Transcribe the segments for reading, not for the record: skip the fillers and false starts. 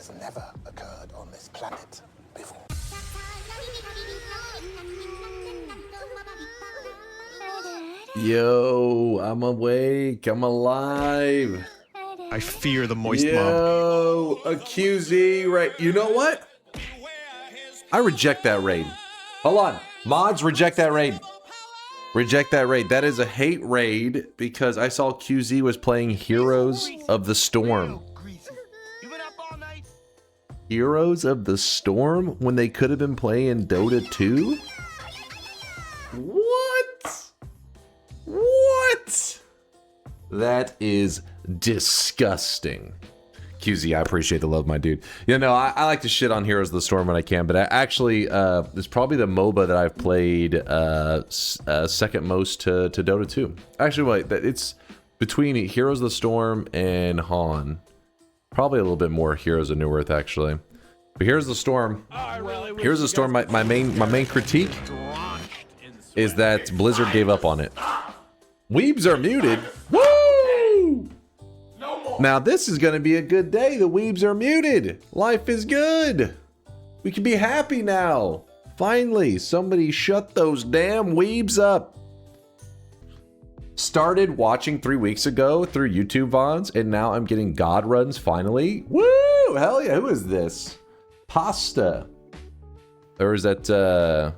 has never occurred on this planet before. Yo, I'm awake. I'm alive. I fear the moist mob. Yo, a QZ, right? You know what? I reject that raid. Hold on. Mods, reject that raid. Reject that raid. That is a hate raid because I saw QZ was playing Heroes of the Storm. Heroes of the Storm when they could have been playing Dota 2? What? What? That is disgusting. QZ, I appreciate the love, my dude. You know, I like to shit on Heroes of the Storm when I can, but I actually, it's probably the MOBA that I've played second most to Dota 2. Actually, wait, it's between Heroes of the Storm and Han. Probably a little bit more Heroes of New Earth, actually. But Heroes of the Storm, Heroes of the Storm, my main critique is that Blizzard gave up on it. Weebs are muted. Woo! Now this is gonna be a good day. The weebs are muted. Life is good. We can be happy now. Finally, somebody shut those damn weebs up. Started watching 3 weeks ago through YouTube VODs, and now I'm getting God runs finally. Woo! Hell yeah, who is this? Pasta. Or is that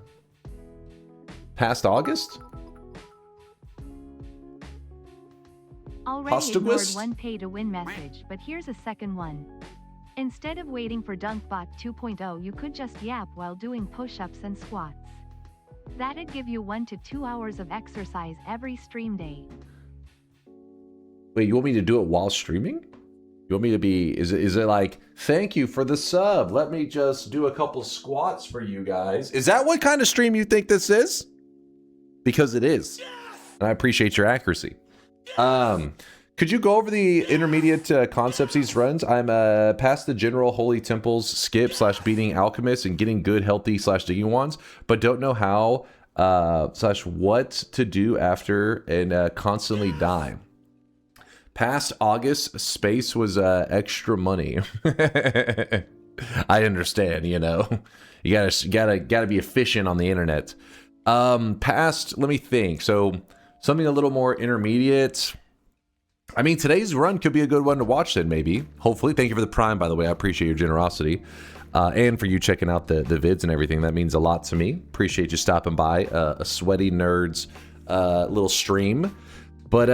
past August? Already ignored one pay to win message, but here's a second one. Instead of waiting for DunkBot 2.0, you could just yap while doing push-ups and squats. That'd give you 1 to 2 hours of exercise every stream day. Wait, you want me to do it while streaming? You want me to be, is it like, thank you for the sub, let me just do a couple squats for you guys? Is that what kind of stream you think this is? Because it is. And I appreciate your accuracy. Could you go over the intermediate concepts these runs? I'm past the general holy temples skip / beating alchemists and getting good healthy / digging wands, but don't know how / what to do after and constantly die. Past August, space was extra money. I understand, you know. You gotta be efficient on the internet. Past, let me think. So something a little more intermediate. I mean, today's run could be a good one to watch then, maybe. Hopefully. Thank you for the Prime, by the way. I appreciate your generosity. And for you checking out the vids and everything. That means a lot to me. Appreciate you stopping by. A sweaty nerds little stream. But,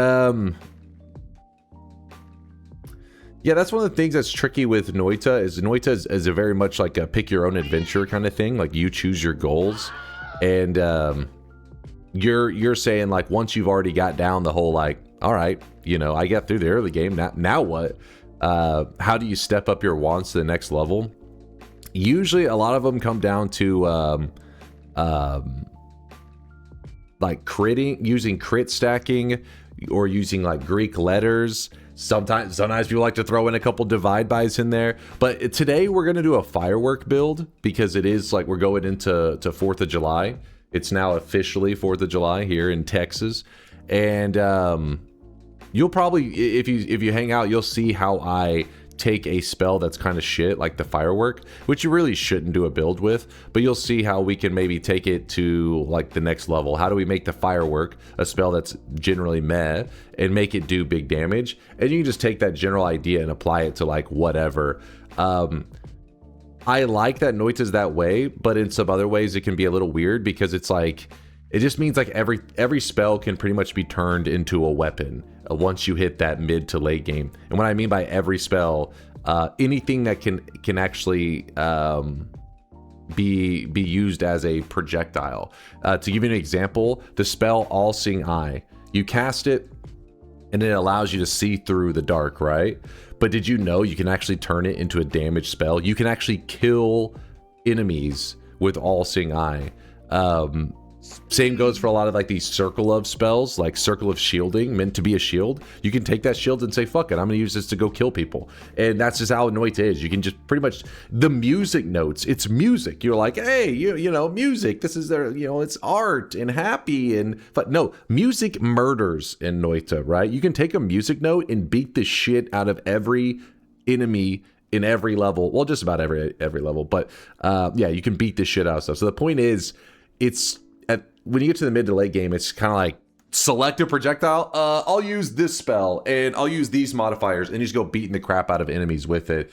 yeah, that's one of the things that's tricky with Noita. Noita is a very much like a pick your own adventure kind of thing. Like, you choose your goals. And, you're saying, like, once you've already got down the whole, like, all right, you know, I got through the early game, now what? How do you step up your wands to the next level? Usually a lot of them come down to like critting, using crit stacking, or using like Greek letters. Sometimes people like to throw in a couple divide buys in there. But today we're going to do a firework build because it is like we're going into 4th of July. It's now officially 4th of July here in Texas. And you'll probably, if you hang out, you'll see how I take a spell that's kind of shit, like the firework, which you really shouldn't do a build with, but you'll see how we can maybe take it to like the next level. How do we make the firework a spell that's generally meh and make it do big damage? And you can just take that general idea and apply it to like whatever. I like that Noita's that way, but in some other ways it can be a little weird because it's like, it just means like every spell can pretty much be turned into a weapon once you hit that mid to late game. And what I mean by every spell, anything that can actually be used as a projectile. To give you an example, the spell All Seeing Eye, you cast it and it allows you to see through the dark, right? But did you know you can actually turn it into a damage spell? You can actually kill enemies with All Seeing Eye. Same goes for a lot of like these circle of spells, like circle of shielding, meant to be a shield. You can take that shield and say, fuck it, I'm gonna use this to go kill people. And that's just how Noita is. You can just pretty much, the music notes, it's music. You're like, hey, you know, music, this is their, you know, it's art and happy and, but no, music murders in Noita, right? You can take a music note and beat the shit out of every enemy in every level. Well, just about every level. But yeah, you can beat this shit out of stuff. So the point is, when you get to the mid to late game, it's kind of like, select a projectile. I'll use this spell, and I'll use these modifiers, and you just go beating the crap out of enemies with it.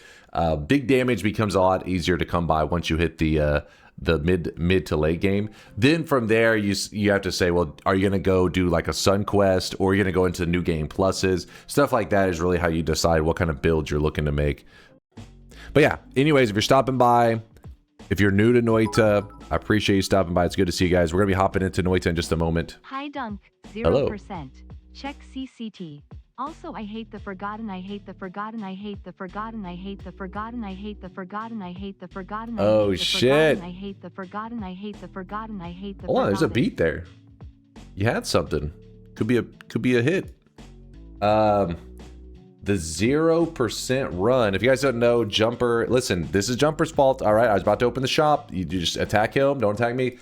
Big damage becomes a lot easier to come by once you hit the mid to late game. Then from there, you have to say, well, are you going to go do like a Sun Quest, or are you going to go into new game pluses? Stuff like that is really how you decide what kind of build you're looking to make. But yeah, anyways, if you're stopping by, if you're new to Noita, I appreciate you stopping by. It's good to see you guys. We're going to be hopping into Noita in just a moment. Hi, Dunk. 0%. Hello. Check CCT. Also, I hate the forgotten, I hate the forgotten, I hate the forgotten, I hate the forgotten, I hate the forgotten, I hate the forgotten, I oh hate the shit. forgotten, I hate the forgotten, I hate the forgotten, I hate the Hold on, there's a forgotten. beat there. You had something. Could be a hit. The 0% run. If you guys don't know, Jumper, listen, this is Jumper's fault. All right, I was about to open the shop. You just attack him. Don't attack me.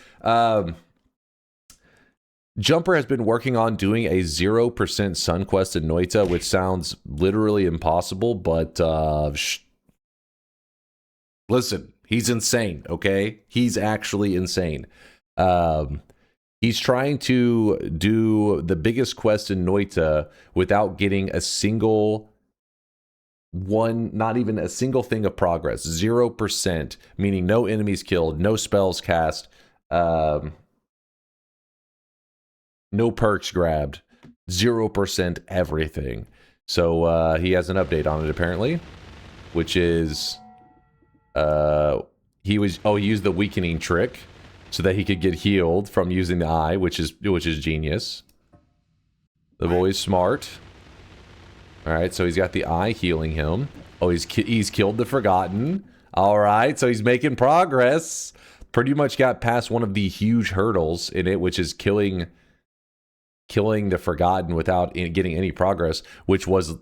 Jumper has been working on doing a 0% Sun Quest in Noita, which sounds literally impossible, but listen, he's insane, okay? He's actually insane. He's trying to do the biggest quest in Noita without getting a single one, not even a single thing of progress. 0%, meaning no enemies killed, no spells cast, no perks grabbed, 0% everything. So he has an update on it apparently, which is he used the weakening trick so that he could get healed from using the eye, which is genius. The boy's smart. All right, so he's got the eye healing him. Oh, he's killed the forgotten. All right, so he's making progress. Pretty much got past one of the huge hurdles in it, which is killing the forgotten without getting any progress, which was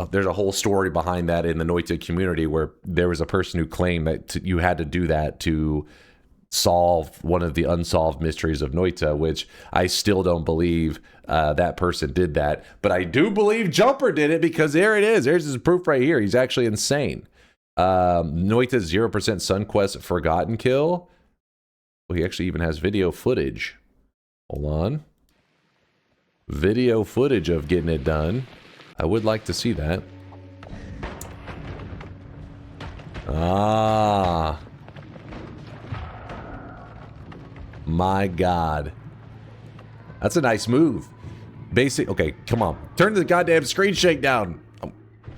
there's a whole story behind that in the Noita community where there was a person who claimed that you had to do that to solve one of the unsolved mysteries of Noita, which I still don't believe that person did that, but I do believe Jumper did it, because there it is. There's his proof right here. He's actually insane. Noita's 0% Sun Quest forgotten kill. Well, he actually even has video footage. Hold on. Video footage of getting it done. I would like to see that. Ah. My God. That's a nice move. Okay, come on. Turn the goddamn screen shake down.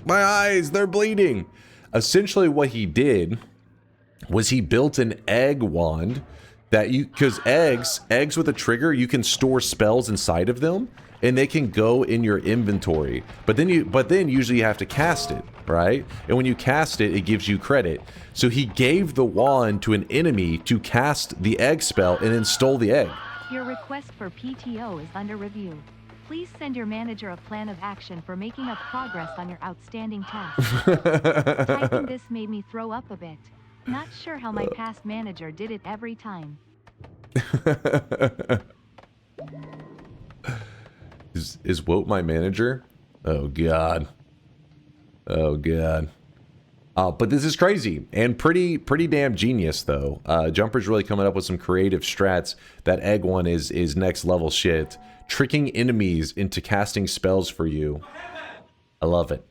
My eyes, they're bleeding. Essentially what he did was he built an egg wand that because eggs with a trigger, you can store spells inside of them and they can go in your inventory. But then usually you have to cast it, right? And when you cast it, it gives you credit. So he gave the wand to an enemy to cast the egg spell and then stole the egg. Your request for PTO is under review. Please send your manager a plan of action for making up progress on your outstanding task. Typing this made me throw up a bit. Not sure how my past manager did it every time. Is Woat my manager? Oh God. Oh God. But this is crazy and pretty damn genius though. Jumper's really coming up with some creative strats. That egg one is next level shit. Tricking enemies into casting spells for you. I love it.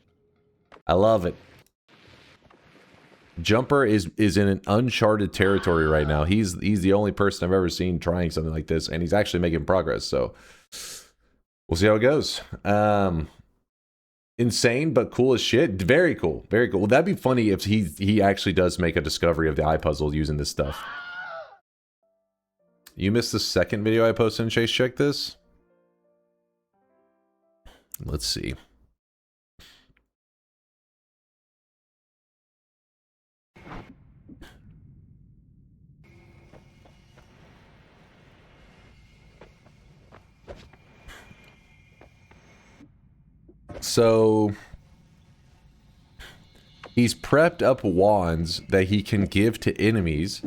I love it. Jumper is in an uncharted territory right now. He's the only person I've ever seen trying something like this, and he's actually making progress. So we'll see how it goes. Insane, but cool as shit. Very cool. Very cool. Well, that'd be funny if he actually does make a discovery of the eye puzzle using this stuff. You missed the second video I posted in Chase. Check this. Let's see. So he's prepped up wands that he can give to enemies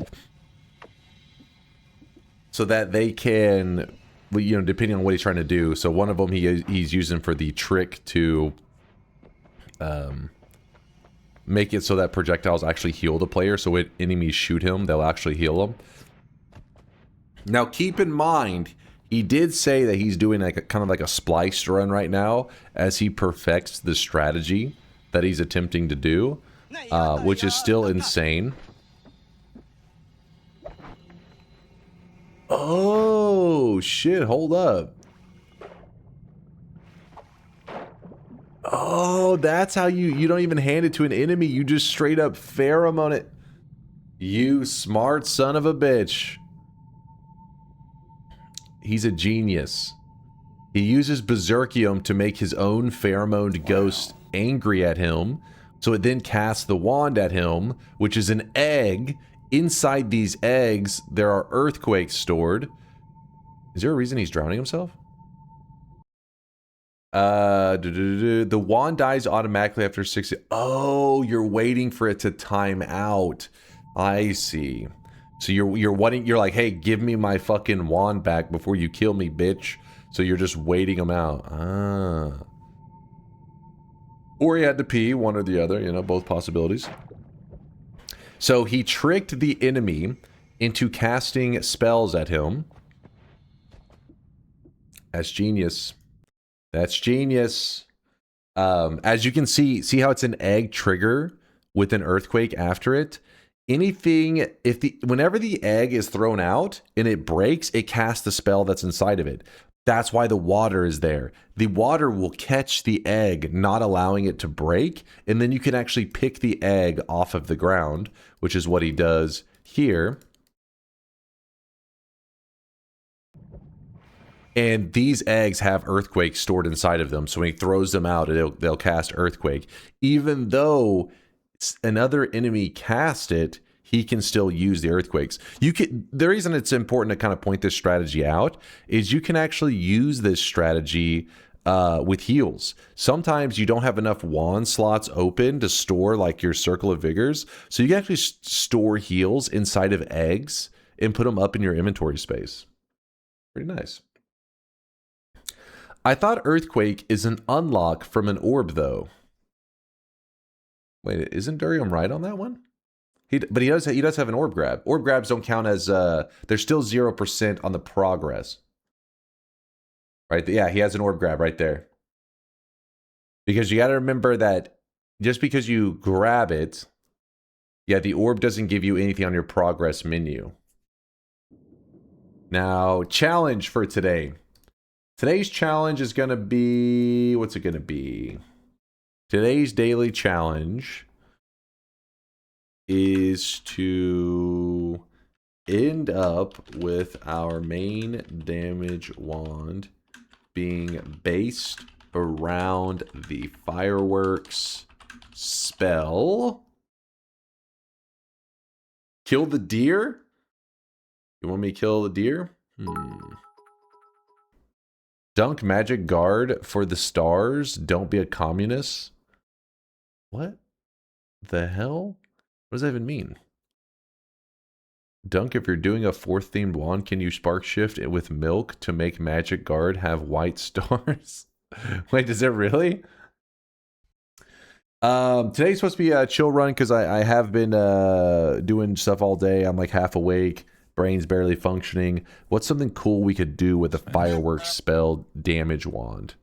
so that they can, you know, depending on what he's trying to do. So one of them he's using for the trick to make it so that projectiles actually heal the player, so when enemies shoot him, they'll actually heal them. Now, keep in mind, he did say that he's doing like a kind of like a spliced run right now as he perfects the strategy that he's attempting to do, which is still insane. Oh, shit, hold up. Oh, that's how you don't even hand it to an enemy. You just straight up pheromone it. You smart son of a bitch. He's a genius. He uses Berserkium to make his own pheromoned ghost angry at him. So it then casts the wand at him, which is an egg. Inside these eggs, there are earthquakes stored. Is there a reason he's drowning himself? The wand dies automatically after 60. Oh, you're waiting for it to time out. I see. So you're like, hey, give me my fucking wand back before you kill me, bitch. So you're just waiting him out. Ah. Or he had to pee, one or the other, you know, both possibilities. So he tricked the enemy into casting spells at him. That's genius. That's genius. As you can see how it's an egg trigger with an earthquake after it. Anything, whenever the egg is thrown out and it breaks, it casts the spell that's inside of it. That's why the water is there. The water will catch the egg, not allowing it to break, and then you can actually pick the egg off of the ground, which is what he does here. And these eggs have earthquake stored inside of them, so when he throws them out, they'll cast earthquake. Even though another enemy cast it, he can still use the earthquakes. The reason it's important to kind of point this strategy out is you can actually use this strategy with heals. Sometimes you don't have enough wand slots open to store like your circle of vigors, so you can actually store heals inside of eggs and put them up in your inventory space. Pretty nice. I thought earthquake is an unlock from an orb though. Wait, isn't Durium right on that one? But he does have an orb grab. Orb grabs don't count as they're still 0% on the progress. Right? Yeah, he has an orb grab right there. Because you got to remember that just because you grab it, yeah, the orb doesn't give you anything on your progress menu. Now, challenge for today. Today's challenge is going to be, what's it going to be? Today's daily challenge is to end up with our main damage wand being based around the fireworks spell. Kill the deer? You want me to kill the deer? Dunk magic guard for the stars. Don't be a communist. What the hell? What does that even mean? Dunk, if you're doing a 4th themed wand, can you spark shift it with milk to make magic guard have white stars? Wait, does it really? Today's supposed to be a chill run because I have been doing stuff all day. I'm like half awake. Brain's barely functioning. What's something cool we could do with a fireworks spell damage wand?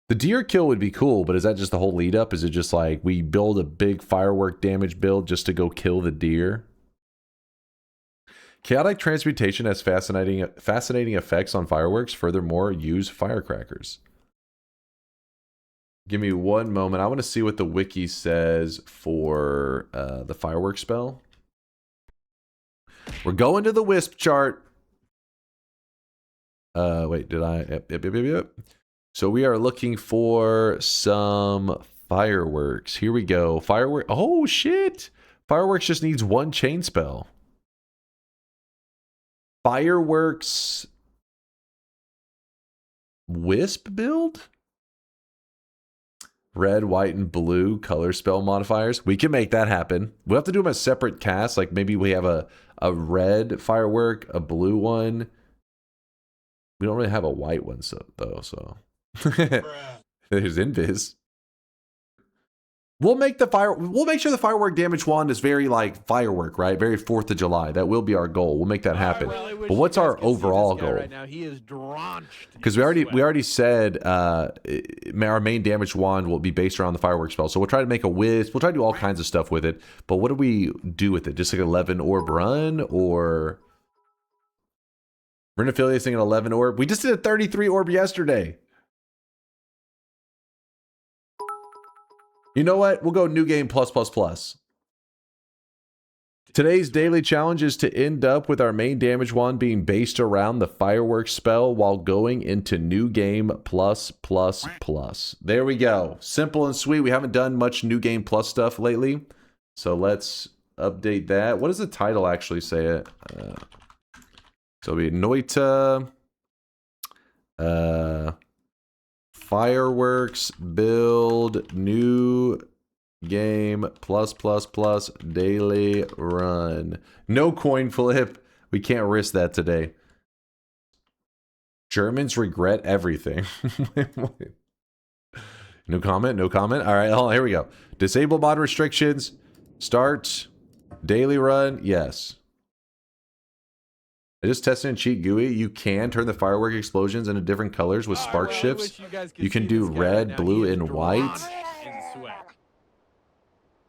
The deer kill would be cool, but is that just the whole lead up? Is it just like we build a big firework damage build just to go kill the deer? Chaotic transmutation has fascinating effects on fireworks. Furthermore, use firecrackers. Give me one moment. I want to see what the wiki says for the fireworks spell. We're going to the Wisp chart. Wait, did I? Yep. So we are looking for some fireworks. Here we go. Firework. Oh, shit. Fireworks just needs 1 chain spell. Fireworks Wisp build? Red, white, and blue color spell modifiers. We can make that happen. We'll have to do them as separate casts. Like maybe we have a red firework, a blue one. We don't really have a white one, though. So there's Invis. We'll make sure the firework damage wand is very like firework, right? Very 4th of July. That will be our goal. We'll make that happen. But what's our overall goal? Right now, he is drenched. Because we already said our main damage wand will be based around the firework spell. So we'll try to make a wisp. We'll try to do all kinds of stuff with it. But what do we do with it? Just like 11 orb run, or we're gonna affiliate thing an 11 orb. We just did a 33 orb yesterday. You know what? We'll go new game plus plus plus. Today's daily challenge is to end up with our main damage wand being based around the fireworks spell while going into new game plus plus plus. There we go. Simple and sweet. We haven't done much new game plus stuff lately. So let's update that. What does the title actually say it? So it'll be Noita. Fireworks build new game plus plus plus daily run. No coin flip. We can't risk that today. Germans regret everything. No comment, no comment. All right, hold on, here we go. Disable mod restrictions. Start daily run. Yes. I just tested in Cheat GUI. You can turn the firework explosions into different colors with spark shifts. You can do red, blue, and white.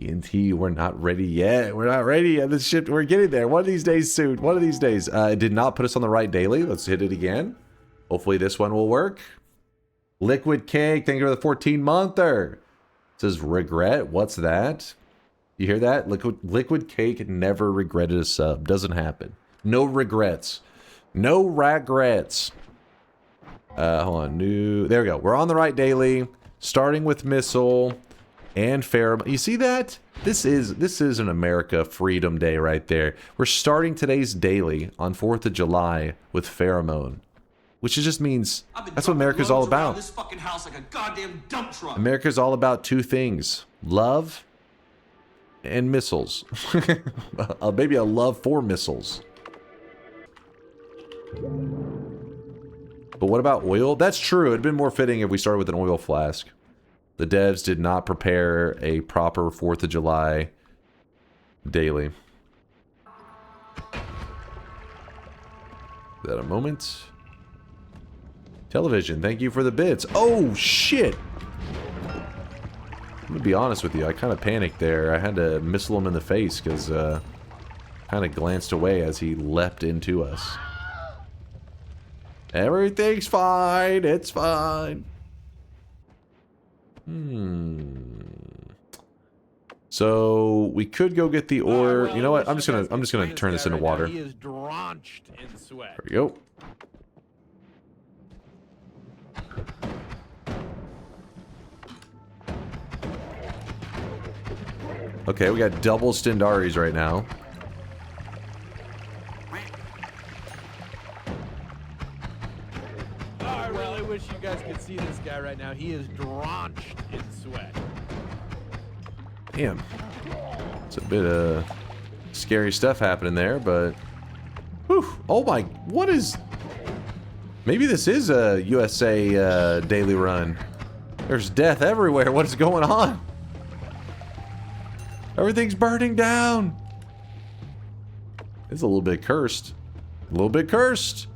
ENT, we're not ready yet. We're not ready yet. This shit, we're getting there. One of these days soon. One of these days. It did not put us on the right daily. Let's hit it again. Hopefully this one will work. Liquid Cake, thank you for the 14-monther. It says regret. What's that? You hear that? Liquid Cake never regretted a sub. Doesn't happen. No regrets. No regrets. Hold on. New. There we go. We're on the right daily. Starting with missile and pheromone. You see that? This is an America Freedom Day right there. We're starting today's daily on 4th of July with pheromone, which just means that's what America's all about. This fucking house like a goddamn dump truck. America's all about two things: love and missiles. Maybe a love for missiles. But what about oil? That's true. It'd been more fitting if we started with an oil flask. The devs did not prepare a proper 4th of July daily. Is that a moment? Television, thank you for the bits. Oh, shit! I'm gonna be honest with you. I kind of panicked there. I had to missile him in the face because kind of glanced away as he leapt into us. Everything's fine. It's fine. So we could go get the ore. You know what? I'm just gonna turn this into water. He is drenched in sweat. There we go. Okay, we got double Stendaris right now. Well, I wish you guys could see this guy right now. He is drenched in sweat. Damn. It's a bit of scary stuff happening there, but... Whew. Oh my... What is... Maybe this is a USA daily run. There's death everywhere. What is going on? Everything's burning down. It's a little bit cursed. A little bit cursed.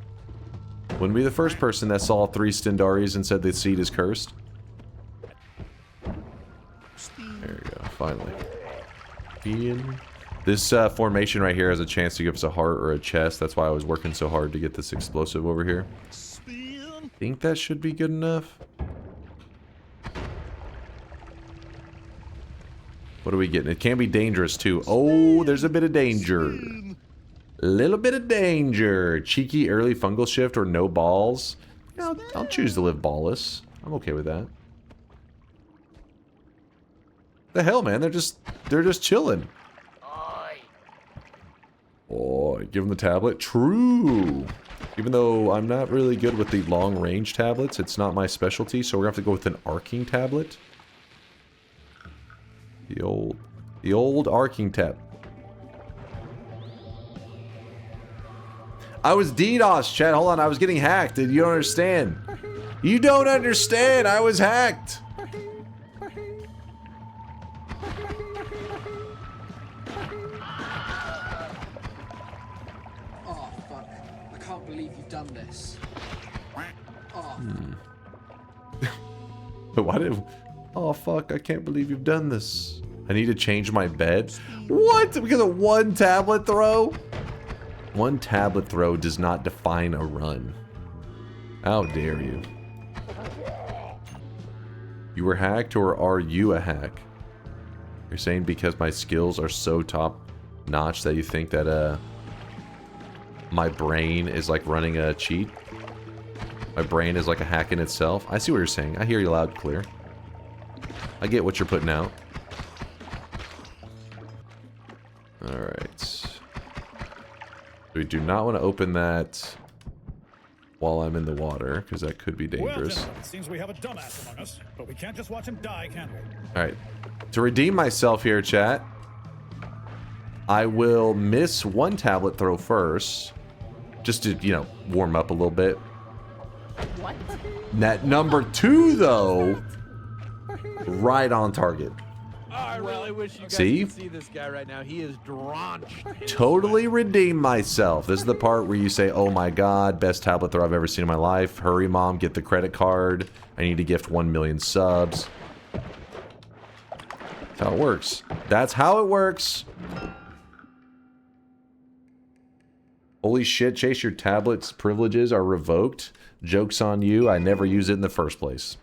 Wouldn't be the first person that saw 3 Stendaris and said the seed is cursed. There we go, finally. This formation right here has a chance to give us a heart or a chest. That's why I was working so hard to get this explosive over here. I think that should be good enough. What are we getting? It can be dangerous too. Oh, there's a bit of danger. A little bit of danger. Cheeky early fungal shift or no balls. Yeah, I'll choose to live ballless. I'm okay with that. The hell, man? They're just chilling. Oh, give them the tablet. True. Even though I'm not really good with the long range tablets, it's not my specialty, so we're gonna have to go with an arcing tablet. The old arcing tab. I was DDoS, chat. Hold on, I was getting hacked. You don't understand. You don't understand. I was hacked. believe you've done this. Oh. But why did... Oh, fuck, I can't believe you've done this. I need to change my bed? What? Because of one tablet throw? One tablet throw does not define a run. How dare you? You were hacked, or are you a hack? You're saying because my skills are so top-notch that you think that, my brain is like running a cheat? My brain is like a hack in itself? I see what you're saying. I hear you loud and clear. I get what you're putting out. Alright. We do not want to open that while I'm in the water, because that could be dangerous. Well, it seems we have a dumbass among us, but we can't just watch him die, can we? Alright. To redeem myself here, chat, I will miss one tablet throw first. Just to, you know, warm up a little bit. What? Net number 2, though, right on target. Oh, I really wish you guys See? could see this guy right now. He is drenched. Totally redeem myself. This is the part where you say, oh my god, best tablet throw I've ever seen in my life. Hurry, mom, get the credit card. I need to gift 1 million subs. That's how it works. That's how it works. Holy shit, Chase, your tablet's privileges are revoked. Joke's on you. I never used it in the first place.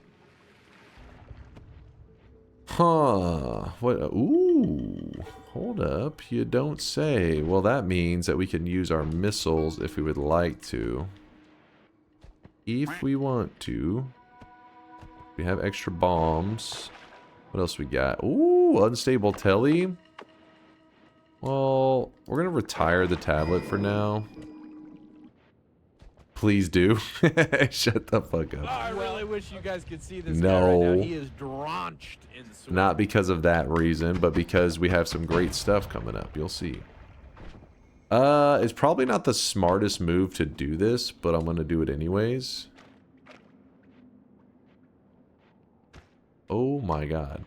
Huh. What? Ooh. Hold up. You don't say. Well, that means that we can use our missiles if we would like to. If we want to. We have extra bombs. What else we got? Ooh, unstable telly. Well, we're going to retire the tablet for now. Please do. Shut the fuck up. Oh, I really wish you guys could see this guy right now. He is drenched in sweat. Not because of that reason, but because we have some great stuff coming up. You'll see. It's probably not the smartest move to do this, but I'm going to do it anyways. Oh my god.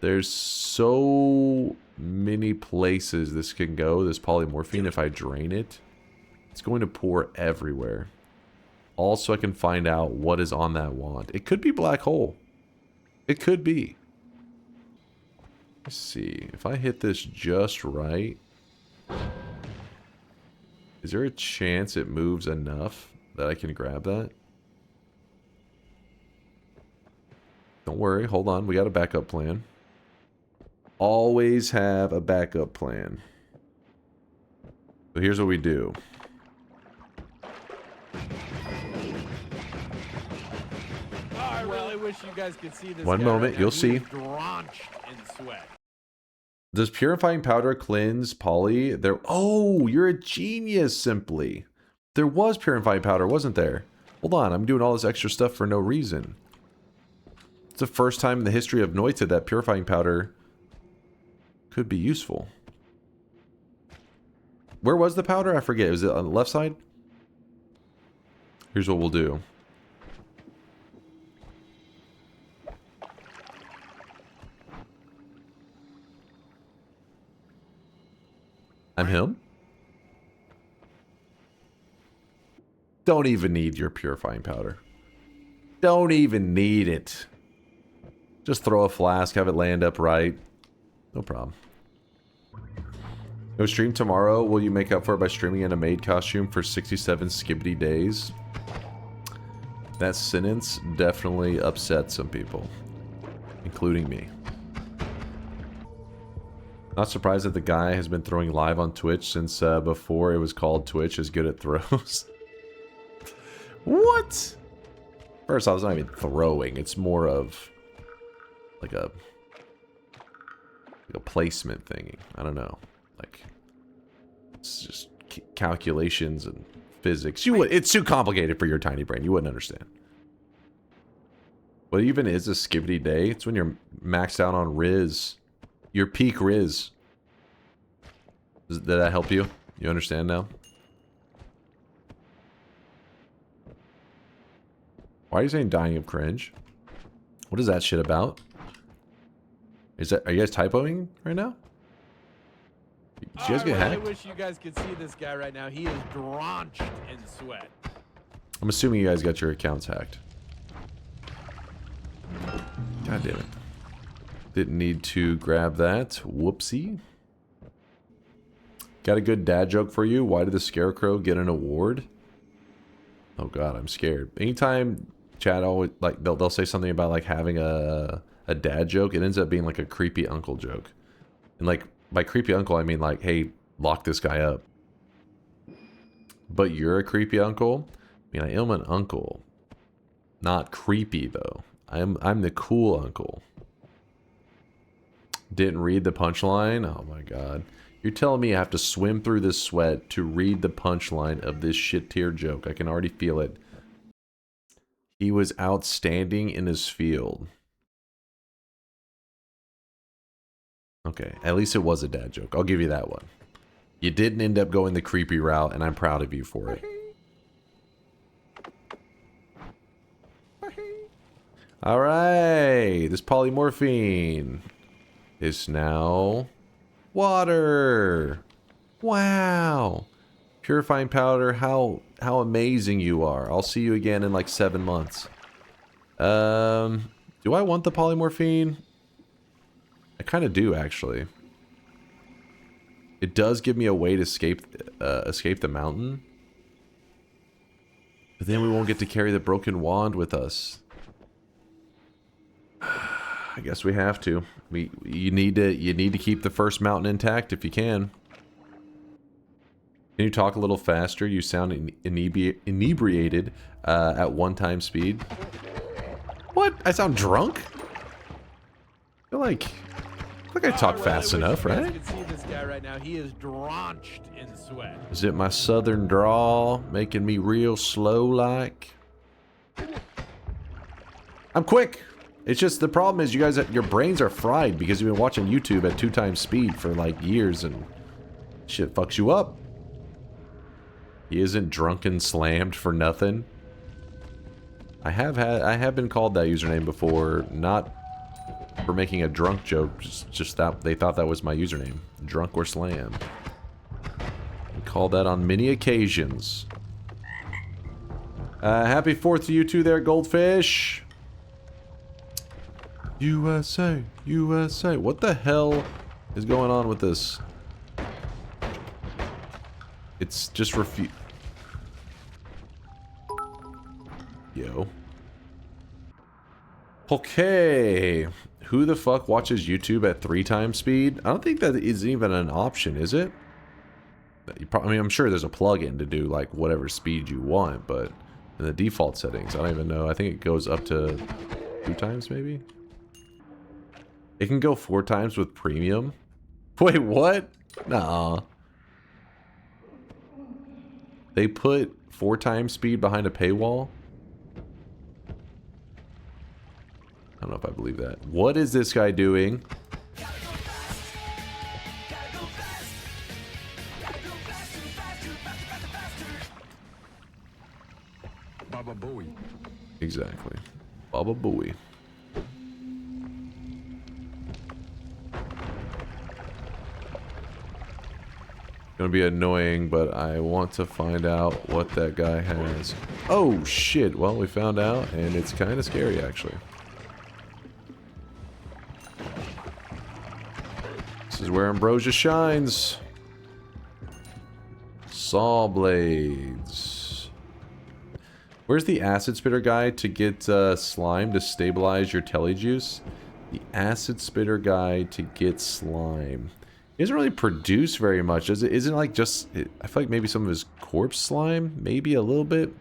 There's so many places this can go, this polymorphine. If I drain it, it's going to pour everywhere. Also, I can find out what is on that wand. It could be black hole. It could be. Let's see. If I hit this just right, is there a chance it moves enough that I can grab that? Don't worry. Hold on. We got a backup plan. Always have a backup plan. So here's what we do. I really wish you guys could see this One guy moment, right now. you'll He see. is drenched in sweat. Does purifying powder cleanse poly? There. Oh, you're a genius, simply. There was purifying powder, wasn't there? Hold on, I'm doing all this extra stuff for no reason. It's the first time in the history of Noita that purifying powder could be useful. Where was the powder? I forget. Was it on the left side? Here's what we'll do. I'm him? Don't even need your purifying powder. Don't even need it. Just throw a flask, have it land upright. No problem. No stream tomorrow. Will you make up for it by streaming in a maid costume for 67 skibbity days? That sentence definitely upset some people, including me. Not surprised that the guy has been throwing live on Twitch since before it was called Twitch is good at throws. What? First off, it's not even throwing. It's more of like a placement thingy. I don't know. Like, it's just calculations and physics. It's too complicated for your tiny brain. You wouldn't understand. What even is a skibbity day? It's when you're maxed out on Riz. Your peak Riz. Did that help you? You understand now? Why are you saying dying of cringe? What is that shit about? Are you guys typoing right now? Did you guys get I really hacked? wish you guys could see this guy right now. He is drenched in sweat. I'm assuming you guys got your accounts hacked. God damn it. Didn't need to grab that. Whoopsie. Got a good dad joke for you. Why did the Scarecrow get an award? Oh god, I'm scared. Anytime chat always like they'll say something about like having a dad joke, it ends up being like a creepy uncle joke. And like by creepy uncle I mean like, hey, lock this guy up. But you're a creepy uncle? I mean, I am an uncle. Not creepy though. I'm the cool uncle. Didn't read the punchline? Oh my god. You're telling me I have to swim through this sweat to read the punchline of this shit tier joke. I can already feel it. He was outstanding in his field. Okay, at least it was a dad joke. I'll give you that one. You didn't end up going the creepy route, and I'm proud of you for it. Alright, this polymorphine is now water. Wow. Purifying powder, how amazing you are. I'll see you again in like 7 months. Do I want the polymorphine? I kind of do, actually. It does give me a way to escape the mountain. But then we won't get to carry the broken wand with us. I guess we have to. You need to keep the first mountain intact if you can. Can you talk a little faster? You sound inebriated at 1x speed. What? I sound drunk? I feel like I talk fast enough, right? You guys can see this guy right now. He is drenched in sweat. Is it my southern drawl making me real slow like? I'm quick. It's just the problem is you guys, your brains are fried because you've been watching YouTube at 2x speed for like years and shit fucks you up. He isn't drunken slammed for nothing. I have been called that username before, not for making a drunk joke, just that they thought that was my username, DunkOrSlam. I called that on many occasions. Happy 4th to you two there, Goldfish. USA, USA. What the hell is going on with this? It's just Yo. Okay. Who the fuck watches YouTube at 3x speed? I don't think that is even an option, is it? I mean, I'm sure there's a plugin to do like whatever speed you want, but in the default settings, I don't even know. I think it goes up to 2x maybe? It can go 4x with premium. Wait, what? Nah. They put 4x speed behind a paywall? I don't know if I believe that. What is this guy doing? Baba Booey. Exactly. Baba Booey. Gonna be annoying, but I want to find out what that guy has. Oh shit, well we found out and it's kind of scary actually. This is where Ambrosia shines. Saw blades. Where's the acid spitter guy to get slime to stabilize your telejuice? The acid spitter guy to get slime. He doesn't really produce very much, does it? Isn't it like just... I feel like maybe some of his corpse slime? Maybe a little bit?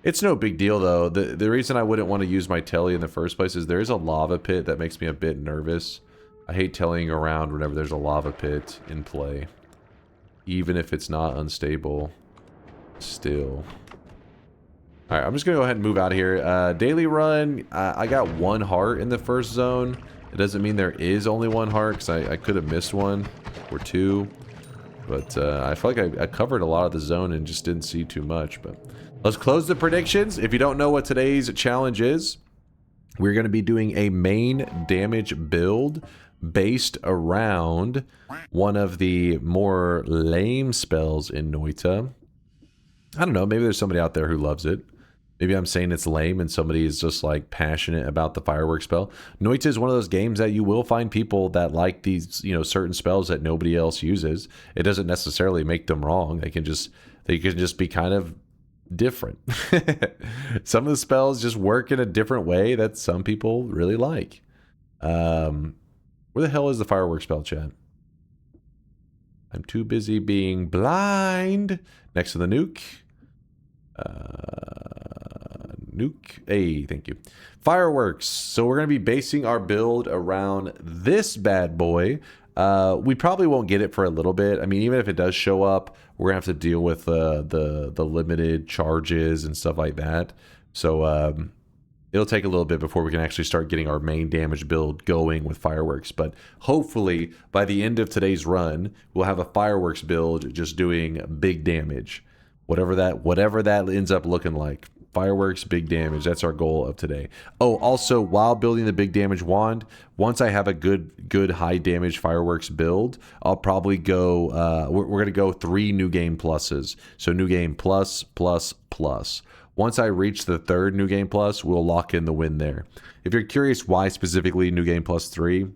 It's no big deal, though. The reason I wouldn't want to use my telly in the first place is there is a lava pit that makes me a bit nervous. I hate tellying around whenever there's a lava pit in play. Even if it's not unstable. Still. Alright, I'm just going to go ahead and move out of here. Daily run, I got 1 heart in the first zone. It doesn't mean there is only 1 heart, because I could have missed 1 or 2. But I feel like I covered a lot of the zone and just didn't see too much. But let's close the predictions. If you don't know what today's challenge is, we're going to be doing a main damage build based around one of the more lame spells in Noita. I don't know, maybe there's somebody out there who loves it. Maybe I'm saying it's lame and somebody is just like passionate about the fireworks spell. Noita is one of those games that you will find people that like these, you know, certain spells that nobody else uses. It doesn't necessarily make them wrong. They can just be kind of different. Some of the spells just work in a different way that some people really like. Where the hell is the fireworks spell, chat? I'm too busy being blind. Next to the nuke. Nuke. Hey, thank you. Fireworks. So we're going to be basing our build around this bad boy. We probably won't get it for a little bit. I mean, even if it does show up, we're going to have to deal with the limited charges and stuff like that. So it'll take a little bit before we can actually start getting our main damage build going with fireworks. But hopefully, by the end of today's run, we'll have a fireworks build just doing big damage. Whatever that ends up looking like. Fireworks, big damage. That's our goal of today. Oh, also, while building the big damage wand, once I have a good high damage fireworks build, I'll probably go, we're going to go 3 new game pluses. So new game plus, plus, plus. Once I reach the 3rd new game plus, we'll lock in the win there. If you're curious why specifically new game plus 3,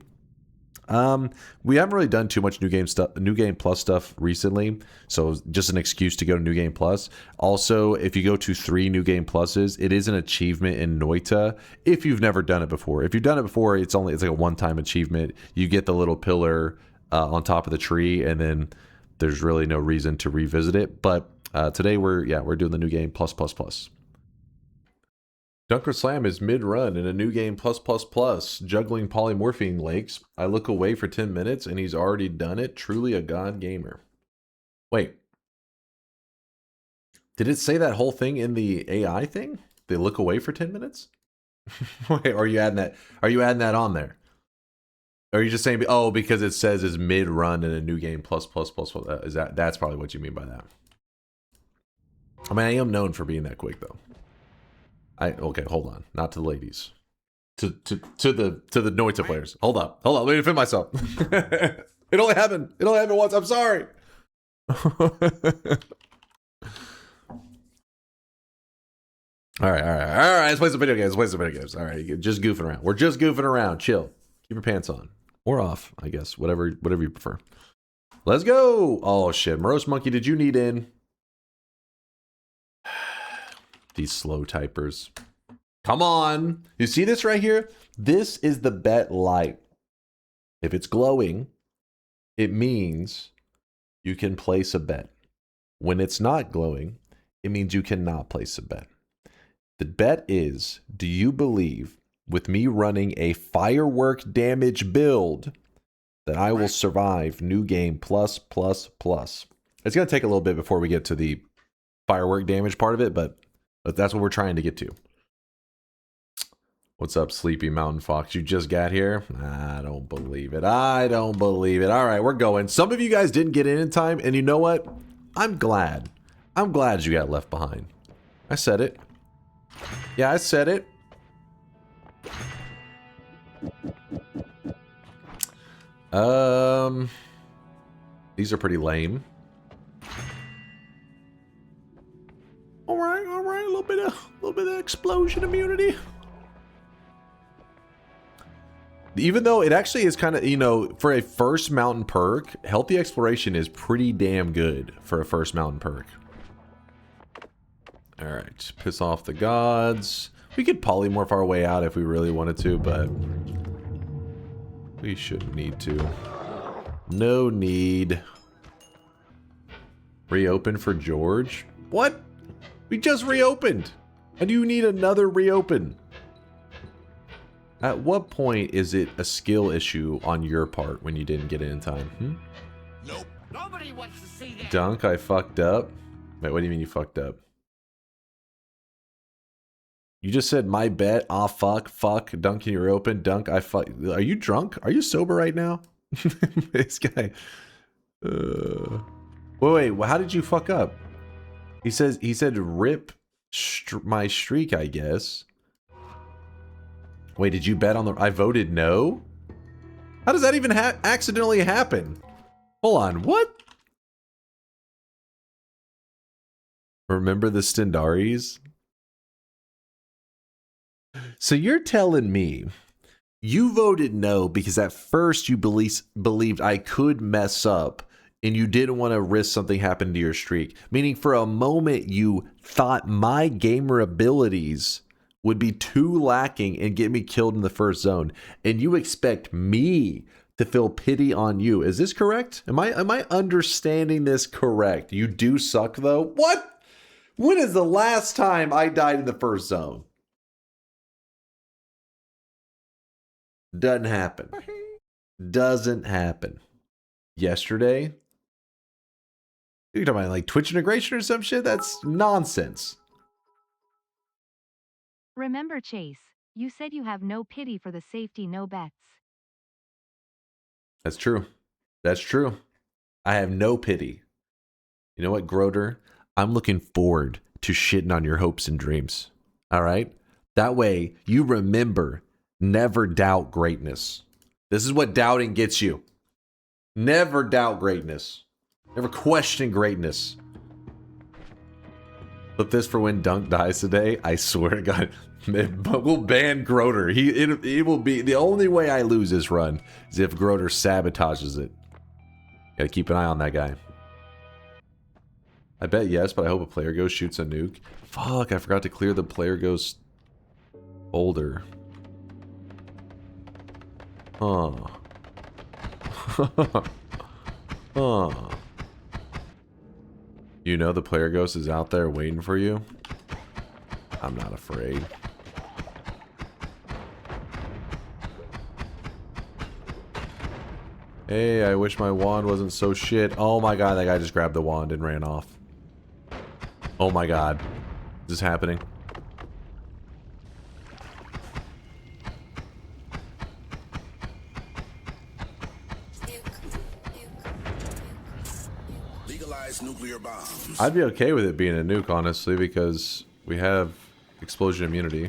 we haven't really done too much new game plus stuff recently, so just an excuse to go to new game plus. Also, if you go to 3 new game pluses, it is an achievement in Noita if you've never done it before. If you've done it before, it's like a one-time achievement. You get the little pillar on top of the tree, and then there's really no reason to revisit it. But today we're doing the new game plus plus plus. DunkOrSlam is mid-run in a new game plus plus plus, juggling polymorphine lakes. I look away for 10 minutes and he's already done it. Truly a god gamer. Wait. Did it say that whole thing in the AI thing? They look away for 10 minutes? Wait, are you adding that? Are you adding that on there? Or are you just saying, oh, because it says it's mid-run in a new game plus plus plus plus? That's probably what you mean by that. I mean, I am known for being that quick though. Okay, hold on. Not to the ladies. To the Noita players. Hold up. Let me defend myself. It only happened once. I'm sorry. All right. Let's play some video games. All right, just goofing around. We're just goofing around. Chill. Keep your pants on or off, I guess. Whatever you prefer. Let's go. Oh shit, Morose Monkey, did you need in? These slow typers. Come on. You see this right here? This is the bet light. If it's glowing, it means you can place a bet. When it's not glowing, it means you cannot place a bet. The bet is, do you believe with me running a firework damage build that I will survive new game plus plus plus? It's going to take a little bit before we get to the firework damage part of it, but that's what we're trying to get to. What's up, Sleepy Mountain Fox? You just got here? I don't believe it. All right, we're going. Some of you guys didn't get in time, and you know what? I'm glad. I'm glad you got left behind. I said it. Yeah, I said it. These are pretty lame. All right, a little bit of explosion immunity. Even though it actually is kind of, you know, for a first mountain perk, healthy exploration is pretty damn good for a first mountain perk. All right, piss off the gods. We could polymorph our way out if we really wanted to, but we shouldn't need to. No need. Reopen for George? What? We just reopened. And you need another reopen. At what point is it a skill issue on your part when you didn't get in time? Nope. Nobody wants to see that. Dunk, I fucked up. Wait, what do you mean you fucked up? You just said my bet. Ah, fuck. Dunk, can you reopen? Dunk, I fuck. Are you drunk? Are you sober right now? This guy. Wait, how did you fuck up? He said rip my streak, I guess. Wait, did you bet on the... I voted no? How does that even accidentally happen? Hold on, what? Remember the Stendaris? So you're telling me you voted no because at first you believed I could mess up and you didn't want to risk something happening to your streak. Meaning for a moment you thought my gamer abilities would be too lacking and get me killed in the first zone. And you expect me to feel pity on you. Is this correct? Am I understanding this correct? You do suck though? What? When is the last time I died in the first zone? Doesn't happen. Doesn't happen. Yesterday? You're talking about like Twitch integration or some shit? That's nonsense. Remember, Chase, you said you have no pity for the safety no bets. That's true. That's true. I have no pity. You know what, Groder? I'm looking forward to shitting on your hopes and dreams. All right? That way, you remember, never doubt greatness. This is what doubting gets you. Never doubt greatness. Never question greatness. Flip this for when Dunk dies today. I swear to God, we'll ban Groder. It will be the only way I lose this run is if Groder sabotages it. Gotta keep an eye on that guy. I bet yes, but I hope a player ghost shoots a nuke. Fuck, I forgot to clear the player ghost folder. Huh. Huh. You know the player ghost is out there waiting for you? I'm not afraid. Hey, I wish my wand wasn't so shit. Oh my god, that guy just grabbed the wand and ran off. Oh my god. Is this happening? Nuclear bombs. I'd be okay with it being a nuke, honestly, because we have explosion immunity.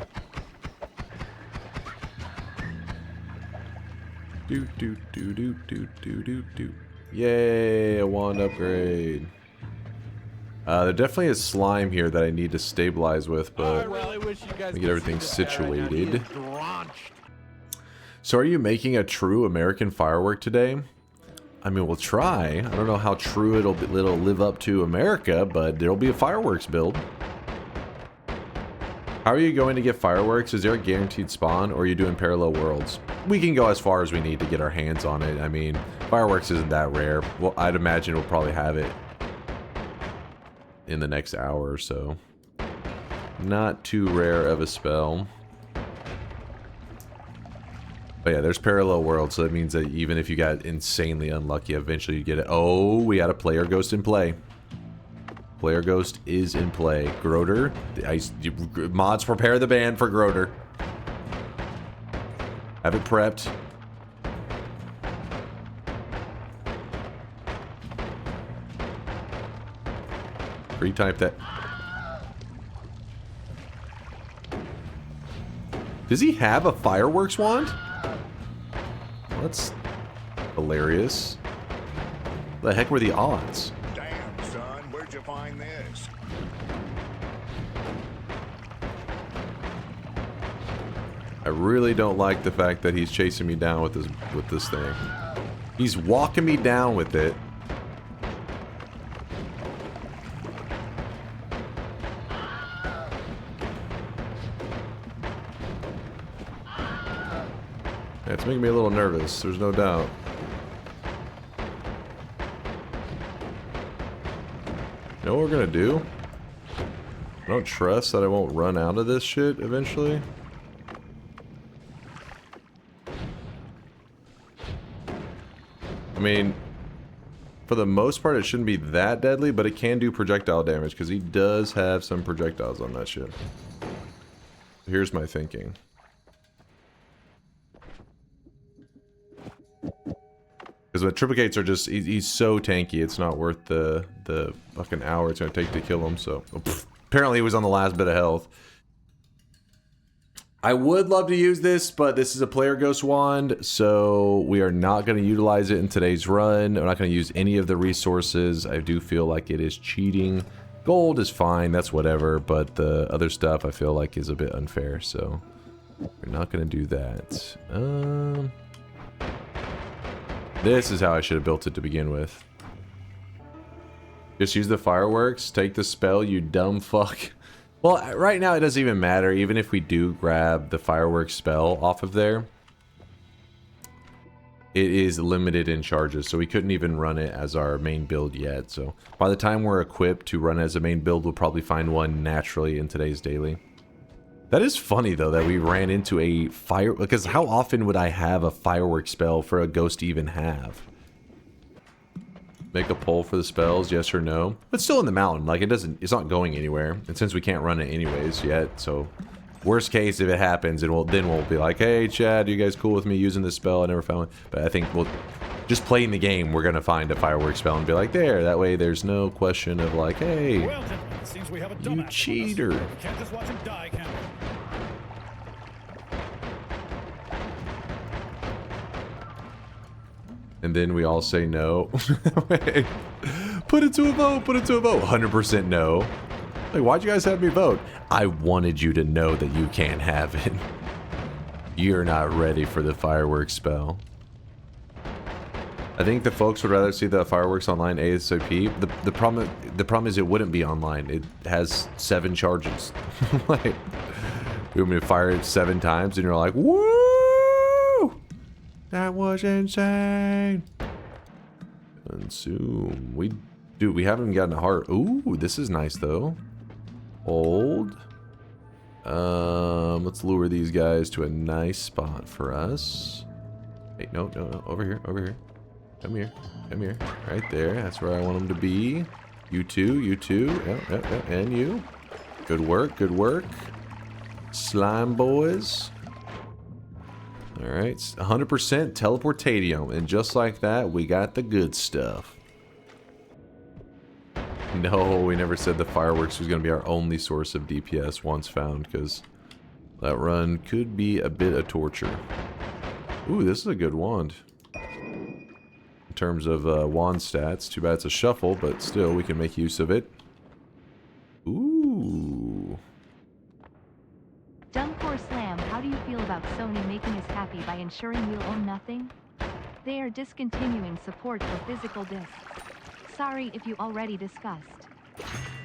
Do do do do do do do do. Yay, a wand upgrade. There definitely is slime here that I need to stabilize with, but let me get everything situated. So are you making a true American firework today? I mean, we'll try. I don't know how true it'll live up to America, but there'll be a fireworks build. How are you going to get fireworks? Is there a guaranteed spawn, or are you doing parallel worlds? We can go as far as we need to get our hands on it. I mean, fireworks isn't that rare. Well, I'd imagine we'll probably have it in the next hour or so. Not too rare of a spell. But yeah, there's parallel worlds, so that means that even if you got insanely unlucky, eventually you get it. Oh, we got a player ghost in play. Player ghost is in play. Groder, mods prepare the band for Groder. Have it prepped. Retype that. Does he have a fireworks wand? That's hilarious. What the heck were the odds? Damn, son, where'd you find this? I really don't like the fact that he's chasing me down with this thing. He's walking me down with it. Yeah, it's making me a little nervous, there's no doubt. You know what we're gonna do? I don't trust that I won't run out of this shit eventually. I mean, for the most part, it shouldn't be that deadly, but it can do projectile damage because he does have some projectiles on that shit. Here's my thinking. Because the triplicates are just, he's so tanky, it's not worth the fucking hour it's going to take to kill him, so. Oh, apparently he was on the last bit of health. I would love to use this, but this is a player ghost wand, so we are not going to utilize it in today's run. We're not going to use any of the resources. I do feel like it is cheating. Gold is fine, that's whatever, but the other stuff I feel like is a bit unfair, so we're not going to do that. This is how I should have built it to begin with. Just use the fireworks, take the spell, you dumb fuck. Well, right now it doesn't even matter. Even if we do grab the fireworks spell off of there, it is limited in charges, so we couldn't even run it as our main build yet. So by the time we're equipped to run as a main build, we'll probably find one naturally in today's daily. That is funny though that we ran into a fire, because how often would I have a fireworks spell for a ghost to even have? Make a poll for the spells, yes or no. But still in the mountain, like it's not going anywhere. And since we can't run it anyways yet, so worst case if it happens, then we'll be like, hey Chad, you guys cool with me using this spell? I never found one. But I think we'll just playing the game, we're gonna find a fireworks spell and be like, there. That way there's no question of like, hey, Well, gentlemen, it seems we have a you dumbass among us, cheater. but we can't just watch him die, can we? And then we all say no. Wait. Put it to a vote, put it to a vote. 100% no. Like, why'd you guys have me vote? I wanted you to know that you can't have it. You're not ready for the fireworks spell. I think the folks would rather see the fireworks online ASAP. The problem is it wouldn't be online. It has 7 charges. Like, you want me to fire it 7 times and you're like, woo! That was insane. Consume. We haven't gotten a heart. Ooh, this is nice though. Hold. Let's lure these guys to a nice spot for us. Hey, no, over here, over here. Come here, right there. That's where I want them to be. You too, yeah, and you. Good work, good work. Slime boys. Alright, 100% teleportatium, and just like that, we got the good stuff. No, we never said the fireworks was going to be our only source of DPS once found, because that run could be a bit of torture. Ooh, this is a good wand. In terms of wand stats, too bad it's a shuffle, but still, we can make use of it. Ooh. DunkOrSlam, how do you feel about Sony making us happy by ensuring we'll own nothing? They are discontinuing support for physical discs. Sorry if you already discussed.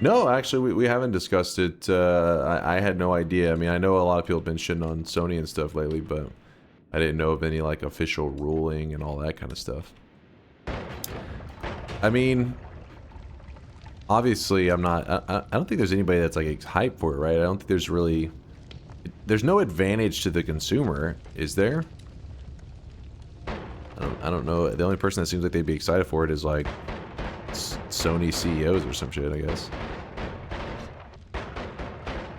No, actually, we haven't discussed it. I had no idea. I mean, I know a lot of people have been shitting on Sony and stuff lately, but I didn't know of any, like, official ruling and all that kind of stuff. I mean, obviously, I'm not... I don't think there's anybody that's, like, hyped for it, right? I don't think there's really... There's no advantage to the consumer, is there? I don't know. The only person that seems like they'd be excited for it is, like, Sony CEOs or some shit, I guess.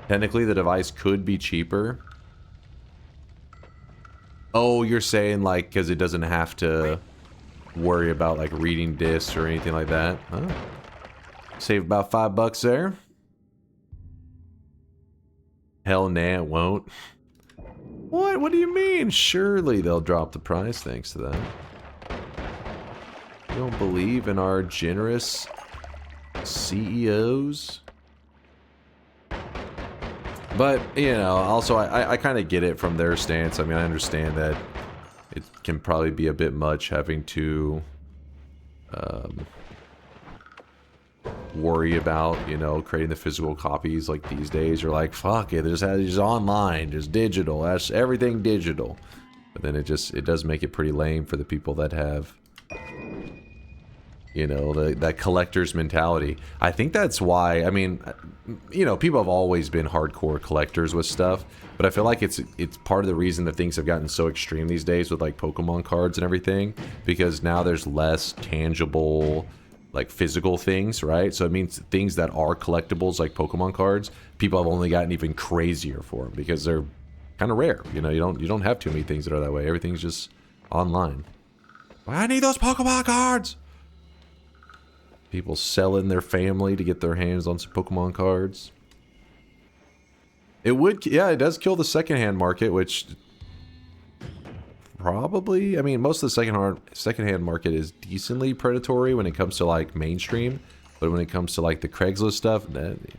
Technically, the device could be cheaper. Oh, you're saying, like, because it doesn't have to worry about, like, reading discs or anything like that. Huh? Save about $5 there. Hell nah, it won't. What? What do you mean? Surely they'll drop the price thanks to that. You don't believe in our generous CEOs? But, you know, also I kind of get it from their stance. I mean, I understand that it can probably be a bit much having to worry about, you know, creating the physical copies like these days. You're like, fuck it, just online, just digital, that's everything digital. But then it does make it pretty lame for the people that have, you know, that collector's mentality. I think that's why, I mean, you know, people have always been hardcore collectors with stuff, but I feel like it's part of the reason that things have gotten so extreme these days with, like, Pokemon cards and everything, because now there's less tangible, like, physical things, right? So it means things that are collectibles, like Pokemon cards, people have only gotten even crazier for them because they're kind of rare. You know, you don't have too many things that are that way. Everything's just online. I need those Pokemon cards. People selling their family to get their hands on some Pokemon cards. It would, yeah, it does kill the secondhand market, which probably, I mean, most of the secondhand market is decently predatory when it comes to like mainstream, but when it comes to like the Craigslist stuff, it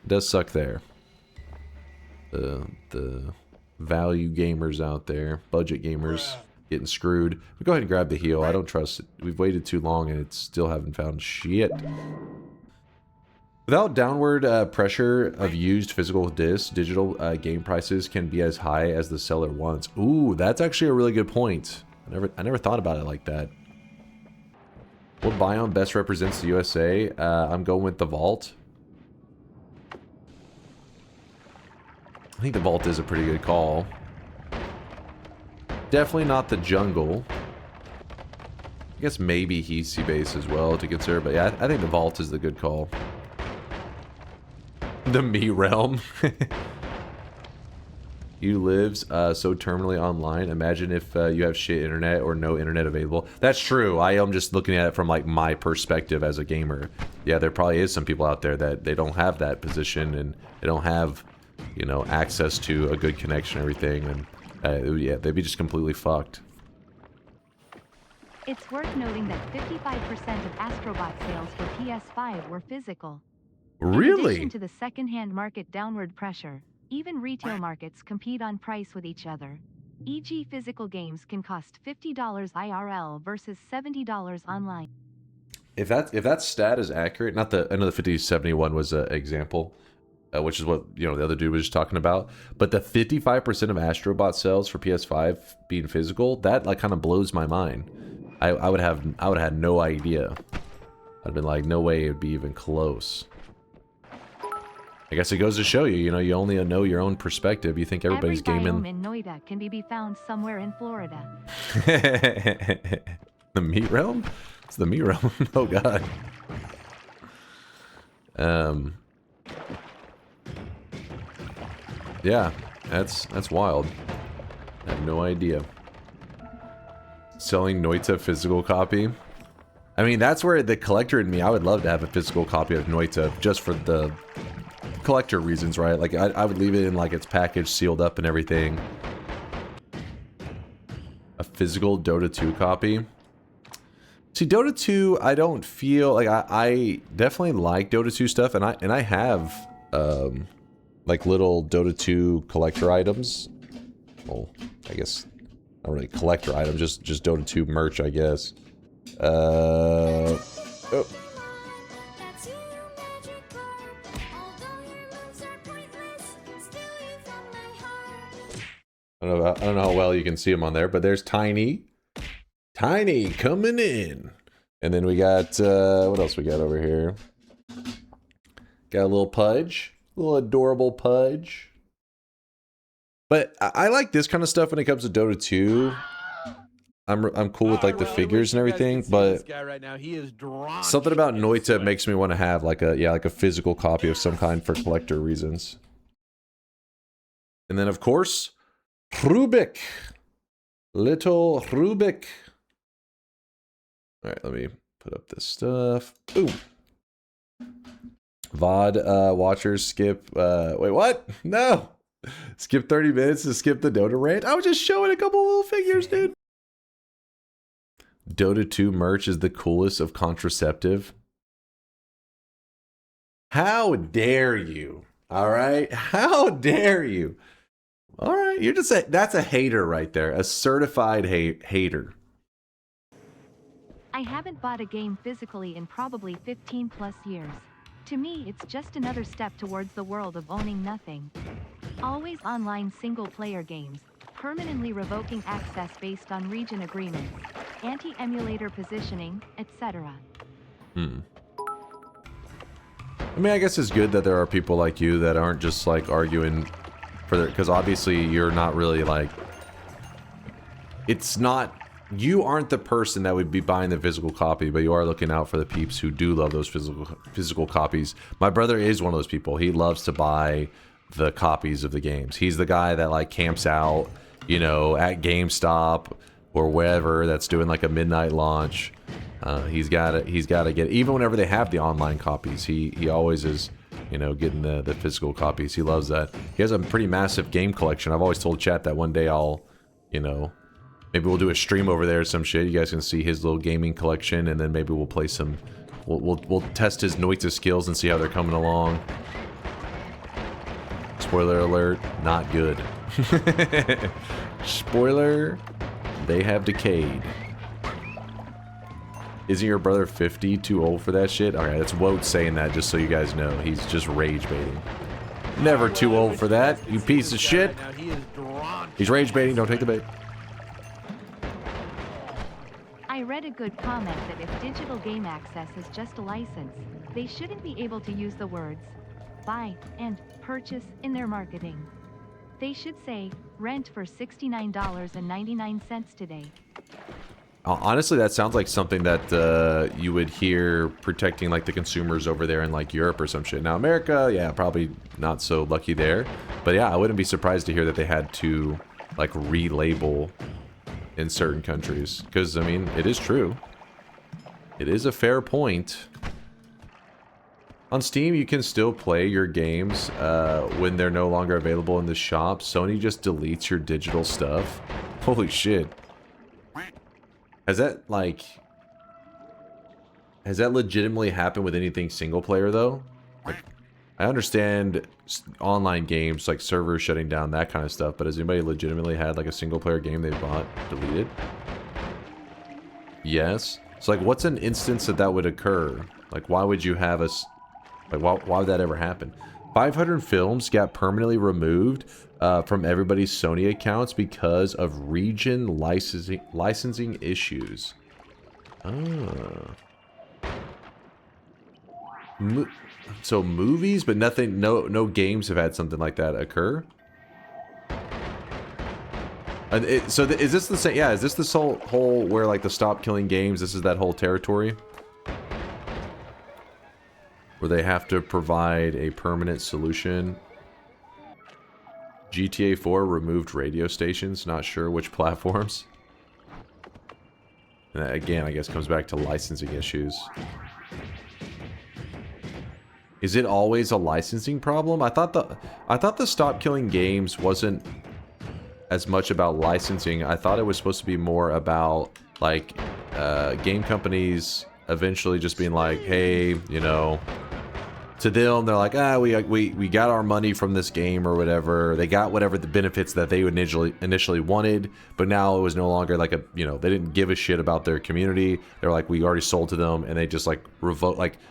does suck there. The value gamers out there, budget gamers, getting screwed. But go ahead and grab the heal. I don't trust it. We've waited too long and it still haven't found shit. Without downward pressure of used physical discs, digital game prices can be as high as the seller wants. Ooh, that's actually a really good point. I never thought about it like that. What biome best represents the USA? I'm going with the Vault. I think the Vault is a pretty good call. Definitely not the jungle. I guess maybe hiisi base as well to consider, but yeah, I think the Vault is the good call. The me realm. You lives so terminally online. Imagine if you have shit internet or no internet available. That's true. I am just looking at it from like my perspective as a gamer. Yeah, there probably is some people out there that they don't have that position and they don't have, you know, access to a good connection and everything, and yeah, they'd be just completely fucked. It's worth noting that 55% of Astrobot sales for PS5 were physical. Really? In addition to the second-hand market downward pressure, even retail markets compete on price with each other. E.g., physical games can cost $50 IRL versus $70 online. If that stat is accurate, not the, I know the 5071 was an example, which is what, you know, the other dude was just talking about, but the 55% of Astrobot sales for PS5 being physical, that like kind of blows my mind. I would have had no idea. I'd been like, no way it'd be even close. I guess it goes to show you, you know, you only know your own perspective. You think everybody's Every gaming. biome in Noita can be found somewhere in Florida. The meat realm? It's the meat realm. Oh god. Yeah, that's wild. I have no idea. Selling Noita physical copy. I mean, that's where the collector in me, I would love to have a physical copy of Noita just for the collector reasons, right? Like, I would leave it in, like, its package sealed up and everything. A physical Dota 2 copy. See, Dota 2, I don't feel like I definitely like Dota 2 stuff, and I have like little Dota 2 collector items. Well, I guess not really collector items, just Dota 2 merch, I guess. Oh. I don't know how well you can see him on there, but there's Tiny. Tiny coming in. And then we got, what else we got over here? Got a little Pudge. A little adorable Pudge. But I like this kind of stuff when it comes to Dota 2. I'm cool with like the figures and everything, but right now, he is something about Noita makes me want to have like a physical copy of some kind for collector reasons. And then of course, Rubik. Little Rubik. Alright, let me put up this stuff. Boom. VOD watchers skip wait, what? No! Skip 30 minutes to skip the Dota rant? I was just showing a couple little figures, dude. Dota 2 merch is the coolest of contraceptive. How dare you? Alright? How dare you? Alright, you're just that's a hater right there. A certified hater. I haven't bought a game physically in probably 15 plus years. To me, it's just another step towards the world of owning nothing. Always online single-player games, permanently revoking access based on region agreements, anti-emulator positioning, etc. I mean, I guess it's good that there are people like you that aren't just like arguing for their, because obviously you're not really like, it's not, you aren't the person that would be buying the physical copy, but you are looking out for the peeps who do love those physical copies. My brother is one of those people. He loves to buy the copies of the games. He's the guy that like camps out, you know, at GameStop or wherever that's doing like a midnight launch. He's got to get, even whenever they have the online copies, he always is, you know, getting the physical copies. He loves that. He has a pretty massive game collection. I've always told chat that one day I'll, you know, maybe we'll do a stream over there or some shit. You guys can see his little gaming collection, and then maybe we'll play some. We'll test his Noita skills and see how they're coming along. Spoiler alert, not good. Spoiler, they have decayed. Isn't your brother 50? Too old for that shit? Alright, that's Woat saying that just so you guys know. He's just rage baiting. Never too old for that, you piece of shit. He's rage baiting, don't take the bait. I read a good comment that if digital game access is just a license, they shouldn't be able to use the words buy and purchase in their marketing. They should say rent for $69.99 today. Honestly, that sounds like something that you would hear protecting like the consumers over there in like Europe or some shit. Now America, yeah, probably not so lucky there. But yeah, I wouldn't be surprised to hear that they had to like relabel in certain countries. Because, I mean, it is true. It is a fair point. On Steam, you can still play your games when they're no longer available in the shop. Sony just deletes your digital stuff. Holy shit. Has that, like... Has that legitimately happened with anything single player, though? Like, I understand online games, like servers shutting down, that kind of stuff, but has anybody legitimately had, like, a single player game they bought deleted? Yes. So, like, what's an instance that would occur? Like, why would you have a... Like, why would that ever happen? 500 films got permanently removed from everybody's Sony accounts because of region licensing issues. Oh. So movies, but nothing, no games have had something like that occur. So is this the same? Yeah, is this this whole where like the stop killing games? This is that whole territory where they have to provide a permanent solution. GTA 4 removed radio stations, not sure which platforms. And that, again, I guess comes back to licensing issues. Is it always a licensing problem? I thought the stop killing games wasn't as much about licensing. I thought it was supposed to be more about like game companies eventually just being like, hey, you know, to them, they're like, we got our money from this game or whatever. They got whatever the benefits that they initially wanted, but now it was no longer like a, you know, they didn't give a shit about their community. They're like, we already sold to them, and they just like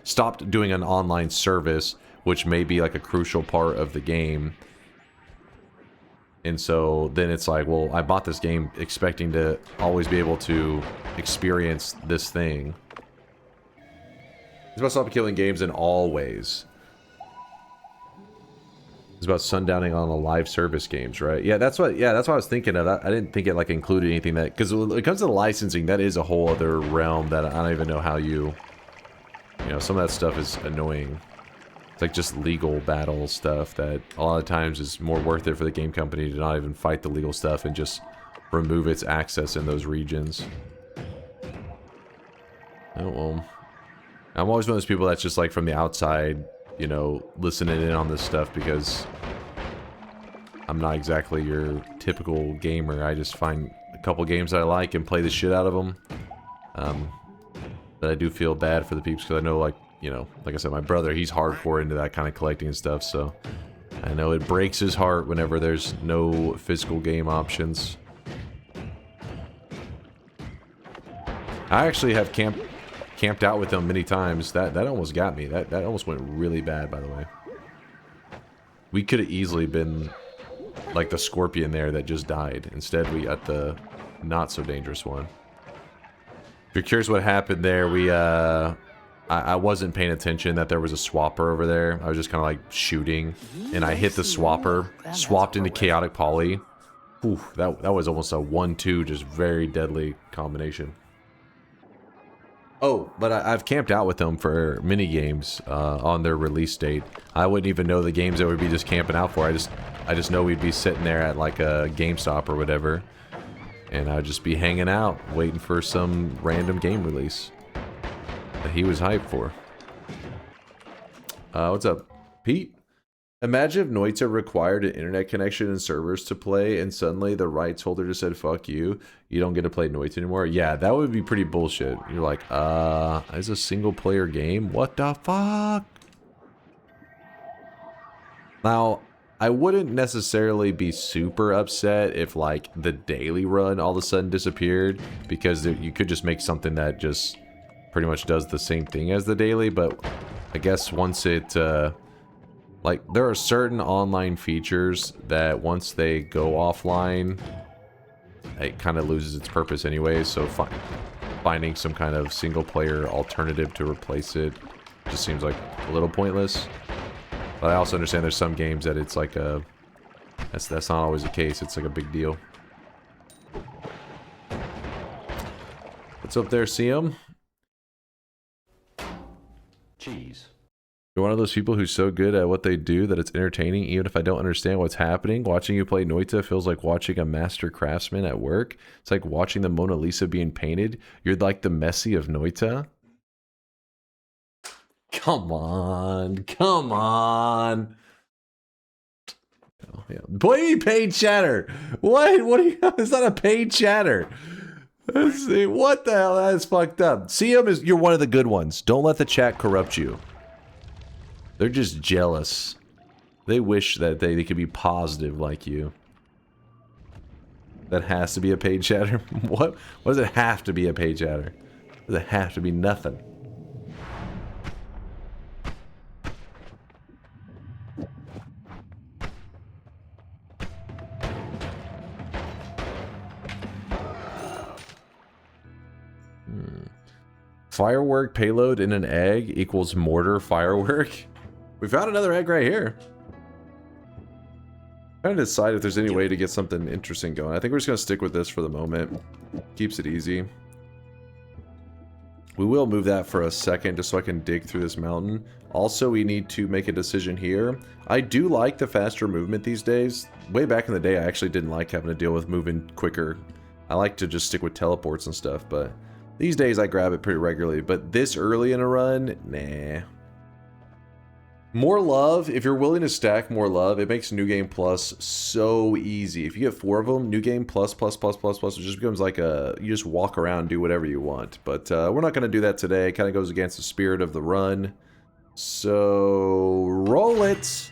stopped doing an online service, which may be like a crucial part of the game. And so then it's like, well, I bought this game expecting to always be able to experience this thing. It's about stop killing games in all ways. It's about sundowning on the live service games, right? Yeah, that's what I was thinking of. I didn't think it like included anything that, because when it comes to the licensing, that is a whole other realm that I don't even know how you know, some of that stuff is annoying. It's like just legal battle stuff that a lot of times is more worth it for the game company to not even fight the legal stuff and just remove its access in those regions. Oh well. I'm always one of those people that's just like from the outside, you know, listening in on this stuff because I'm not exactly your typical gamer. I just find a couple games that I like and play the shit out of them. But I do feel bad for the peeps because I know, like, you know, like I said, my brother, he's hardcore into that kind of collecting and stuff, so I know it breaks his heart whenever there's no physical game options. I actually have camped out with them many times. That almost got me. That almost went really bad, by the way. We could have easily been like the scorpion there that just died. Instead, we got the not so dangerous one. If you're curious what happened there, I wasn't paying attention that there was a swapper over there. I was just kind of like shooting, and I hit the swapper, swapped into chaotic poly. Ooh, that was almost a 1-2, just very deadly combination. Oh, but I've camped out with them for mini games on their release date. I wouldn't even know the games that we'd be just camping out for. I just know we'd be sitting there at like a GameStop or whatever, and I'd just be hanging out, waiting for some random game release that he was hyped for. What's up? Pete, imagine if Noita required an internet connection and servers to play, and suddenly the rights holder just said, fuck you, you don't get to play Noita anymore. Yeah, that would be pretty bullshit. You're like, it's a single player game? What the fuck? Now, I wouldn't necessarily be super upset if, like, the daily run all of a sudden disappeared, because you could just make something that just pretty much does the same thing as the daily, but I guess once it, like, there are certain online features that once they go offline, it kind of loses its purpose anyway, so finding some kind of single-player alternative to replace it just seems like a little pointless. But I also understand there's some games that it's like a... That's not always the case. It's like a big deal. What's up there, CM? Cheese. You're one of those people who's so good at what they do that it's entertaining even if I don't understand what's happening. Watching you play Noita feels like watching a master craftsman at work. It's like watching the Mona Lisa being painted. You're like the Messi of Noita. Come on. Come on. Oh, yeah. Play me paid chatter. What? What are you? It's not a paid chatter. Let's see. What the hell? That's fucked up. CM is, you're one of the good ones. Don't let the chat corrupt you. They're just jealous. They wish that they could be positive like you. That has to be a paid chatter? What? What does it have to be a paid chatter? Does it have to be nothing? Firework payload in an egg equals mortar firework. We found another egg right here. Trying to decide if there's any way to get something interesting going. I think we're just going to stick with this for the moment. Keeps it easy. We will move that for a second just so I can dig through this mountain. Also, we need to make a decision here. I do like the faster movement these days. Way back in the day, I actually didn't like having to deal with moving quicker. I like to just stick with teleports and stuff, but these days I grab it pretty regularly. But this early in a run, nah. More love, if you're willing to stack more love, it makes New Game Plus so easy. If you get 4 of them, New Game Plus, it just becomes like a, you just walk around, do whatever you want. But we're not going to do that today. It kind of goes against the spirit of the run. So, roll it!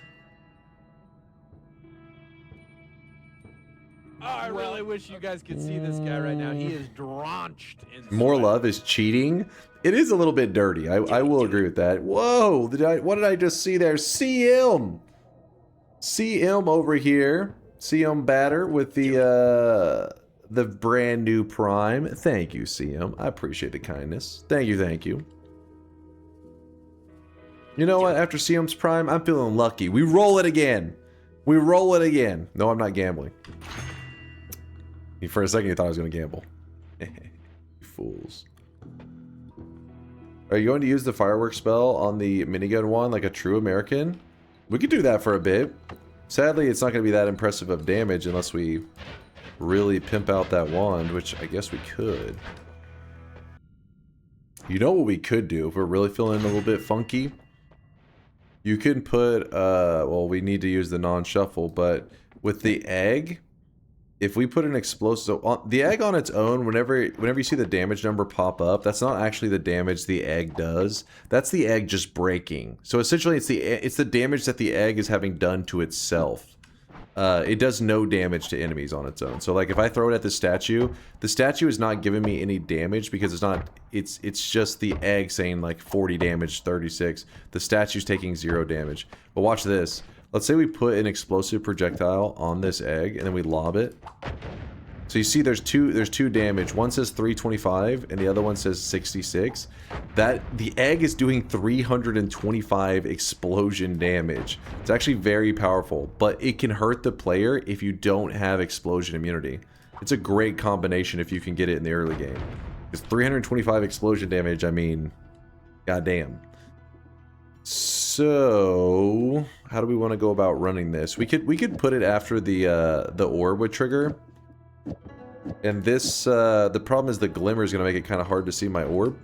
Oh, I really wish you guys could see this guy right now. He is drenched in sweat. More love is cheating. It is a little bit dirty. I will agree with that. Whoa! What did I just see there? CM! CM over here. CM Batter with the brand new Prime. Thank you, CM. I appreciate the kindness. Thank you, thank you. You know what? After CM's Prime, I'm feeling lucky. We roll it again. We roll it again. No, I'm not gambling. For a second, you thought I was going to gamble. You fools. Are you going to use the fireworks spell on the minigun one like a true American? We could do that for a bit. Sadly, it's not going to be that impressive of damage unless we really pimp out that wand, which I guess we could. You know what we could do if we're really feeling a little bit funky? You can put, well, we need to use the non-shuffle, but with the egg, if we put an explosive, the egg on its own, whenever you see the damage number pop up, that's not actually the damage the egg does. That's the egg just breaking. So essentially, it's the damage that the egg is having done to itself. It does no damage to enemies on its own. So like if I throw it at the statue is not giving me any damage because it's just the egg saying like 40 damage, 36. The statue's taking 0 damage. But watch this. Let's say we put an explosive projectile on this egg and then we lob it. So you see there's two damage. One says 325 and the other one says 66. The egg is doing 325 explosion damage. It's actually very powerful, but it can hurt the player if you don't have explosion immunity. It's a great combination if you can get it in the early game. Because 325 explosion damage, I mean, goddamn. So, how do we want to go about running this? We could put it after the orb would trigger. And this, the problem is the glimmer is going to make it kind of hard to see my orb.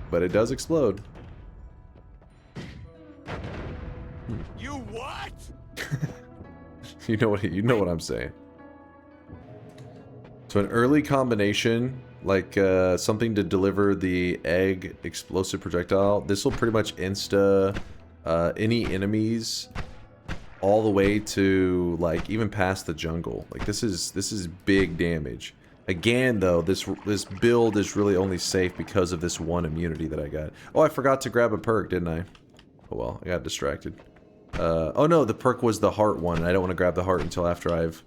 But it does explode. You know what I'm saying. So an early combination, like something to deliver the egg explosive projectile. This will pretty much insta any enemies all the way to like even past the jungle. Like this is big damage. Again though, this build is really only safe because of this one immunity that I got. Oh, I forgot to grab a perk, didn't I? Oh well, I got distracted. Oh no, the perk was the heart one. I don't want to grab the heart until after I've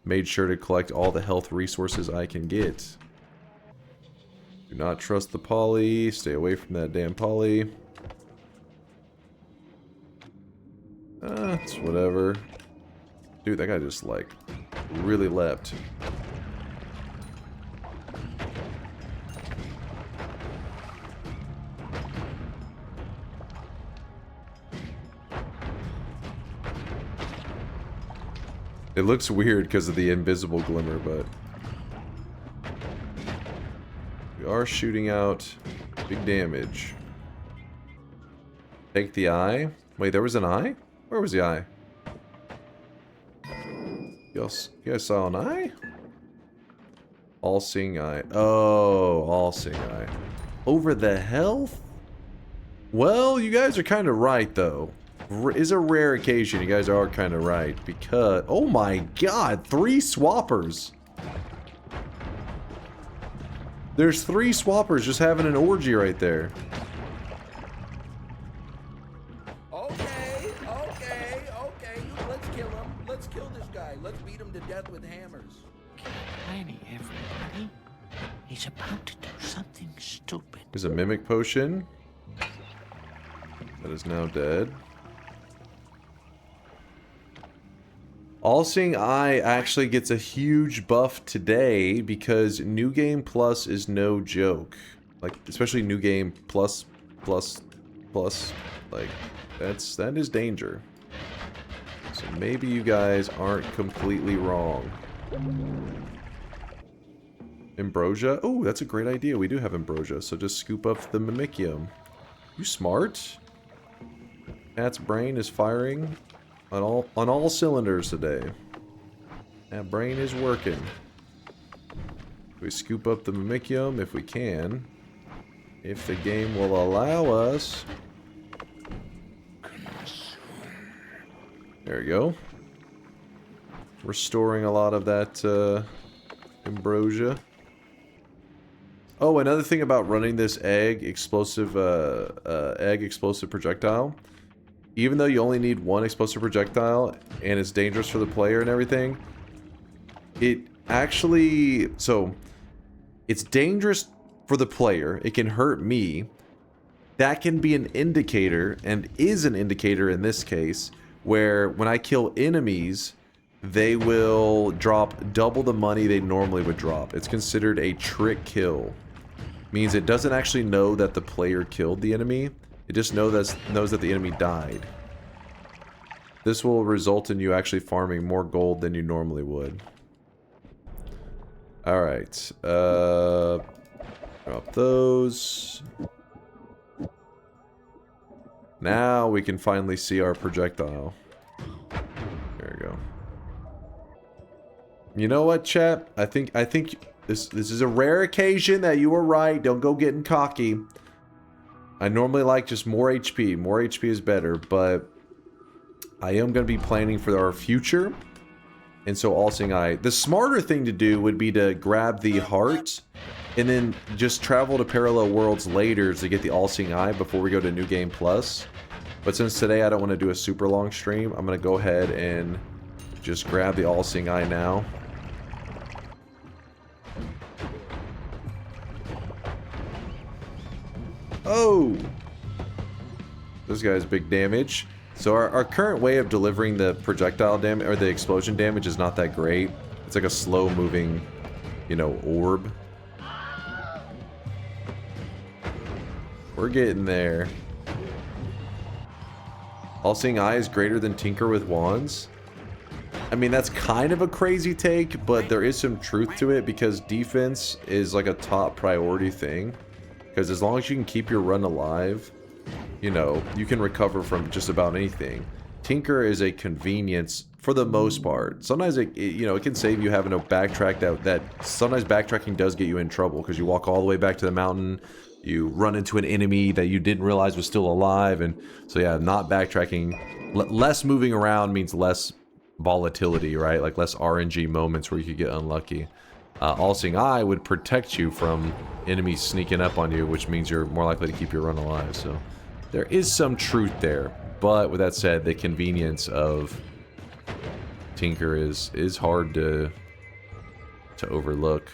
made sure to collect all the health resources I can get. Do not trust the poly. Stay away from that damn poly. It's whatever. Dude, that guy just like really leapt. It looks weird because of the invisible glimmer, but we are shooting out big damage. Take the eye. Wait, there was an eye? Where was the eye? You guys saw an eye? All-seeing eye. Oh, all-seeing eye. Over the health? Well, you guys are kind of right, though. Is a rare occasion. You guys are kind of right. Because... Oh my god! 3 swappers! There's 3 swappers just having an orgy right there. Okay. Let's kill him. Let's kill this guy. Let's beat him to death with hammers. Plenty, everybody. He's about to do something stupid. There's a mimic potion. That is now dead. All-Seeing Eye actually gets a huge buff today because New Game Plus is no joke. Like, especially New Game Plus. Like, that is danger. So maybe you guys aren't completely wrong. Ambrosia? Oh, that's a great idea. We do have Ambrosia, so just scoop up the Mimicium. You smart? Cat's brain is firing on all cylinders today. That brain is working. We scoop up the Mimicium if we can. If the game will allow us. There you go. Restoring a lot of that ambrosia. Oh, another thing about running this egg explosive projectile. Even though you only need 1 explosive projectile and it's dangerous for the player and everything, it actually, so it's dangerous for the player. It can hurt me. That can be an indicator, and is an indicator in this case, where when I kill enemies, they will drop double the money they normally would drop. It's considered a trick kill. Means it doesn't actually know that the player killed the enemy. It just knows that the enemy died. This will result in you actually farming more gold than you normally would. Alright. Drop those. Now we can finally see our projectile. There we go. You know what, chat? I think this is a rare occasion that you were right. Don't go getting cocky. I normally like just more HP. More HP is better, but I am going to be planning for our future. And so All-Seeing Eye. The smarter thing to do would be to grab the heart and then just travel to parallel worlds later to get the All-Seeing Eye before we go to New Game Plus. But since today I don't want to do a super long stream, I'm going to go ahead and just grab the All-Seeing Eye now. Oh! This guy's big damage. So our current way of delivering the projectile damage, or the explosion damage, is not that great. It's like a slow moving, you know, orb. We're getting there. All-Seeing Eye is greater than Tinker with Wands. I mean, that's kind of a crazy take, but there is some truth to it because defense is like a top priority thing. Because as long as you can keep your run alive, you know, you can recover from just about anything. Tinker is a convenience for the most part. Sometimes it can save you having to backtrack. That sometimes backtracking does get you in trouble because you walk all the way back to the mountain, you run into an enemy that you didn't realize was still alive, and so yeah, not backtracking. Less moving around means less volatility, right? Like less RNG moments where you could get unlucky. All-Seeing Eye would protect you from enemies sneaking up on you, which means you're more likely to keep your run alive. So there is some truth there. But with that said, the convenience of Tinker is hard to overlook.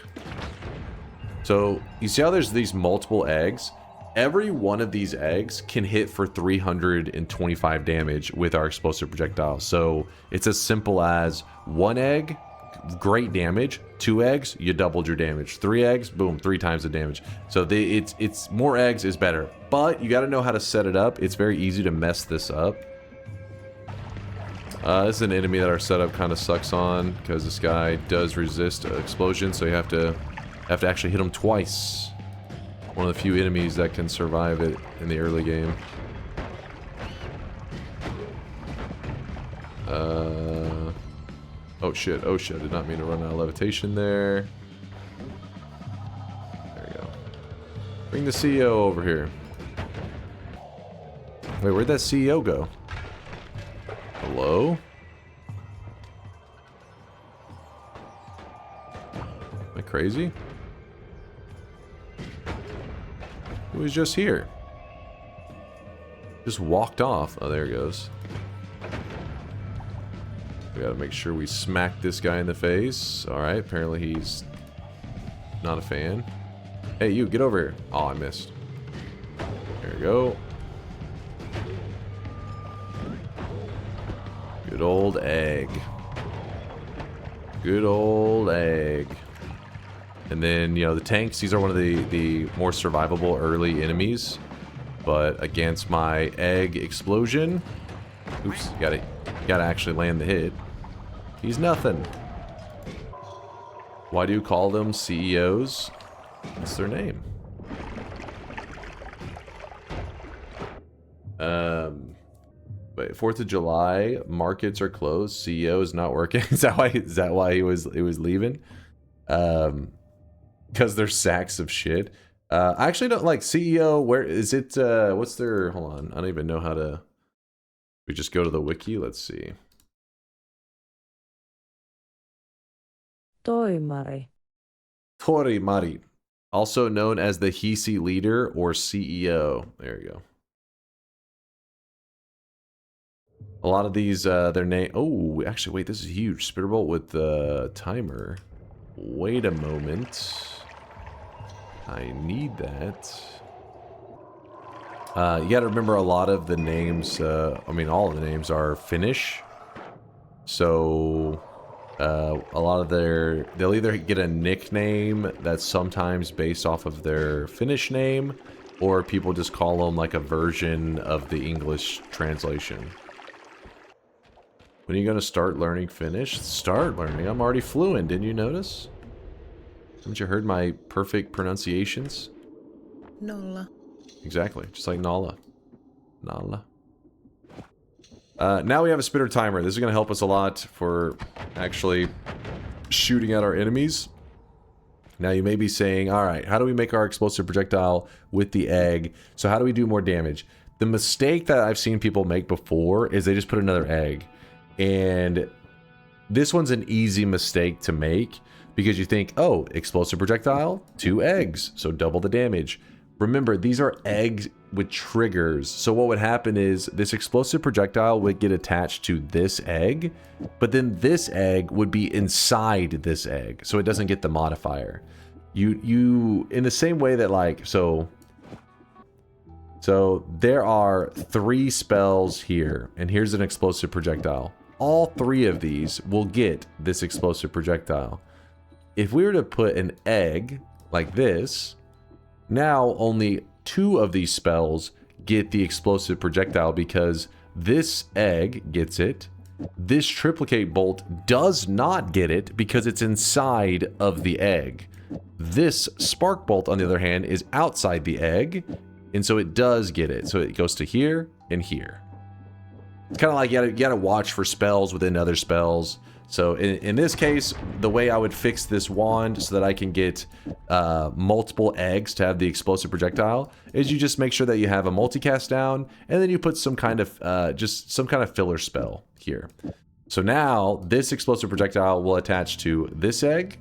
So you see how there's these multiple eggs? Every one of these eggs can hit for 325 damage with our explosive projectile. So it's as simple as 1 egg, great damage. 2 eggs, you doubled your damage. 3 eggs, boom, 3 times the damage. So it's more eggs is better, but you got to know how to set it up. It's very easy to mess this up. This is an enemy that our setup kind of sucks on because this guy does resist explosion, so you have to actually hit him twice. One of the few enemies that can survive it in the early game. Oh shit, I did not mean to run out of levitation there. There we go. Bring the CEO over here. Wait, where'd that CEO go? Hello? Am I crazy? He was just here. Just walked off. Oh, there he goes. We gotta make sure we smack this guy in the face. Alright, apparently he's not a fan. Hey, you, get over here. Oh, I missed. There we go. Good old egg. Good old egg. And then, you know, the tanks, these are one of the more survivable early enemies. But against my egg explosion... Oops, you gotta actually land the hit. He's nothing. Why do you call them CEOs? What's their name? Wait, 4th of July, markets are closed, CEO is not working. Is that why he was leaving? Because they're sacks of shit. I actually don't like CEO. Where is it? What's their? Hold on. I don't even know how to. We just go to the wiki. Let's see. Toimari. Toimari, also known as the hiisi leader or CEO. There you go. A lot of these, their name. Oh, actually, wait. This is huge. Spitterbolt with the timer. Wait a moment. I need that. You gotta remember a lot of the names, I mean all of the names are Finnish. So, a lot of they'll either get a nickname that's sometimes based off of their Finnish name, or people just call them like a version of the English translation. When are you gonna start learning Finnish? Start learning? I'm already fluent, didn't you notice? Haven't you heard my perfect pronunciations? Nolla. Exactly, just like Nala. Nala. Now we have a spitter timer. This is going to help us a lot for actually shooting at our enemies. Now you may be saying, alright, how do we make our explosive projectile with the egg? So how do we do more damage? The mistake that I've seen people make before is they just put another egg. And this one's an easy mistake to make because you think, oh, explosive projectile, 2 eggs, so double the damage. Remember, these are eggs with triggers. So what would happen is this explosive projectile would get attached to this egg, but then this egg would be inside this egg, so it doesn't get the modifier. You in the same way that like, so there are 3 spells here, and here's an explosive projectile. All 3 of these will get this explosive projectile. If we were to put an egg like this, now only 2 of these spells get the explosive projectile because this egg gets it. This triplicate bolt does not get it because it's inside of the egg. This spark bolt, on the other hand, is outside the egg, and so it does get it. So it goes to here and here. It's kind of like you gotta watch for spells within other spells. So in this case, the way I would fix this wand so that I can get multiple eggs to have the explosive projectile is you just make sure that you have a multicast down, and then you put some kind of just some kind of filler spell here. So now this explosive projectile will attach to this egg.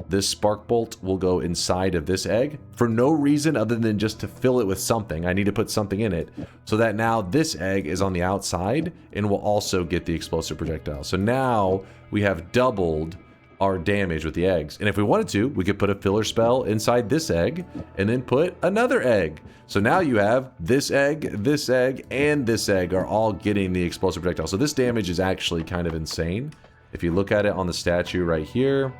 This spark bolt will go inside of this egg for no reason other than just to fill it with something. I need to put something in it so that now this egg is on the outside and will also get the explosive projectile. So now we have doubled our damage with the eggs. And if we wanted to, we could put a filler spell inside this egg and then put another egg. So now you have this egg, and this egg are all getting the explosive projectile. So this damage is actually kind of insane. If you look at it on the statue right here,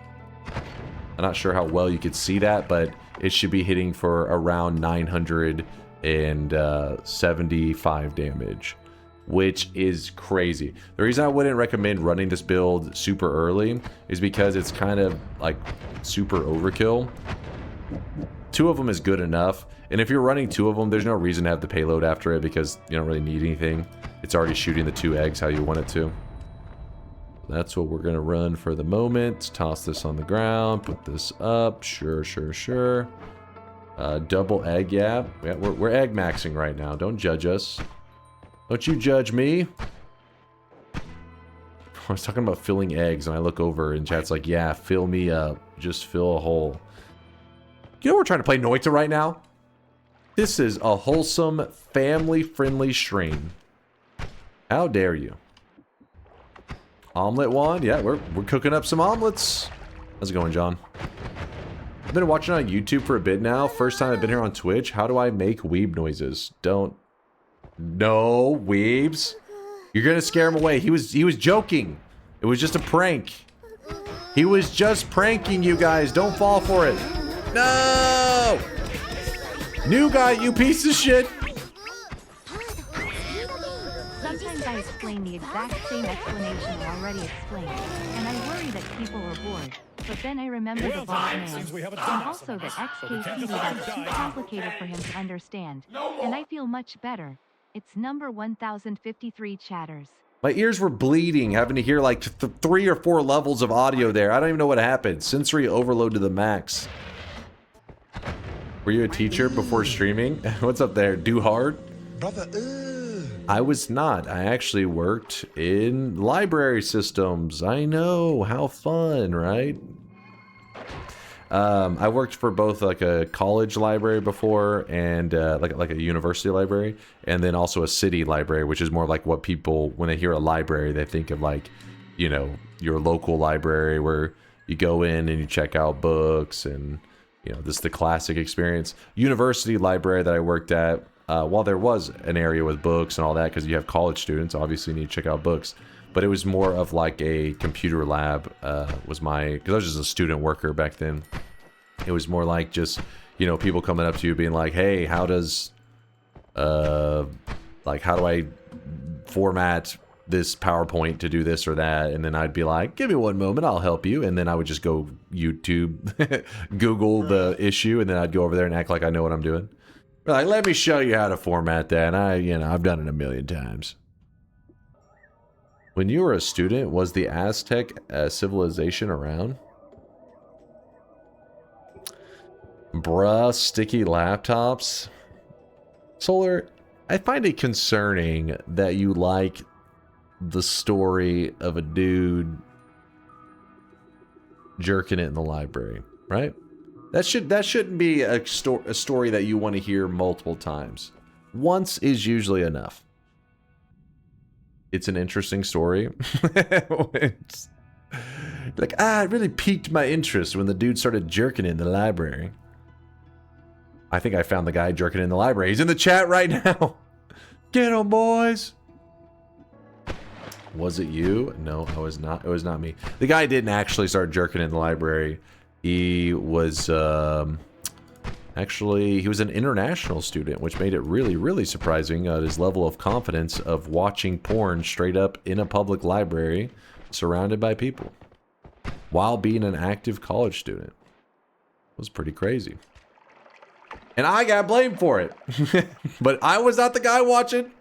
I'm not sure how well you could see that, but it should be hitting for around 975 damage, which is crazy. The reason I wouldn't recommend running this build super early is because it's kind of like super overkill. 2 of them is good enough, and if you're running 2 of them, there's no reason to have the payload after it because you don't really need anything. It's already shooting the 2 eggs how you want it to. That's what we're going to run for the moment. Toss this on the ground. Put this up. Sure. Double egg, yeah. We're egg maxing right now. Don't judge us. Don't you judge me. I was talking about filling eggs, and I look over, and chat's like, yeah, fill me up. Just fill a hole. You know we're trying to play Noita right now? This is a wholesome, family-friendly stream. How dare you? Omelet wand? Yeah, we're cooking up some omelets. How's it going, John? I've been watching on YouTube for a bit now. First time I've been here on Twitch. How do I make weeb noises? Don't. No, weebs. You're gonna scare him away. He was joking. It was just a prank. He was just pranking you guys. Don't fall for it. No! New guy, you piece of shit. Sometimes I explain the exact same explanation already explained, and I worry that people are bored. But then I remember the boss man, and also that XKCD that's too complicated for him to understand. And I feel much better. It's number 1053 chatters. My ears were bleeding, having to hear like 3 or 4 levels of audio there. I don't even know what happened. Sensory overload to the max. Were you a teacher before streaming? What's up there? Do hard? Brother, I was not. I actually worked in library systems. I know. How fun, right? I worked for both like a college library before and like a university library, and then also a city library, which is more like what people, when they hear a library, they think of like, you know, your local library where you go in and you check out books and, you know, this is the classic experience. University library that I worked at, while there was an area with books and all that, because you have college students, obviously you need to check out books, but it was more of like a computer lab, was my, because I was just a student worker back then. It was more like just, you know, people coming up to you being like, hey, how does, like, how do I format this PowerPoint to do this or that? And then I'd be like, give me one moment, I'll help you. And then I would just go YouTube, Google the issue, and then I'd go over there and act like I know what I'm doing. Like, let me show you how to format that. And you know, I've done it a million times. When you were a student, was the Aztec civilization around? Bruh, sticky laptops. Solar, I find it concerning that you like the story of a dude jerking it in the library, right? That shouldn't be a story that you want to hear multiple times. Once is usually enough. It's an interesting story. It's like, it really piqued my interest when the dude started jerking it in the library. I think I found the guy jerking in the library. He's in the chat right now. Get him, boys. Was it you? No, I was not. It was not me. The guy didn't actually start jerking in the library. He was, actually, he was an international student, which made it really, really surprising his level of confidence of watching porn straight up in a public library surrounded by people while being an active college student. It was pretty crazy. And I got blamed for it. But I was not the guy watching.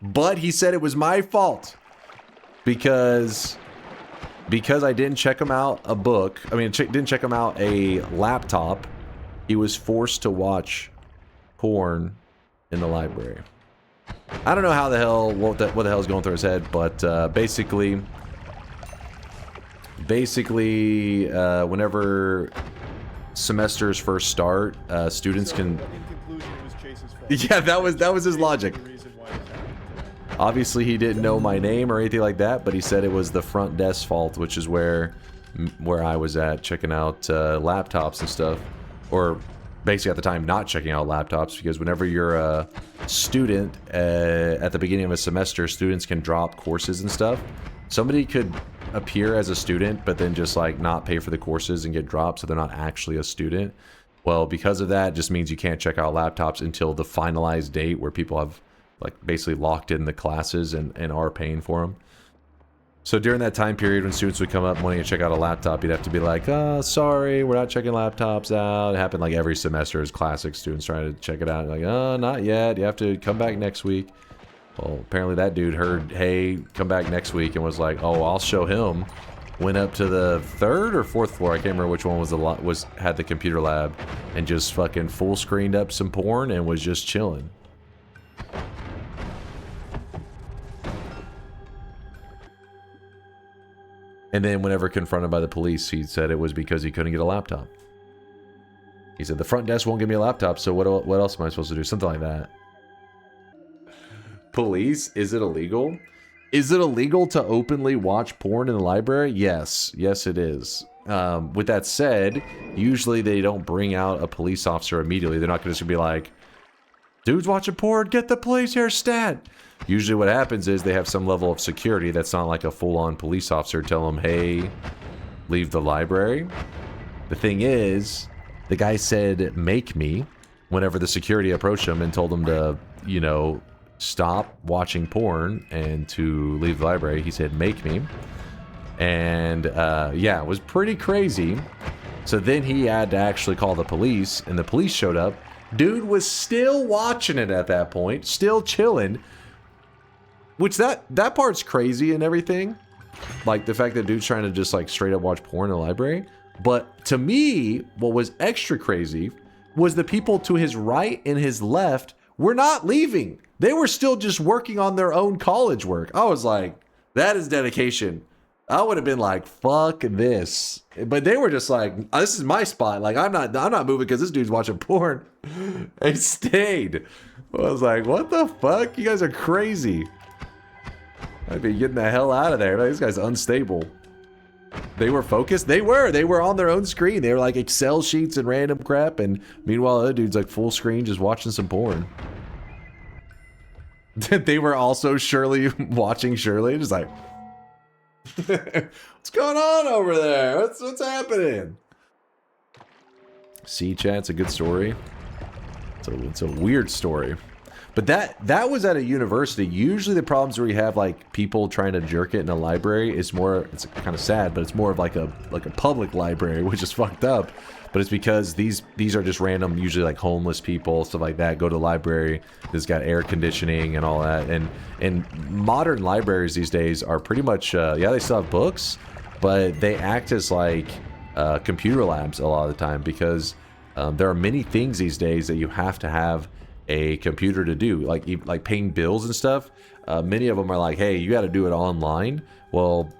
But he said it was my fault because I didn't check him out a book. I mean, didn't check him out a laptop. He was forced to watch porn in the library. I don't know how the hell, what the hell is going through his head, but basically, whenever semesters first start, students can. Yeah, that was his logic. Obviously, he didn't know my name or anything like that, but he said it was the front desk fault, which is where I was at checking out laptops and stuff, or basically at the time not checking out laptops, because whenever you're a student at the beginning of a semester, students can drop courses and stuff. Somebody could appear as a student, but then just like not pay for the courses and get dropped, so they're not actually a student. Well, because of that, it just means you can't check out laptops until the finalized date where people have like basically locked in the classes and are paying for them. So during that time period when students would come up wanting to check out a laptop, you'd have to be like, sorry, we're not checking laptops out. It happened like every semester as classic students trying to check it out. Like, not yet. You have to come back next week. Well, apparently that dude heard, hey, come back next week, and was like, oh, I'll show him. Went up to the 3rd or 4th floor, I can't remember which one had the computer lab, and just fucking full screened up some porn and was just chilling. And then whenever confronted by the police, he said it was because he couldn't get a laptop. He said, the front desk won't give me a laptop, so what else am I supposed to do? Something like that. Police? Is it illegal? Is it illegal to openly watch porn in the library? Yes. Yes, it is. With that said, usually they don't bring out a police officer immediately. They're not going to be like, dude's watching porn, get the police here, stat. Usually what happens is they have some level of security that's not like a full-on police officer tell them, hey, leave the library. The thing is, the guy said, make me, whenever the security approached him and told him to, you know, stop watching porn and to leave the library. He said, make me. And yeah, it was pretty crazy. So then he had to actually call the police, and the police showed up. Dude was still watching it at that point, still chilling. Which that part's crazy and everything. Like the fact that dude's trying to just like straight up watch porn in the library. But to me, what was extra crazy was the people to his right and his left were not leaving. They were still just working on their own college work. I was like, that is dedication. I would have been like, fuck this. But they were just like, this is my spot. Like, I'm not moving because this dude's watching porn. They stayed. I was like, what the fuck? You guys are crazy. I'd be getting the hell out of there. Like, this guy's unstable. They were focused. They were on their own screen. They were like Excel sheets and random crap. And meanwhile, the other dude's like full screen just watching some porn. They were also watching Shirley. Just like, what's going on over there? What's happening? See, chat, it's a good story. It's a weird story. But that was at a university. Usually the problems where you have like people trying to jerk it in a library is more, it's kind of sad, but it's more of like a public library, which is fucked up. But it's because these are just random, usually like homeless people, stuff like that, go to the library. It's got air conditioning and all that. And modern libraries these days are pretty much, yeah, they still have books, but they act as like computer labs a lot of the time, because there are many things these days that you have to have a computer to do, like paying bills and stuff. Many of them are like, hey, you got to do it online. Well,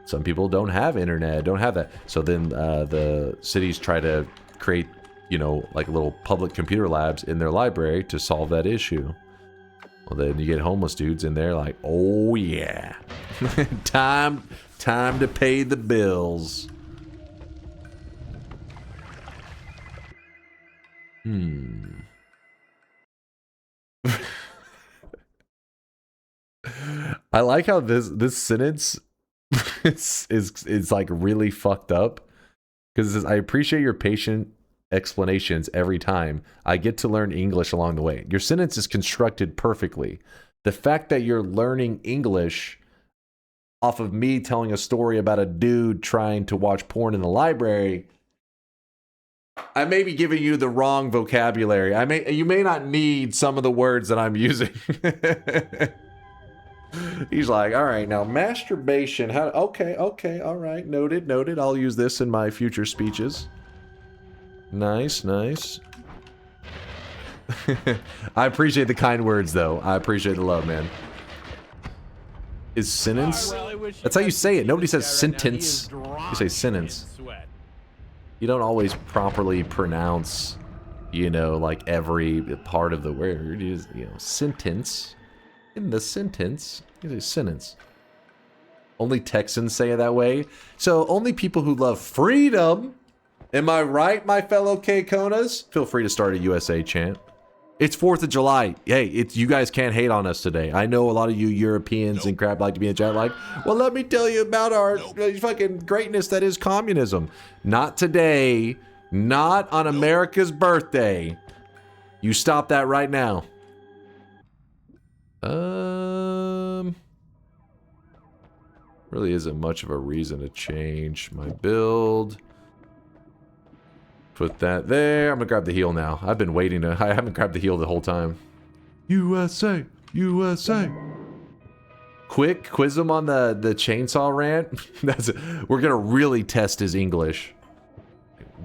some people don't have internet, don't have that. So then the cities try to create, you know, like little public computer labs in their library to solve that issue. Well, then you get homeless dudes in there like, oh yeah, time to pay the bills. I like how this sentence is like really fucked up, because it says, I appreciate your patient explanations every time. I get to learn English along the way. Your sentence is constructed perfectly. The fact that you're learning English off of me telling a story about a dude trying to watch porn in the library, I may be giving you the wrong vocabulary. You may not need some of the words that I'm using. He's like, all right, now masturbation. How? Okay, okay, all right, noted, noted. I'll use this in my future speeches. Nice, nice. I appreciate the kind words, though. I appreciate the love, man. Is sentence? That's how you say it. Nobody says sentence. You say sentence. You don't always properly pronounce, you know, like every part of the word. You just, you know, sentence. In the sentence, you say sentence. Only Texans say it that way. So only people who love freedom. Am I right, my fellow K-Konas? Feel free to start a USA chant. It's 4th of July. Hey, you guys can't hate on us today. I know a lot of you Europeans and crap like to be in chat like, well, let me tell you about our fucking greatness that is communism. Not today. Not on America's birthday. You stop that right now. Really isn't much of a reason to change my build. Put that there. I'm gonna grab the heal now. I've been waiting to... I haven't grabbed the heal the whole time. USA! USA! Quick, quiz him on the chainsaw rant. That's it. We're gonna really test his English.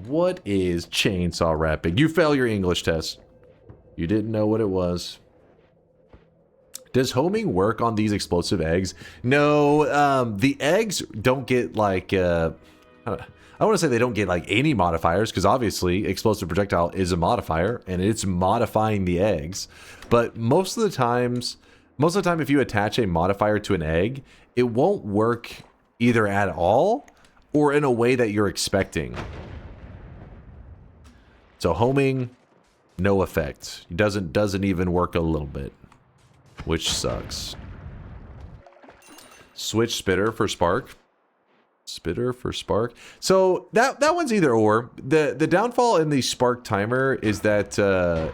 What is chainsaw rapping? You fail your English test. You didn't know what it was. Does homing work on these explosive eggs? No, the eggs don't get like... I want to say they don't get like any modifiers because obviously explosive projectile is a modifier and it's modifying the eggs. But most of the time if you attach a modifier to an egg, it won't work either at all or in a way that you're expecting. So homing, no effect. It doesn't even work a little bit, which sucks. Switch spitter for spark. Spitter for spark. So that one's either or. The downfall in the spark timer is that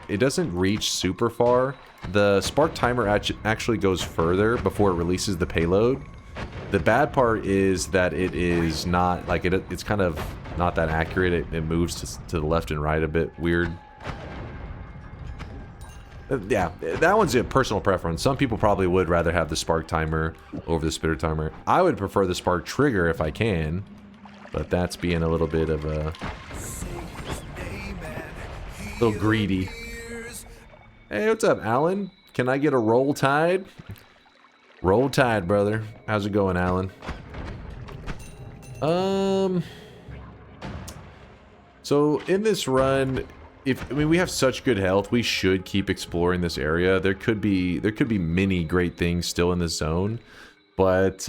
it doesn't reach super far. The spark timer actually goes further before it releases the payload. The bad part is that it is not like it's kind of not that accurate. It moves to the left and right a bit weird. Yeah, that one's a personal preference. Some people probably would rather have the spark timer over the spitter timer. I would prefer the spark trigger if I can, but that's being a little bit of a little greedy. Hey, what's up, Alan? Can I get a roll tide? Roll tide, brother. How's it going, Alan? So in this run, I mean, we have such good health, we should keep exploring this area. There could be many great things still in this zone. But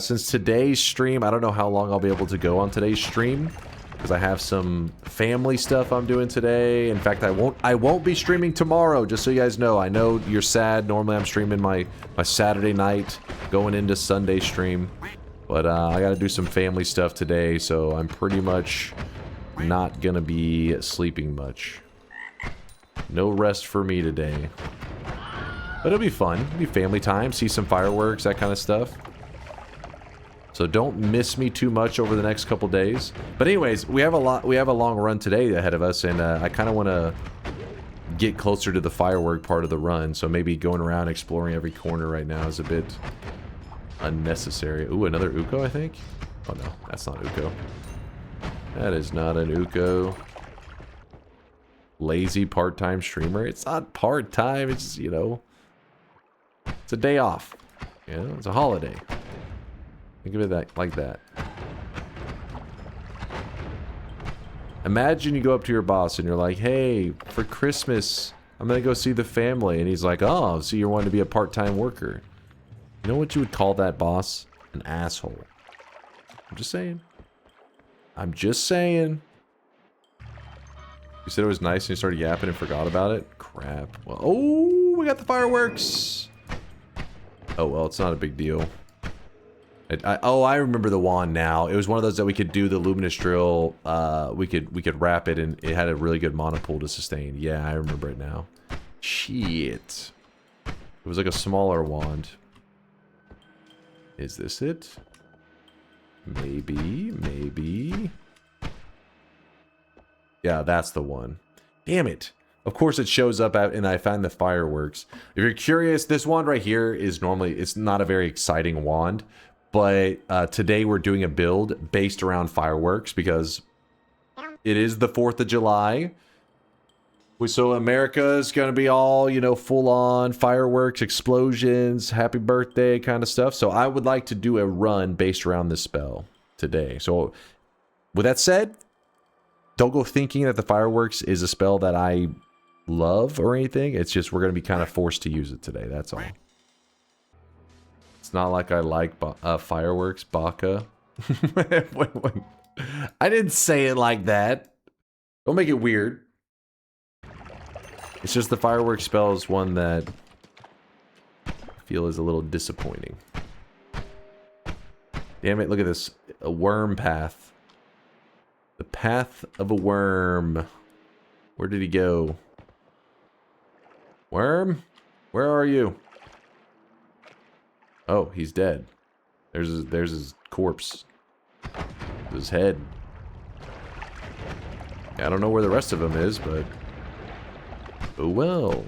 since today's stream, I don't know how long I'll be able to go on today's stream. Because I have some family stuff I'm doing today. In fact, I won't be streaming tomorrow, just so you guys know. I know you're sad. Normally I'm streaming my Saturday night, going into Sunday stream. But I gotta do some family stuff today, so I'm pretty much not gonna be sleeping much. No rest for me today. But it'll be fun. It'll be family time, see some fireworks, that kind of stuff. So don't miss me too much over the next couple days. But anyways, we have a long run today ahead of us, and I kind of want to get closer to the firework part of the run. So maybe going around exploring every corner right now is a bit unnecessary. Ooh, another Uko, I think. Oh no, that's not Uko. That is not an Uko. Lazy part-time streamer. It's not part-time. It's, you know, it's a day off. You know, it's a holiday. Think of it like that. Imagine you go up to your boss and you're like, hey, for Christmas, I'm going to go see the family. And he's like, oh, so you're wanting to be a part-time worker. You know what you would call that boss? An asshole. I'm just saying. I'm just saying. You said it was nice and you started yapping and forgot about it? Crap. Well, oh, we got the fireworks. Oh, well, it's not a big deal. I remember the wand now. It was one of those that we could do the luminous drill. We could wrap it and it had a really good mana pool to sustain. Yeah, I remember it now. Shit. It was like a smaller wand. Is this it? Maybe. Yeah, that's the one. Damn it. Of course, it shows up and I find the fireworks. If you're curious, this wand right here is normally, it's not a very exciting wand, but today we're doing a build based around fireworks because it is the 4th of July. So America is going to be all, you know, full on fireworks, explosions, happy birthday kind of stuff. So I would like to do a run based around this spell today. So with that said, don't go thinking that the fireworks is a spell that I love or anything. It's just we're going to be kind of forced to use it today. That's all. It's not like I like fireworks, Baka. I didn't say it like that. Don't make it weird. It's just the fireworks spell is one that I feel is a little disappointing. Damn it, look at this. A worm path. The path of a worm. Where did he go? Worm? Where are you? Oh, he's dead. There's his corpse. His head. I don't know where the rest of him is, but... oh well.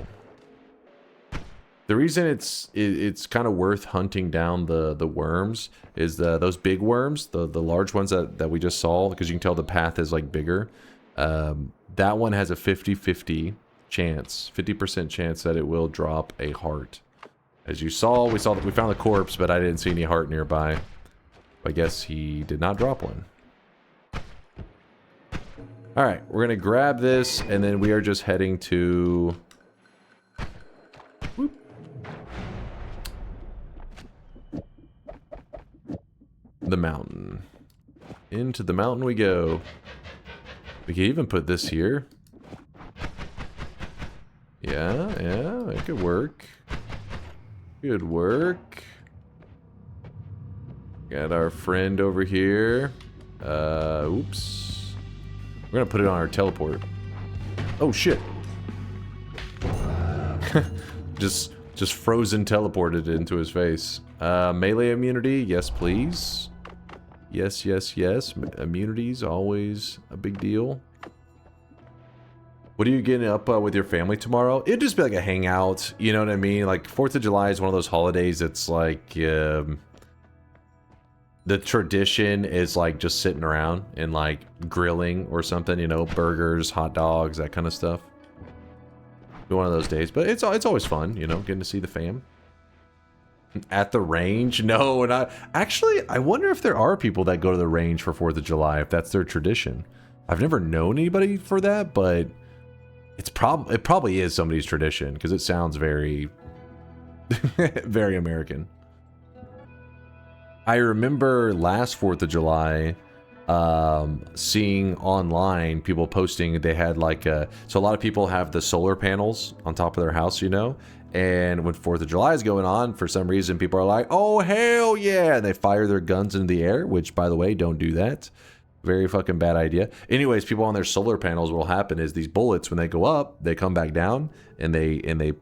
The reason it's kind of worth hunting down the worms is those big worms, the large ones that we just saw, because you can tell the path is like bigger. That one has a 50-50 chance, 50% chance that it will drop a heart. As you saw, we found the corpse, but I didn't see any heart nearby. I guess he did not drop one. Alright, we're gonna grab this, and then we are just heading to... whoop. The mountain. Into the mountain we go. We can even put this here. Yeah, it could work. Good work. Got our friend over here. Oops. We're gonna put it on our teleport. Oh shit. just frozen teleported into his face. Melee immunity, yes please. Yes. Immunity's always a big deal. What are you getting up with your family tomorrow? It'd just be like a hangout, you know what I mean? Like 4th of July is one of those holidays. It's like the tradition is like just sitting around and like grilling or something, you know, burgers, hot dogs, that kind of stuff. Be one of those days, but it's always fun, you know, getting to see the fam. At the range? No, and I wonder if there are people that go to the range for 4th of July, if that's their tradition. I've never known anybody for that, but it probably is somebody's tradition because it sounds very very American. I remember last 4th of July seeing online people posting they had like so a lot of people have the solar panels on top of their house, you know, and when 4th of July is going on, for some reason people are like, oh hell yeah, and they fire their guns into the air, which by the way, don't do that. Very fucking bad idea. Anyways, people on their solar panels, what will happen is these bullets, when they go up, they come back down and they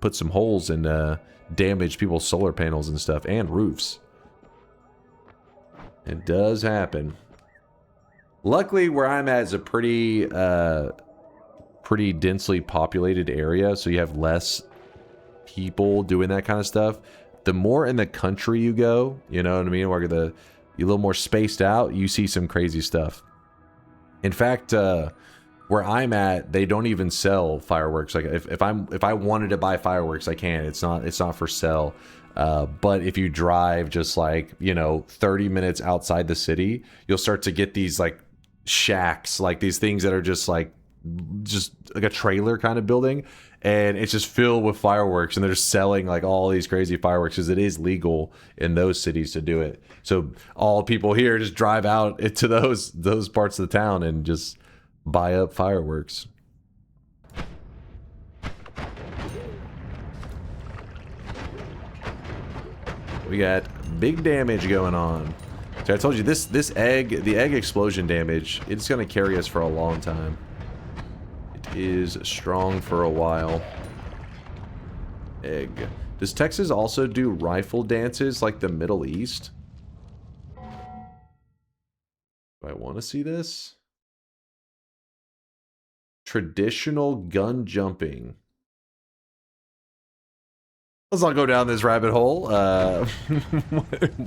put some holes and damage people's solar panels and stuff and roofs. It does happen. Luckily, where I'm at is a pretty densely populated area, so you have less people doing that kind of stuff. The more in the country you go, you know what I mean, where you're a little more spaced out, you see some crazy stuff. In fact, where I'm at, they don't even sell fireworks. Like if I wanted to buy fireworks, I can. It's not for sale. But if you drive just like, you know, 30 minutes outside the city, you'll start to get these like shacks, like these things that are just like a trailer kind of building, and it's just filled with fireworks, and they're selling like all these crazy fireworks because it is legal in those cities to do it. So all people here just drive out into those parts of the town and just buy up fireworks. We got big damage going on. So I told you the egg explosion damage, it's gonna carry us for a long time. It is strong for a while. Egg. Does Texas also do rifle dances like the Middle East? Do I want to see this? traditional gun jumping. Let's not go down this rabbit hole.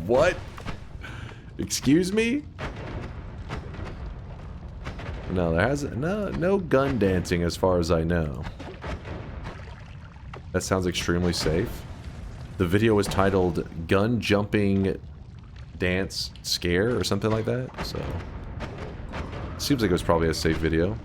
What? Excuse me? No, there hasn't. No gun dancing as far as I know. That sounds extremely safe. The video was titled "Gun Jumping Dance Scare" or something like that. So, seems like it was probably a safe video.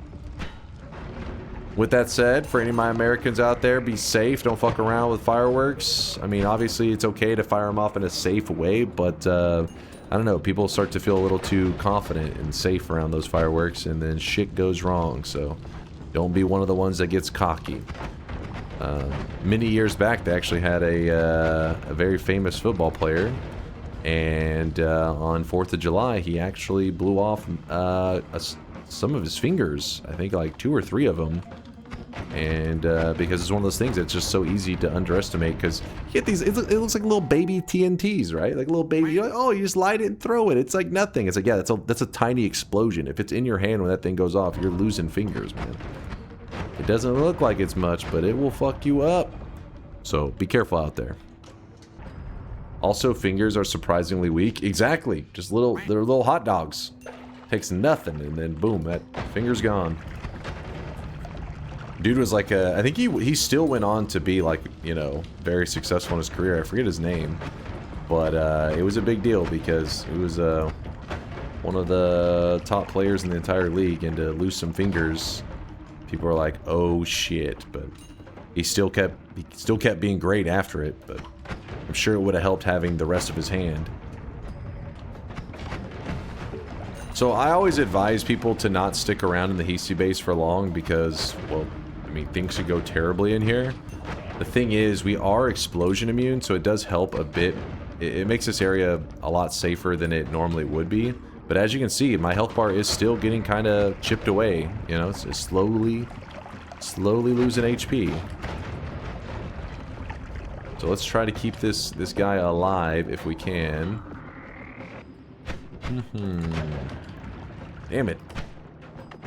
With that said, for any of my Americans out there, be safe. Don't fuck around with fireworks. I mean, obviously, it's okay to fire them off in a safe way, but I don't know. People start to feel a little too confident and safe around those fireworks, and then shit goes wrong. So, don't be one of the ones that gets cocky. Many years back, they actually had a very famous football player, and on 4th of July, he actually blew off some of his fingers. I think like 2 or 3 of them. And because it's one of those things that's just so easy to underestimate, because you get these, it looks like little baby TNTs, right? Like little baby, you're like, oh, you just light it and throw it. It's like nothing. It's like, yeah, that's a tiny explosion. If it's in your hand when that thing goes off, you're losing fingers, man. It doesn't look like it's much, but it will fuck you up. So be careful out there. Also, fingers are surprisingly weak. Exactly. Just they're little hot dogs. Takes nothing, and then boom, that finger's gone. Dude was like I think he still went on to be like, you know, very successful in his career. I forget his name, but it was a big deal because he was one of the top players in the entire league, and to lose some fingers, people were like, oh shit. But he still kept being great after it. But I'm sure it would have helped having the rest of his hand. So I always advise people to not stick around in the hiisi base for long because, well, I mean, things could go terribly in here. The thing is, we are explosion immune, so it does help a bit. It makes this area a lot safer than it normally would be. But as you can see, my health bar is still getting kind of chipped away. You know, it's slowly losing HP. So let's try to keep this guy alive if we can. Damn it.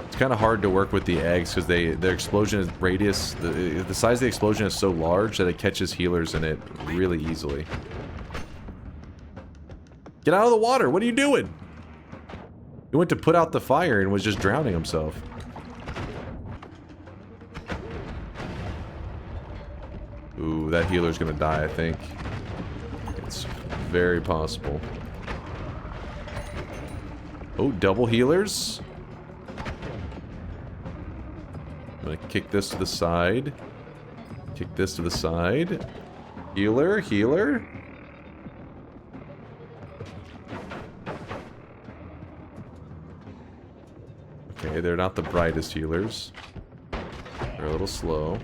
It's kind of hard to work with the eggs because their explosion radius, the size of the explosion is so large that it catches healers in it really easily. Get out of the water! What are you doing? He went to put out the fire and was just drowning himself. Ooh, that healer's gonna die, I think. It's very possible. Oh, double healers. I'm gonna kick this to the side. Kick this to the side. Healer, healer. Okay, they're not the brightest healers. They're a little slow.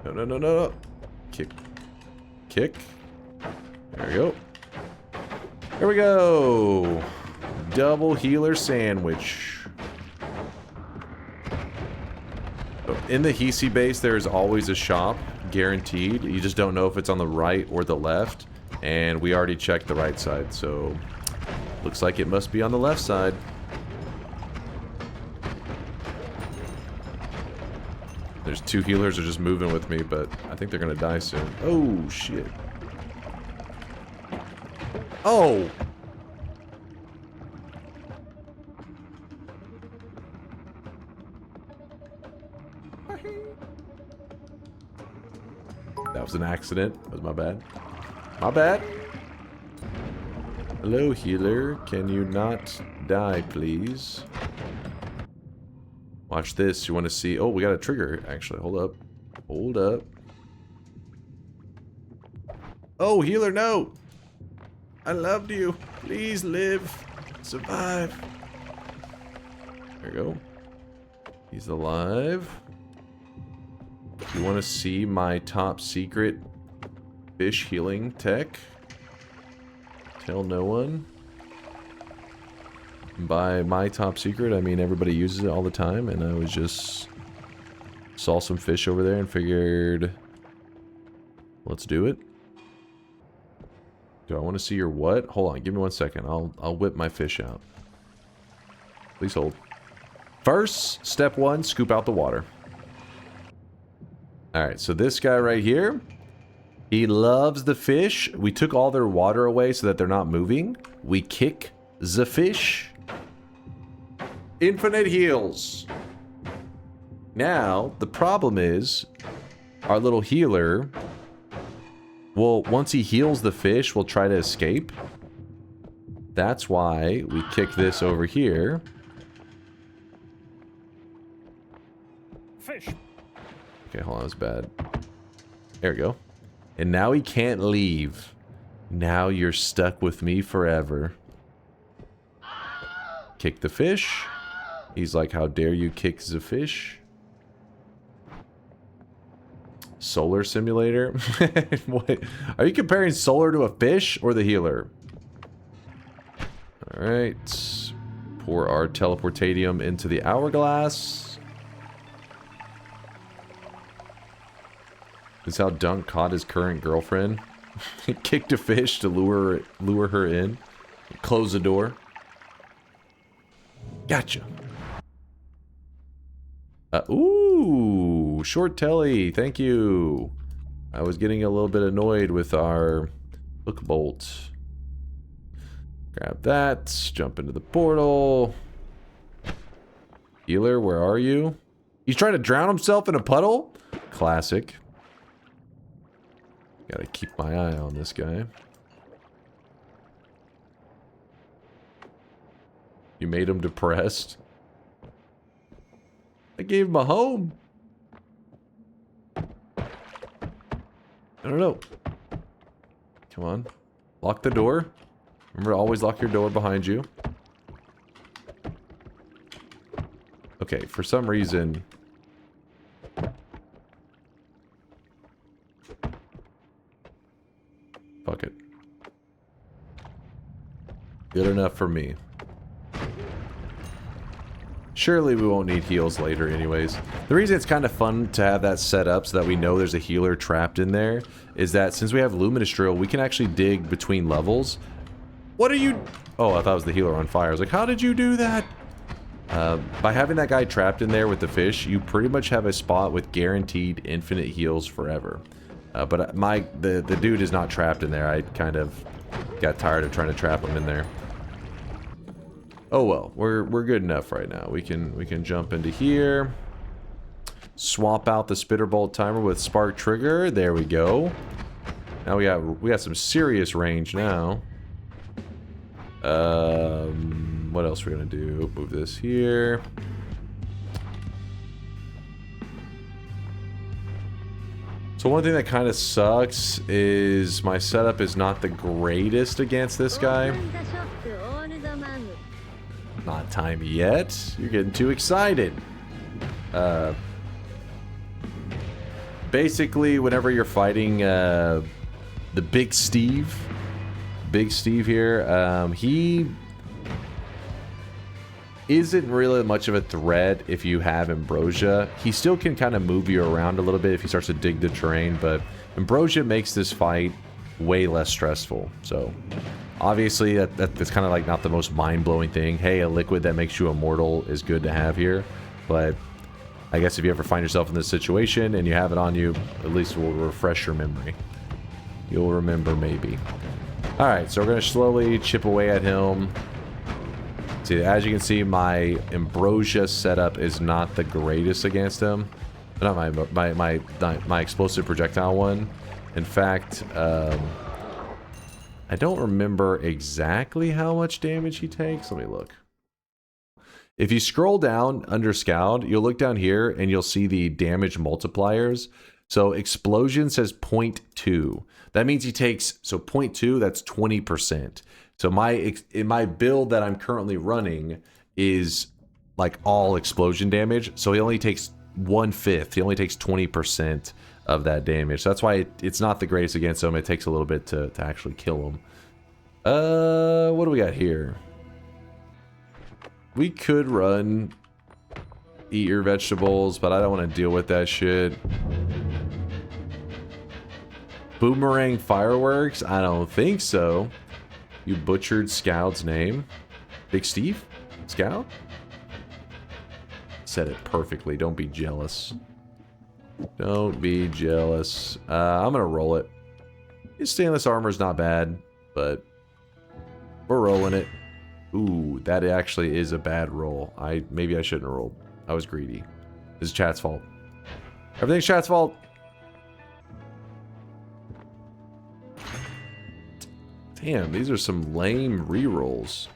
No, no, no, no, no. Kick. Kick. There we go. There we go. Double healer sandwich. In the hiisi base, there is always a shop, guaranteed. You just don't know if it's on the right or the left. And we already checked the right side, so looks like it must be on the left side. There's 2 healers that are just moving with me, but I think they're gonna die soon. Oh, shit. Oh! That was an accident. That was my bad. My bad. Hello, healer. Can you not die, please? Watch this. You want to see... Oh, we got a trigger, actually. Hold up. Hold up. Oh, healer, no! I loved you. Please live. Survive. There you go. He's alive. You want to see my top secret fish healing tech? Tell no one. By my top secret, I mean everybody uses it all the time, and I was just saw some fish over there and figured, let's do it. Do I want to see your what? Hold on, give me 1 second. I'll whip my fish out. Please hold. First, step 1, scoop out the water. Alright, so this guy right here, he loves the fish. We took all their water away so that they're not moving. We kick the fish. Infinite heals. Now, the problem is, our little healer, well, once he heals the fish, we'll try to escape. That's why we kick this over here. Fish. Okay, hold on, that's bad. There we go. And now he can't leave. Now you're stuck with me forever. Kick the fish. He's like, how dare you kick the fish? Solar simulator? What? Are you comparing Solar to a fish or the healer? Alright. Pour our teleportatium into the hourglass. This is how Dunk caught his current girlfriend. He kicked a fish to lure her in. Close the door. Gotcha. Ooh, short telly. Thank you. I was getting a little bit annoyed with our hook bolt. Grab that. Jump into the portal. Healer, where are you? He's trying to drown himself in a puddle? Classic. Gotta keep my eye on this guy. You made him depressed? I gave him a home. I don't know. Come on. Lock the door. Remember, always lock your door behind you. Okay, for some reason... Fuck it. Good enough for me. Surely we won't need heals later anyways. The reason it's kind of fun to have that set up so that we know there's a healer trapped in there is that since we have Luminous Drill, we can actually dig between levels. What are you... Oh, I thought it was the healer on fire. I was like, how did you do that? By having that guy trapped in there with the fish, you pretty much have a spot with guaranteed infinite heals forever. But the dude is not trapped in there. I kind of got tired of trying to trap him in there. Oh well, we're good enough right now. We can jump into here. Swap out the spitter bolt timer with spark trigger. There we go. Now we got some serious range now. What else are we gonna do? Move this here. So one thing that kind of sucks is my setup is not the greatest against this guy. Not time yet. You're getting too excited. Basically, whenever you're fighting the Big Steve here, he isn't really much of a threat if you have Ambrosia. He still can kind of move you around a little bit if he starts to dig the terrain, but Ambrosia makes this fight way less stressful. So obviously that's kind of like not the most mind-blowing thing. Hey, a liquid that makes you immortal is good to have here, but I guess if you ever find yourself in this situation and you have it on you, at least it will refresh your memory. You'll remember maybe. Alright, so we're going to slowly chip away at him. See, as you can see, my Ambrosia setup is not the greatest against him. Not my explosive projectile one. In fact, I don't remember exactly how much damage he takes. Let me look. If you scroll down under Scowled, you'll look down here and you'll see the damage multipliers. So explosion says 0.2. That means he takes, so 0.2, that's 20%. So in my build that I'm currently running is like all explosion damage. So he only takes 1/5. He only takes 20% of that damage. So that's why it's not the greatest against him. It takes a little bit to actually kill him. What do we got here? We could run eat your vegetables, but I don't want to deal with that shit. Boomerang fireworks? I don't think so. You butchered Scout's name. Big Steve? Scout? said it perfectly. Don't be jealous. Don't be jealous. I'm gonna roll it. His stainless armor's not bad, but we're rolling it. Ooh, that actually is a bad roll. Maybe I shouldn't have rolled. I was greedy. This is chat's fault. Everything's chat's fault. Damn, these are some lame rerolls.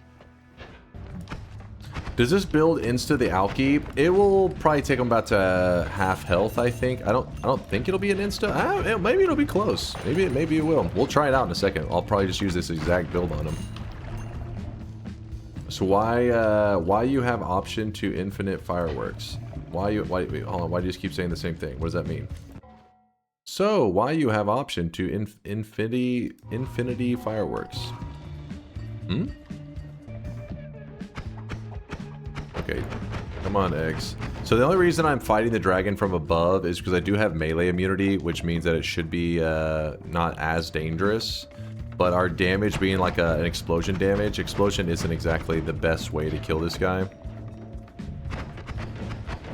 Does this build insta the Alky? It will probably take them about to half health, I think. I don't think it'll be an insta. Maybe it'll be close. Maybe it will. We'll try it out in a second. I'll probably just use this exact build on him. So why you have option to infinite fireworks? Wait, hold on, why do you just keep saying the same thing? What does that mean? So why you have option to infinity fireworks? Hmm? Okay, come on, eggs. So the only reason I'm fighting the dragon from above is because I do have melee immunity, which means that it should be not as dangerous. But our damage being like an explosion damage, explosion isn't exactly the best way to kill this guy.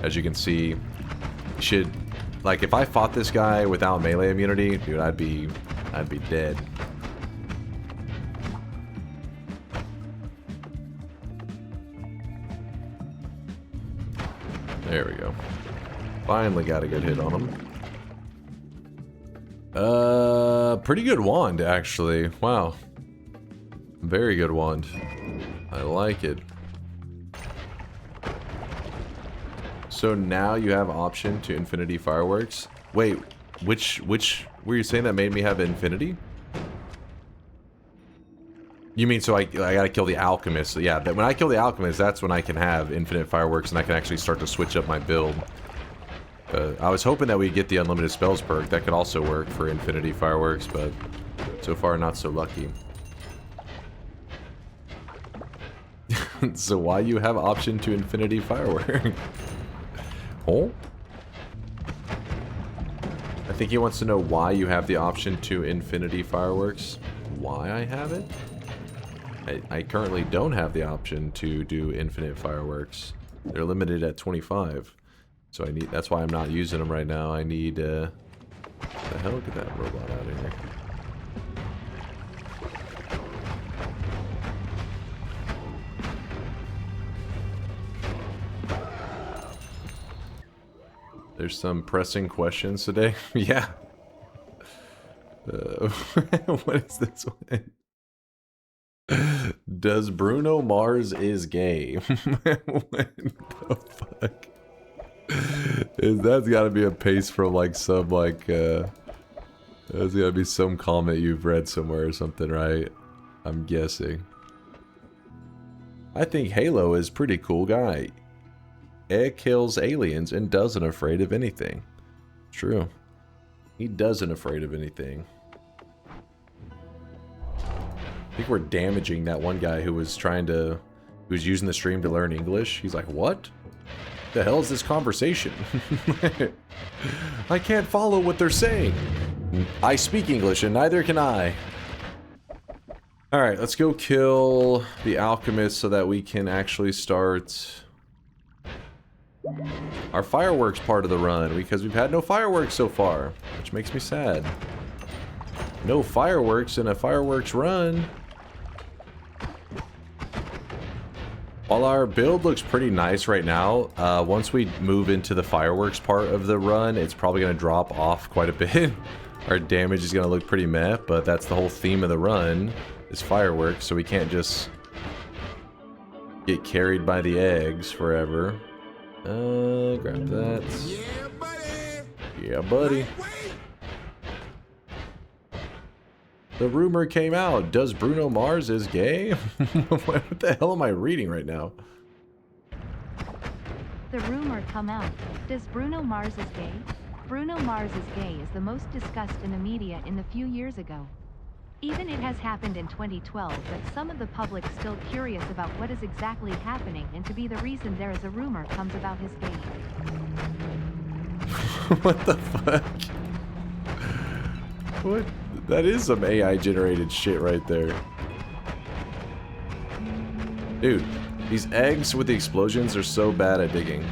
As you can see, should, like, if I fought this guy without melee immunity, dude, I'd be dead. There we go. Finally got a good hit on him. Pretty good wand, actually. Wow. Very good wand. I like it. So now you have option to infinity fireworks. Wait, which were you saying that made me have infinity? You mean so I gotta kill the Alchemist? So yeah, when I kill the Alchemist, that's when I can have infinite fireworks and I can actually start to switch up my build. I was hoping that we'd get the unlimited spells perk. That could also work for infinity fireworks, but so far not so lucky. So why you have option to infinity firework? Oh? I think he wants to know why you have the option to infinity fireworks. Why I have it? I currently don't have the option to do infinite fireworks. They're limited at 25. So I need, that's why I'm not using them right now. I need, the hell, get that robot out of here. There's some pressing questions today. Yeah. What is this one? Does Bruno Mars is gay? What the fuck? That's gotta be a paste from like some like that's gotta be some comment you've read somewhere or something, right? I'm guessing. I think Halo is pretty cool guy. It kills aliens and doesn't afraid of anything. True. He doesn't afraid of anything. I think we're damaging that one guy who was using the stream to learn English. He's like, what? The hell is this conversation? I can't follow what they're saying. I speak English and neither can I. Alright, let's go kill the Alchemist so that we can actually start our fireworks part of the run, because we've had no fireworks so far, which makes me sad. No fireworks in a fireworks run. While our build looks pretty nice right now, once we move into the fireworks part of the run, it's probably going to drop off quite a bit. Our damage is going to look pretty meh, but that's the whole theme of the run, is fireworks, so we can't just get carried by the eggs forever. Grab that. Yeah, buddy. Yeah, buddy. The rumor came out. Does Bruno Mars is gay? What the hell am I reading right now? The rumor come out. Does Bruno Mars is gay? Bruno Mars is gay is the most discussed in the media in the few years ago. Even it has happened in 2012, but some of the public still curious about what is exactly happening, and to be the reason there is a rumor comes about his gay. What the fuck? What? That is some AI generated shit right there. Dude, these eggs with the explosions are so bad at digging.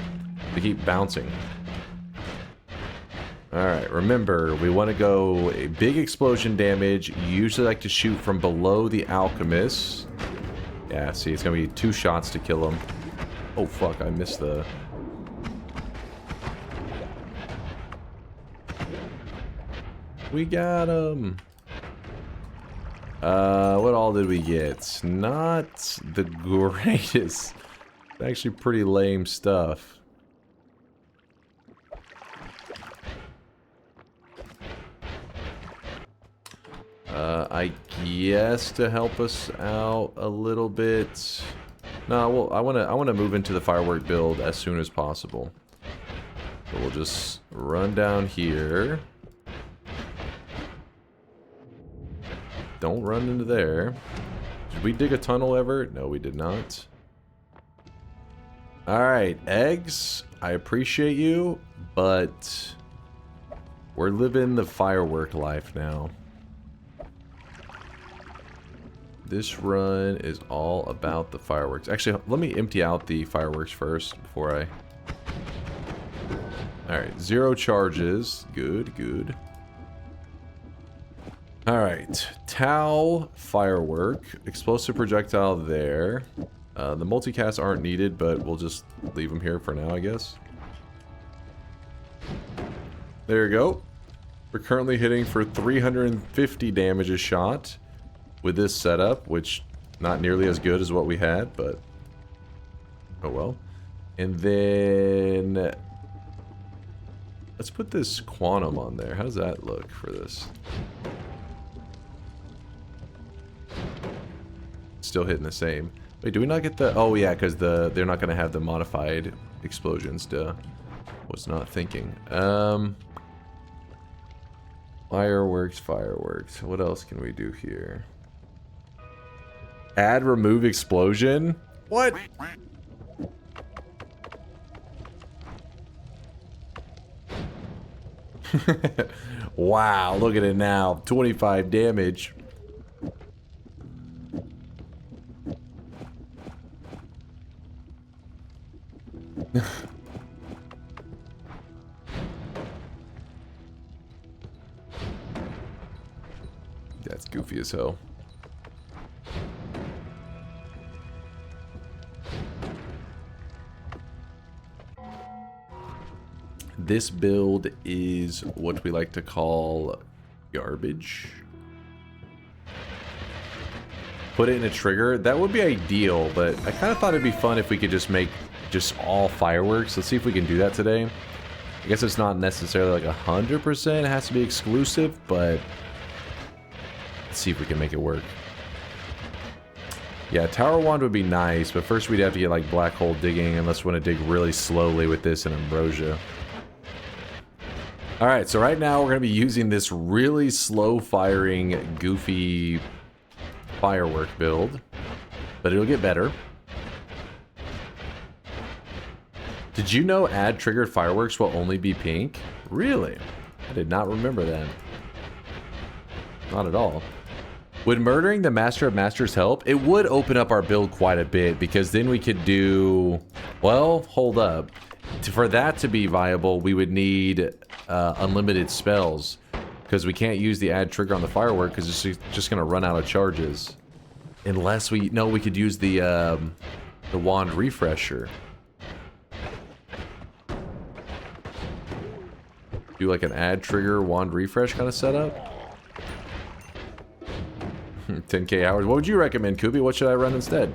They keep bouncing. Alright, remember, we want to go a big explosion damage. You usually like to shoot from below the Alchemist. Yeah, see, it's going to be 2 shots to kill him. Oh, fuck, I missed the... We got him. What all did we get? Not the greatest. Actually pretty lame stuff. I guess to help us out a little bit. No, well, I wanna move into the firework build as soon as possible. So we'll just run down here. Don't run into there. Did we dig a tunnel ever? No, we did not. Alright, eggs, I appreciate you, but we're living the firework life now. This run is all about the fireworks. Actually, let me empty out the fireworks first before I... Alright, 0 charges. Good, good. Alright, Tau firework. Explosive projectile there. The multicasts aren't needed, but we'll just leave them here for now, I guess. There you go. We're currently hitting for 350 damage a shot with this setup, which not nearly as good as what we had, but oh well. And then let's put this quantum on there. How does that look for this? Still hitting the same. Wait, do we not get the... Oh yeah, because they're not going to have the modified explosions. Duh. Was not thinking. Fireworks, fireworks. What else can we do here? Add remove explosion? What? Wow, look at it now. 25 damage. That's goofy as hell. This build is what we like to call garbage. Put it in a trigger. That would be ideal, but I kind of thought it'd be fun if we could just make just all fireworks. Let's see if we can do that today. I guess it's not necessarily like 100%. It has to be exclusive, but let's see if we can make it work. Yeah, Tower Wand would be nice, but first we'd have to get like black hole digging unless we want to dig really slowly with this and ambrosia. Alright, so right now we're going to be using this really slow firing, goofy firework build, but it'll get better. Did you know add triggered fireworks will only be pink? Really? I did not remember that. Not at all. Would murdering the Master of Masters help? It would open up our build quite a bit, because then we could do... Well, hold up. For that to be viable, we would need unlimited spells, because we can't use the add trigger on the firework because it's just going to run out of charges. Unless we... No, we could use the wand refresher. Do like an add trigger wand refresh kind of setup. 10k hours. What would you recommend, Kubi? What should I run instead?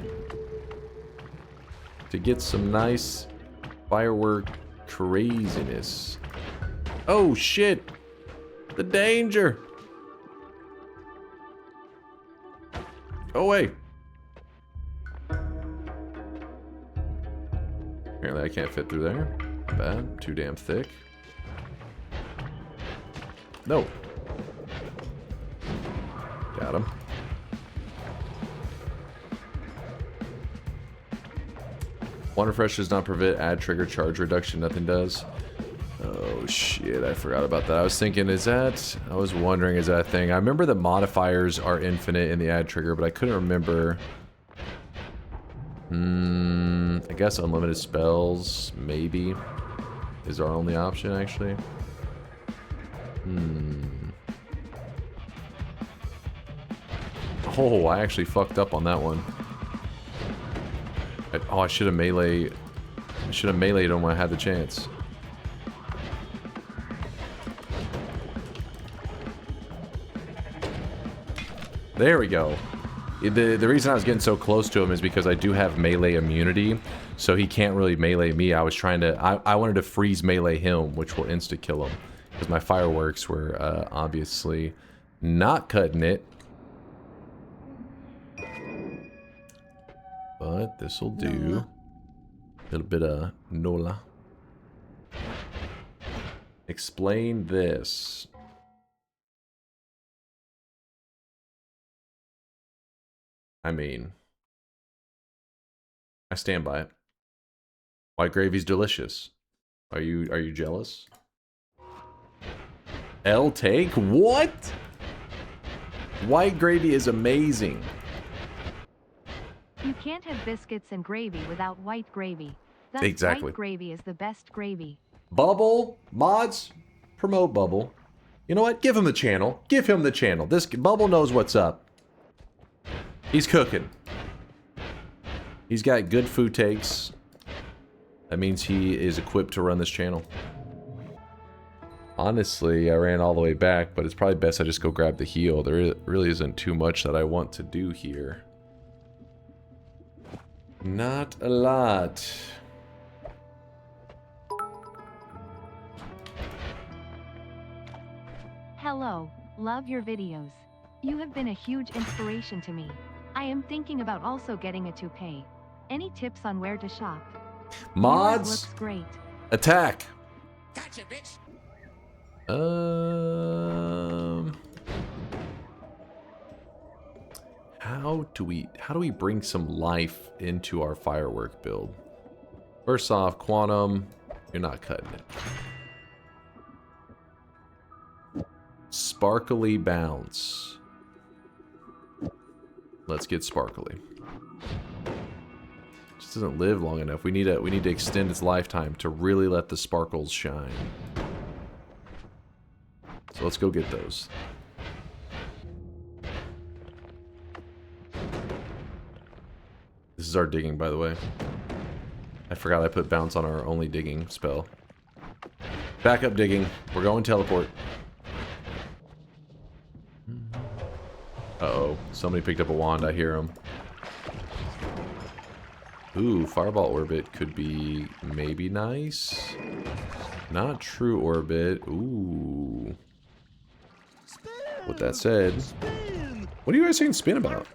To get some nice firework craziness. Oh shit! The danger! Go away! Apparently I can't fit through there. Not bad. Too damn thick. No. Got him. Wand refresh does not prevent add trigger charge reduction. Nothing does. Oh shit, I forgot about that. I was thinking, is that... I was wondering, is that a thing? I remember the modifiers are infinite in the add trigger, but I couldn't remember... I guess unlimited spells, maybe. is our only option, actually. Oh, I actually fucked up on that one. I should have meleeed. I should have meleeed him when I had the chance. There we go. The reason I was getting so close to him is because I do have melee immunity, so he can't really melee me. I was trying to... I wanted to freeze melee him, which will insta-kill him. Because my fireworks were obviously not cutting it. But this'll do. A little bit of Nola. Explain this. I mean, I stand by it. White gravy's delicious. Are you jealous? L take? What? White gravy is amazing. You can't have biscuits and gravy without white gravy. Thus, exactly. White gravy is the best gravy. Bubble, mods, promote Bubble. You know what? Give him the channel. Give him the channel. This Bubble knows what's up. He's cooking. He's got good food takes. That means he is equipped to run this channel. Honestly, I ran all the way back, but it's probably best I just go grab the heal. There really isn't too much that I want to do here. Not a lot. Hello, love your videos. You have been a huge inspiration to me. I am thinking about also getting a toupee. Any tips on where to shop? Mods. Yours looks great. Attack. Gotcha, bitch. How do we bring some life into our firework build? First off, Quantum, you're not cutting it. Sparkly bounce. Let's get sparkly. Just doesn't live long enough. We need to extend its lifetime to really let the sparkles shine. So let's go get those. This is our digging, by the way. I forgot I put bounce on our only digging spell. Backup digging. We're going teleport. Uh-oh. Somebody picked up a wand. I hear him. Ooh, Fireball Orbit could be maybe nice. Not True Orbit. Ooh. With that said, what are you guys saying spin about?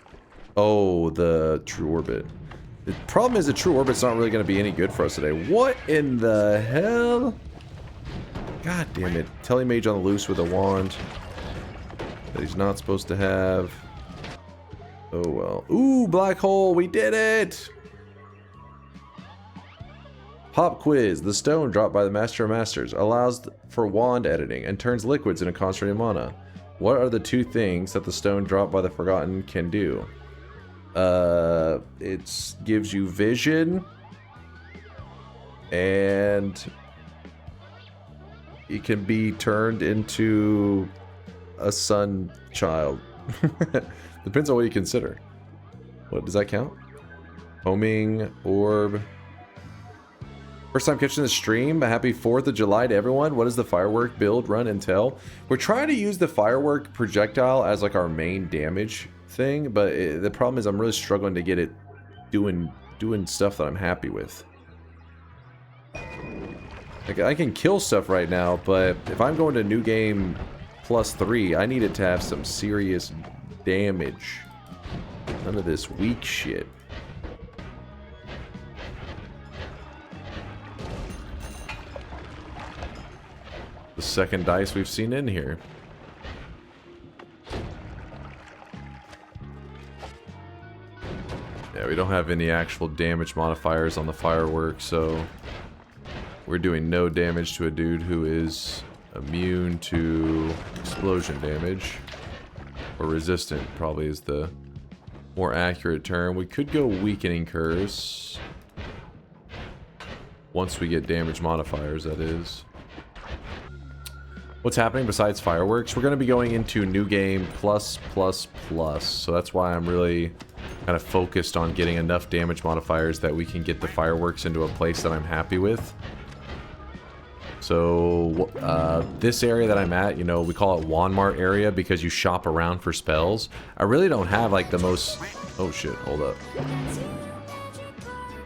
Oh, the True Orbit. The problem is the True Orbit's not really going to be any good for us today. What in the hell? God damn it. Telemage on the loose with a wand that he's not supposed to have. Oh well. Ooh, black hole. We did it. Pop quiz. The stone dropped by the Master of Masters allows for wand editing and turns liquids into concentrated mana. What are the two things that the stone dropped by the Forgotten can do? It gives you vision, and it can be turned into a sun child. Depends on what you consider. What does that count? Homing orb. First time catching the stream. A happy 4th of July to everyone. What does the firework build run entail? We're trying to use the firework projectile as like our main damage thing, but the problem is I'm really struggling to get it doing stuff that I'm happy with. Like, I can kill stuff right now, but if I'm going to new game +3, I need it to have some serious damage. None of this weak shit. The second dice we've seen in here. Yeah, we don't have any actual damage modifiers on the fireworks, so we're doing no damage to a dude who is immune to explosion damage. Or resistant, probably is the more accurate term. We could go weakening curse. Once we get damage modifiers, that is. What's happening besides fireworks? We're going to be going into new game plus. So that's why I'm really kind of focused on getting enough damage modifiers that we can get the fireworks into a place that I'm happy with. So this area that I'm at, you know, we call it Wand-Mart area because you shop around for spells. I really don't have like the most... Oh shit, hold up.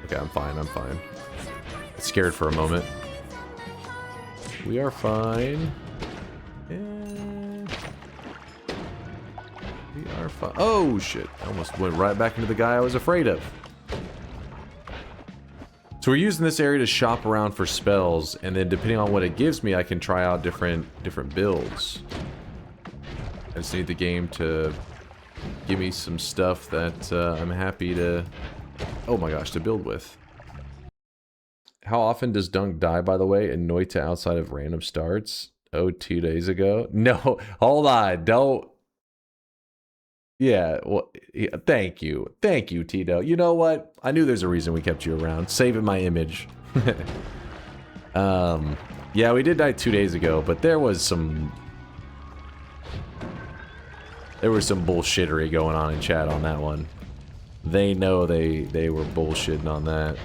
Okay, I'm fine, I'm fine. I scared for a moment. We are fine. And we are fine. Oh shit, I almost went right back into the guy I was afraid of. So we're using this area to shop around for spells, and then depending on what it gives me, I can try out different builds. I just need the game to give me some stuff that I'm happy to, oh my gosh, to build with. How often does Dunk die, by the way, in Noita outside of random starts? Oh, 2 days ago? No, hold on, don't. Yeah, well, yeah, thank you, Tito. You know what? I knew there's a reason we kept you around. Saving my image. Yeah, we did die 2 days ago, but there was some bullshittery going on in chat on that one. They know they were bullshitting on that.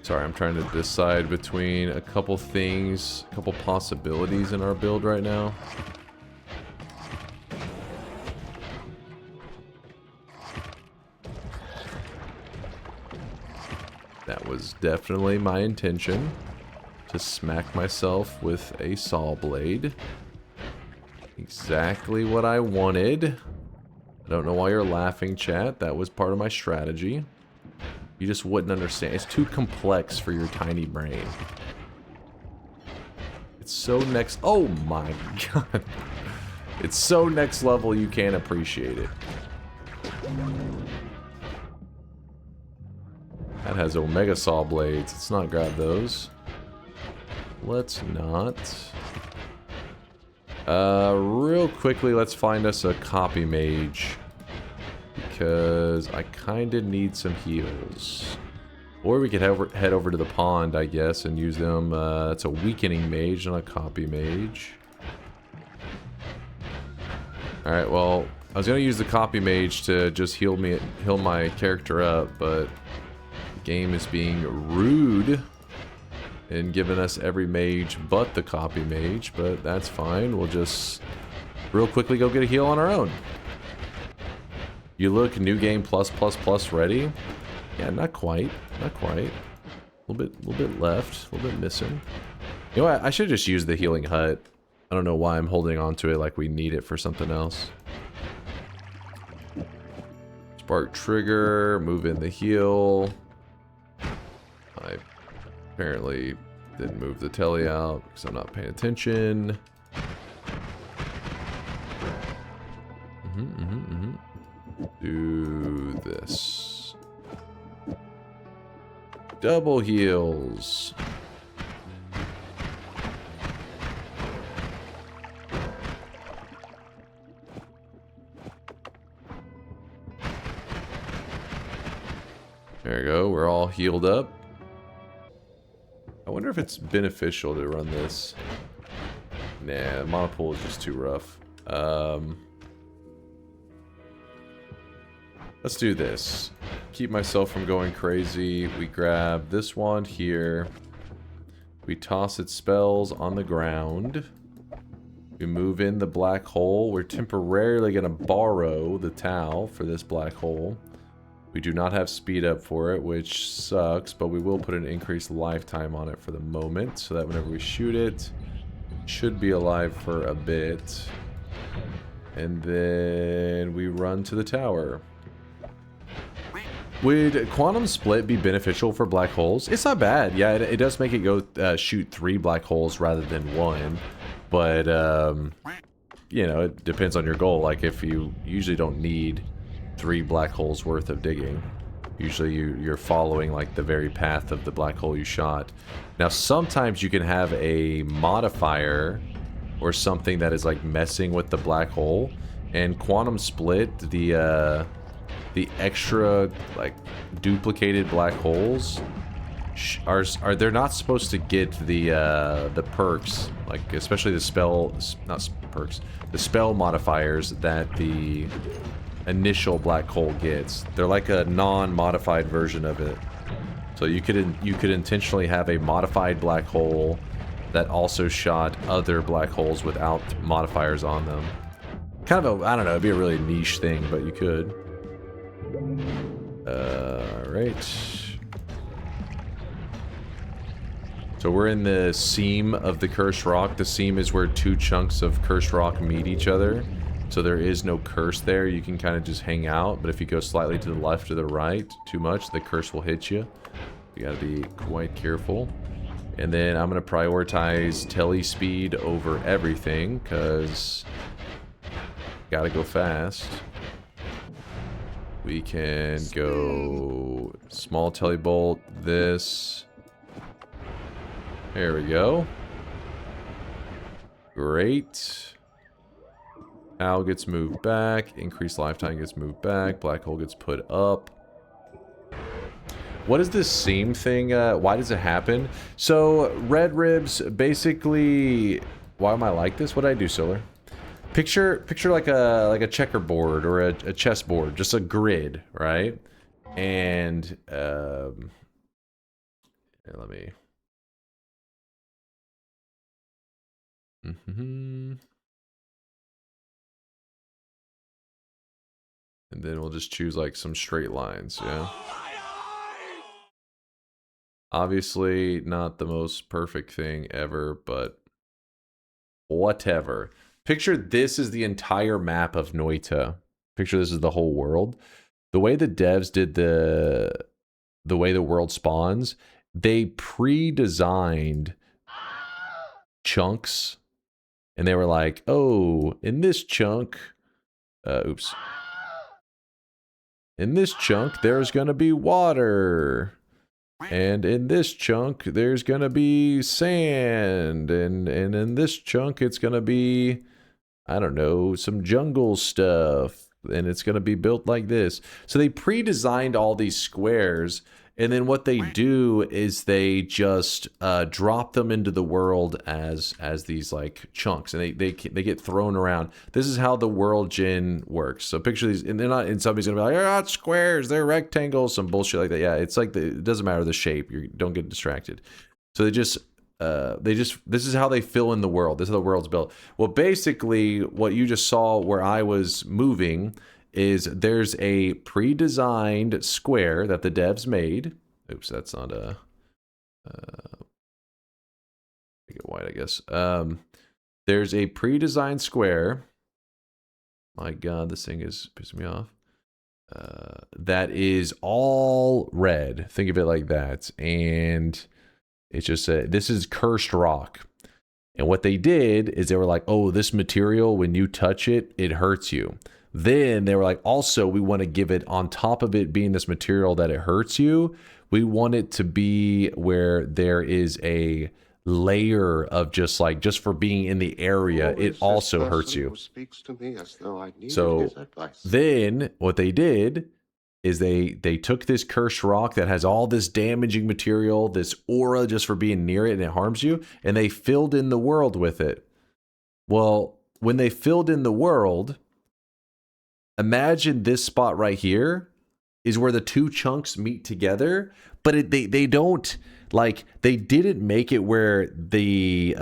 Sorry, I'm trying to decide between a couple things, a couple possibilities in our build right now. That was definitely my intention, to smack myself with a saw blade. Exactly what I wanted. I don't know why you're laughing, chat. That was part of my strategy. You just wouldn't understand. It's too complex for your tiny brain. It's so next... Oh my god. It's so next level you can't appreciate it. That has Omega Saw blades. Let's not grab those. Let's not. Real quickly, let's find us a copy mage. Because I kind of need some heals. Or we could head over to the pond, I guess, and use them. It's a weakening mage, not a copy mage. Alright, well, I was going to use the copy mage to just heal my character up, but the game is being rude and giving us every mage but the copy mage, but that's fine. We'll just real quickly go get a heal on our own. You look new game plus ready? Yeah, not quite. Not quite. A little bit left. A little bit missing. You know what? I should just use the healing hut. I don't know why I'm holding on to it like we need it for something else. Spark trigger. Move in the heal. I apparently didn't move the telly out because I'm not paying attention. Do this. Double heals. There you go. We're all healed up. I wonder if it's beneficial to run this. Nah, monopool is just too rough. Let's do this. Keep myself from going crazy. We grab this wand here. We toss its spells on the ground. We move in the black hole. We're temporarily going to borrow the towel for this black hole. We do not have speed up for it, which sucks, but we will put an increased lifetime on it for the moment, so that whenever we shoot it, it should be alive for a bit. And then we run to the tower. Would Quantum Split be beneficial for black holes? It's not bad. Yeah, it does make it go shoot 3 black holes rather than 1. But, you know, it depends on your goal. Like, if you usually don't need 3 black holes worth of digging. Usually you're following, like, the very path of the black hole you shot. Now, sometimes you can have a modifier or something that is, like, messing with the black hole. And Quantum Split, the the extra like duplicated black holes are they're not supposed to get the perks, like especially the spell, not perks, the spell modifiers that the initial black hole gets. They're like a non-modified version of it. So you could intentionally have a modified black hole that also shot other black holes without modifiers on them. Kind of a, I don't know, it'd be a really niche thing, but you could. Alright. So we're in the seam of the cursed rock. The seam is where two chunks of cursed rock meet each other. So there is no curse there. You can kind of just hang out, but if you go slightly to the left or the right too much, the curse will hit you. You gotta be quite careful. And then I'm gonna prioritize tele speed over everything, because gotta go fast. We can go small telebolt, this. There we go. Great. Owl gets moved back. Increased lifetime gets moved back. Black hole gets put up. What is this seam thing? Why does it happen? So, red ribs, basically... Why am I like this? What did I do, Solar? Picture like a checkerboard or a chessboard. Just a grid, right? And, here, let me... And then we'll just choose like some straight lines, yeah? Obviously not the most perfect thing ever, but whatever. Picture this is the entire map of Noita. Picture this is the whole world. The way the devs did the way the world spawns, they pre-designed chunks. And they were like, oh, in this chunk, oops. In this chunk, there's gonna be water. And in this chunk, there's gonna be sand. And in this chunk, it's gonna be, I don't know, some jungle stuff. And it's gonna be built like this. So they pre-designed all these squares. And then what they do is they just drop them into the world as these like chunks, and they get thrown around. This is how the world gen works. So picture these, and they're not. And somebody's gonna be like, "They're not squares, they're rectangles," some bullshit like that. Yeah, it's like it doesn't matter the shape. You don't get distracted. So they just this is how they fill in the world. This is how the world's built. Well, basically, what you just saw where I was moving is there's a pre-designed square that the devs made. Oops, that's not a... make it white, I guess. There's a pre-designed square. My God, this thing is pissing me off. That is all red. Think of it like that. And it's just this is cursed rock. And what they did is they were like, oh, this material, when you touch it, it hurts you. Then they were like, also, we want to give it, on top of it being this material that it hurts you, we want it to be where there is a layer of just like, just for being in the area, it also hurts you. So then what they did is they took this cursed rock that has all this damaging material, this aura just for being near it and it harms you, and they filled in the world with it. Well, when they filled in the world, imagine this spot right here is where the two chunks meet together, but they don't, like, they didn't make it where the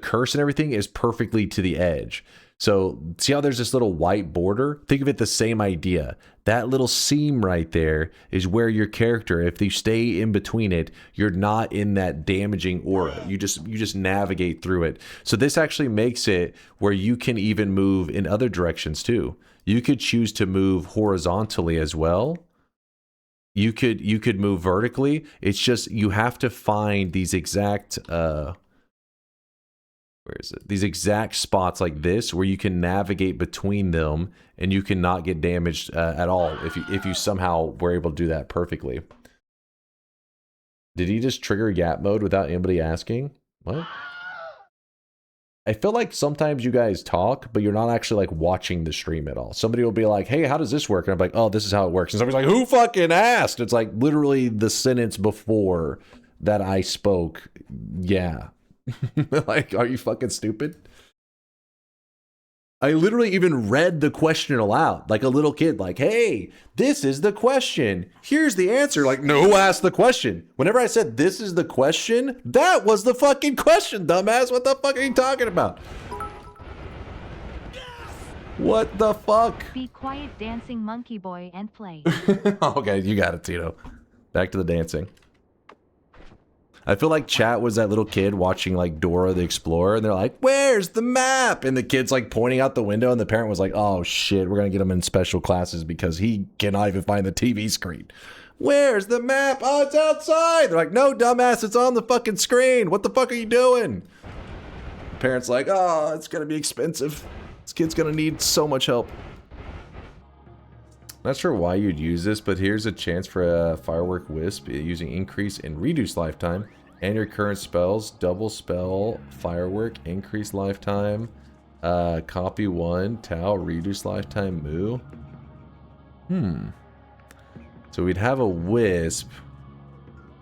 curse and everything is perfectly to the edge. So see how there's this little white border? Think of it the same idea. That little seam right there is where your character, if you stay in between it, you're not in that damaging aura. You just navigate through it. So this actually makes it where you can even move in other directions too. You could choose to move horizontally as well. You could move vertically. It's just you have to find these exact where is it? These exact spots like this where you can navigate between them and you cannot get damaged at all if you somehow were able to do that perfectly. Did he just trigger Yap mode without anybody asking? What? I feel like sometimes you guys talk, but you're not actually like watching the stream at all. Somebody will be like, hey, how does this work? And I'm like, oh, this is how it works. And somebody's like, who fucking asked? It's like literally the sentence before that I spoke. Yeah. Like, are you fucking stupid? I literally even read the question aloud, like a little kid, like, hey, this is the question. Here's the answer. Like, no, who asked the question? Whenever I said this is the question, that was the fucking question, dumbass. What the fuck are you talking about? What the fuck? Be quiet, dancing monkey boy, and play. Okay, you got it, Tito. Back to the dancing. I feel like chat was that little kid watching like Dora the Explorer, and they're like, where's the map? And the kid's like pointing out the window, and the parent was like, oh shit, we're gonna get him in special classes because he cannot even find the TV screen. Where's the map? Oh, it's outside. They're like, no, dumbass, it's on the fucking screen. What the fuck are you doing? The parent's like, oh, it's gonna be expensive. This kid's gonna need so much help. Not sure why you'd use this, but here's a chance for a firework wisp using increase and reduce lifetime and your current spells. Double spell, firework, increase lifetime, copy one, Tau, reduce lifetime, moo. So we'd have a wisp.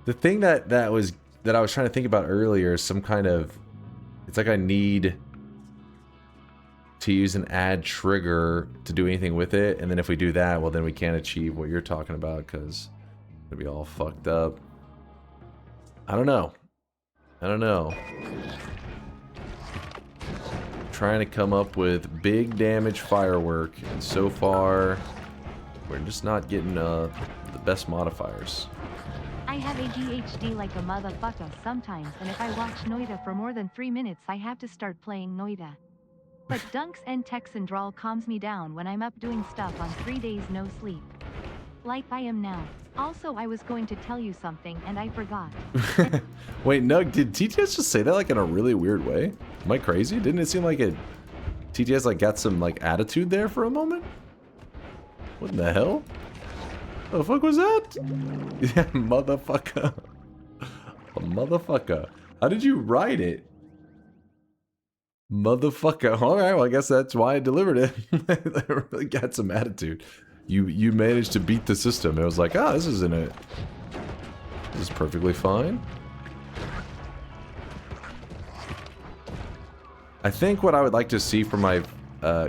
The thing that I was trying to think about earlier is some kind of, it's like I need to use an add trigger to do anything with it, and then if we do that, well, then we can't achieve what you're talking about because it'll be all fucked up. I don't know. Trying to come up with big damage firework, and so far we're just not getting the best modifiers. I have ADHD like a motherfucker sometimes, and if I watch Noita for more than 3 minutes, I have to start playing Noita. But Dunks and Texan Drawl calms me down when I'm up doing stuff on 3 days no sleep. Like I am now. Also, I was going to tell you something and I forgot. Wait, no, did TTS just say that like in a really weird way? Am I crazy? Didn't it seem like TTS like got some like attitude there for a moment? What in the hell? What the fuck was that? Yeah, motherfucker. A motherfucker. How did you write it? Motherfucker. Alright, well I guess that's why I delivered it. I really got some attitude. You managed to beat the system. It was like, ah, this isn't it. This is perfectly fine. I think what I would like to see from my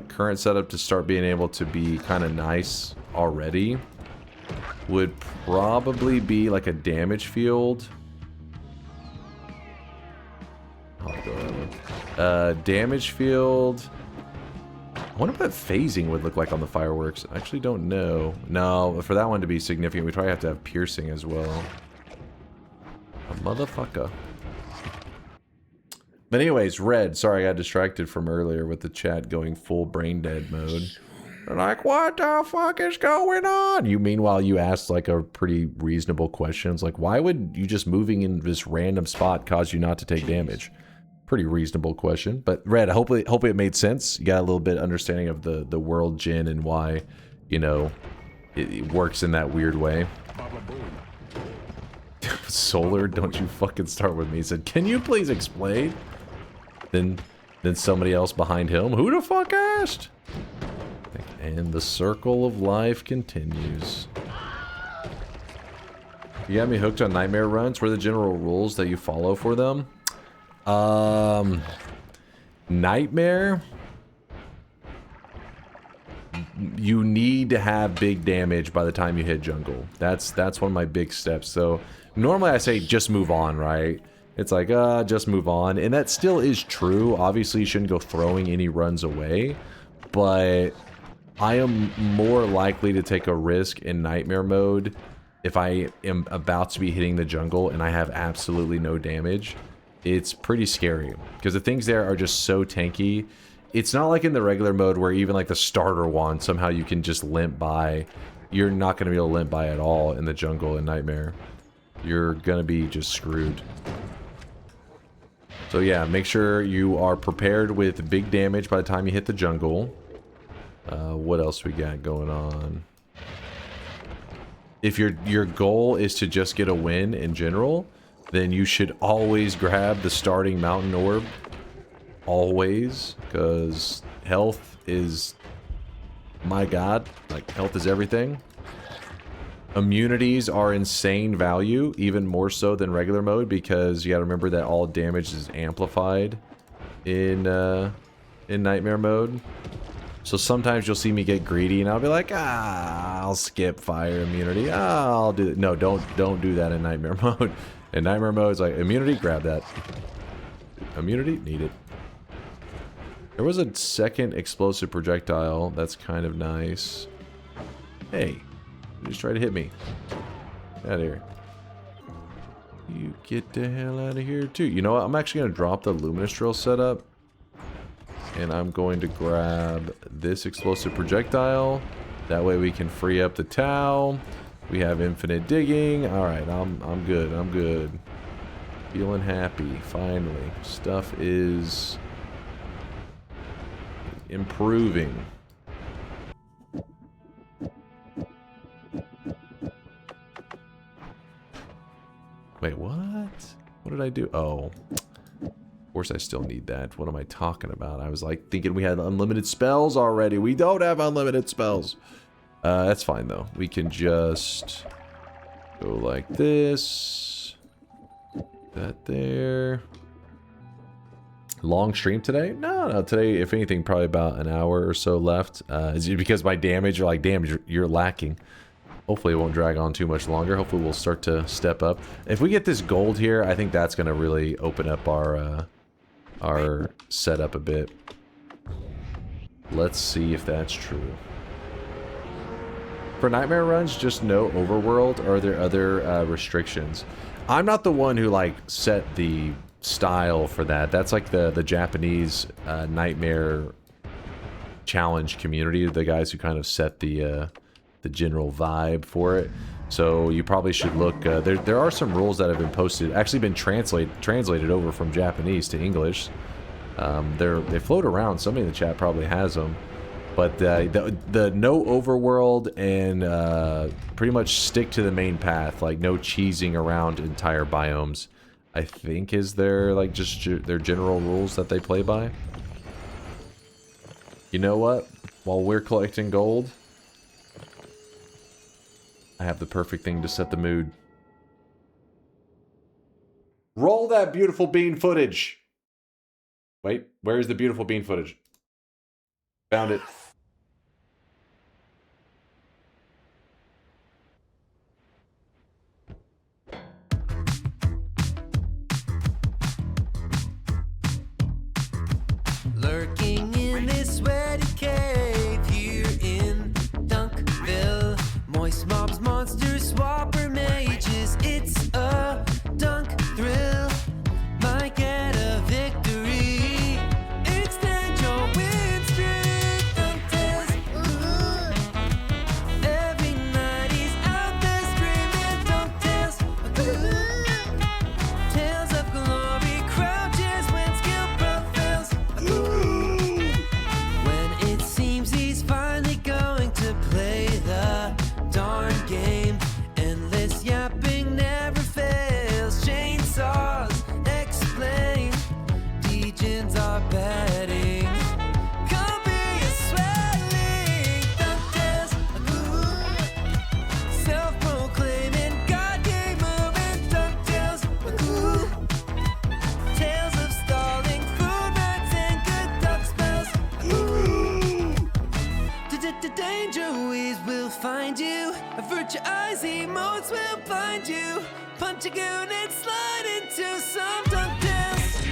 current setup to start being able to be kind of nice already would probably be like a damage field. Damage field. I wonder what phasing would look like on the fireworks. I actually don't know. No, for that one to be significant, we probably have to have piercing as well. A motherfucker. But anyways, Red, sorry I got distracted from earlier with the chat going full brain dead mode. They're like, what the fuck is going on? You meanwhile, you asked like a pretty reasonable question. It's like, why would you just moving in this random spot cause you not to take damage? Pretty reasonable question. But Red, hopefully it made sense. You got a little bit understanding of the world Jin and why, you know, it works in that weird way. Solar, don't you fucking start with me. He said, can you please explain? Then somebody else behind him. Who the fuck asked? And the circle of life continues. You got me hooked on nightmare runs. What are the general rules that you follow for them? Nightmare, you need to have big damage by the time you hit jungle. That's one of my big steps. So normally I say just move on, right? It's like just move on, and that still is true. Obviously you shouldn't go throwing any runs away, but I am more likely to take a risk in nightmare mode if I am about to be hitting the jungle and I have absolutely no damage. It's pretty scary because the things there are just so tanky. It's not like in the regular mode where even like the starter wand, somehow you can just limp by. You're not going to be able to limp by at all in the jungle in Nightmare. You're going to be just screwed. So yeah, make sure you are prepared with big damage by the time you hit the jungle. What else we got going on? If your goal is to just get a win in general, then you should always grab the starting mountain orb. always, because health is, my god, like health is everything. Immunities are insane value, even more so than regular mode, because you gotta remember that all damage is amplified in nightmare mode. So sometimes you'll see me get greedy and I'll be like, I'll skip fire immunity. I'll do it. No, don't do that in nightmare mode. In nightmare mode, it's like immunity, grab that. Immunity, need it. There was a second explosive projectile. That's kind of nice. Hey, you just try to hit me. Get out of here. You get the hell out of here too. You know what? I'm actually going to drop the luminous drill setup. And I'm going to grab this explosive projectile. That way we can free up the towel. We have infinite digging. Alright, I'm good. I'm good. Feeling happy. Finally. Stuff is improving. Wait, what? What did I do? Oh. Of course I still need that. What am I talking about? I was like thinking we had unlimited spells already. We don't have unlimited spells. That's fine though. We can just go like this. That there. Long stream today? No, today, if anything, probably about an hour or so left. Is it because my damage, you're like, damn, you're lacking. Hopefully it won't drag on too much longer. Hopefully we'll start to step up. If we get this gold here, I think that's going to really open up our setup a bit. Let's see if that's true. For nightmare runs, just no overworld, or are there other restrictions? I'm not the one who like set the style for that. That's like the Japanese nightmare challenge community, the guys who kind of set the general vibe for it. So you probably should look. There are some rules that have been posted, actually been translated over from Japanese to English. They float around. Somebody in the chat probably has them. But the no overworld and pretty much stick to the main path, like no cheesing around entire biomes, I think is their like just their general rules that they play by. You know what? While we're collecting gold, I have the perfect thing to set the mood. Roll that beautiful bean footage. Wait, where's the beautiful bean footage? Found it. Lurking in this sweaty cave here in Dunkville. Moist mobs, monsters, swapper mages. It's a dunk thrill. Might get a victory. Extend your win streak. DunkTales. Every night he's out there screaming. DunkTales. Tales of glory crouches when skill prevails. When it seems he's finally going to play the darn game. Endless yapping never fails. Chainsaws explain. Degens are betting. Come be a swelling. DunkTales. Self-proclaiming God game moving. DunkTales. Tales of stalling, food rats and good duck spells. Danger ways will find you. Avert your eyes, emotes will blind you. Punch a goon and slide into some DunkTales.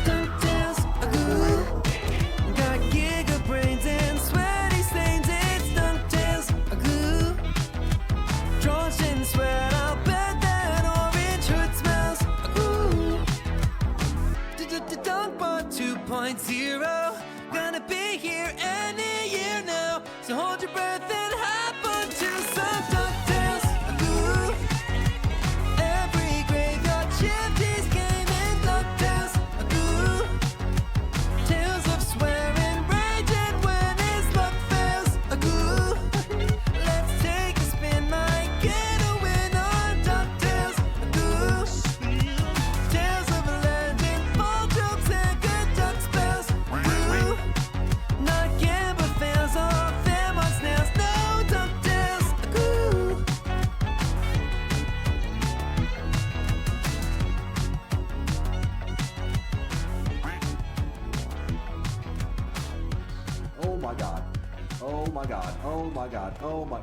DunkTales. Got giga brains and sweaty stains. It's DunkTales. Drenched in sweat, I'll bet that orange hood smells. DunkBot 2.0. Gonna be here any year now. So hold your breath and hop onto some DunkTales. Every graveyard shift is gaming. DunkTales. Oh my god. Oh my god. Oh my.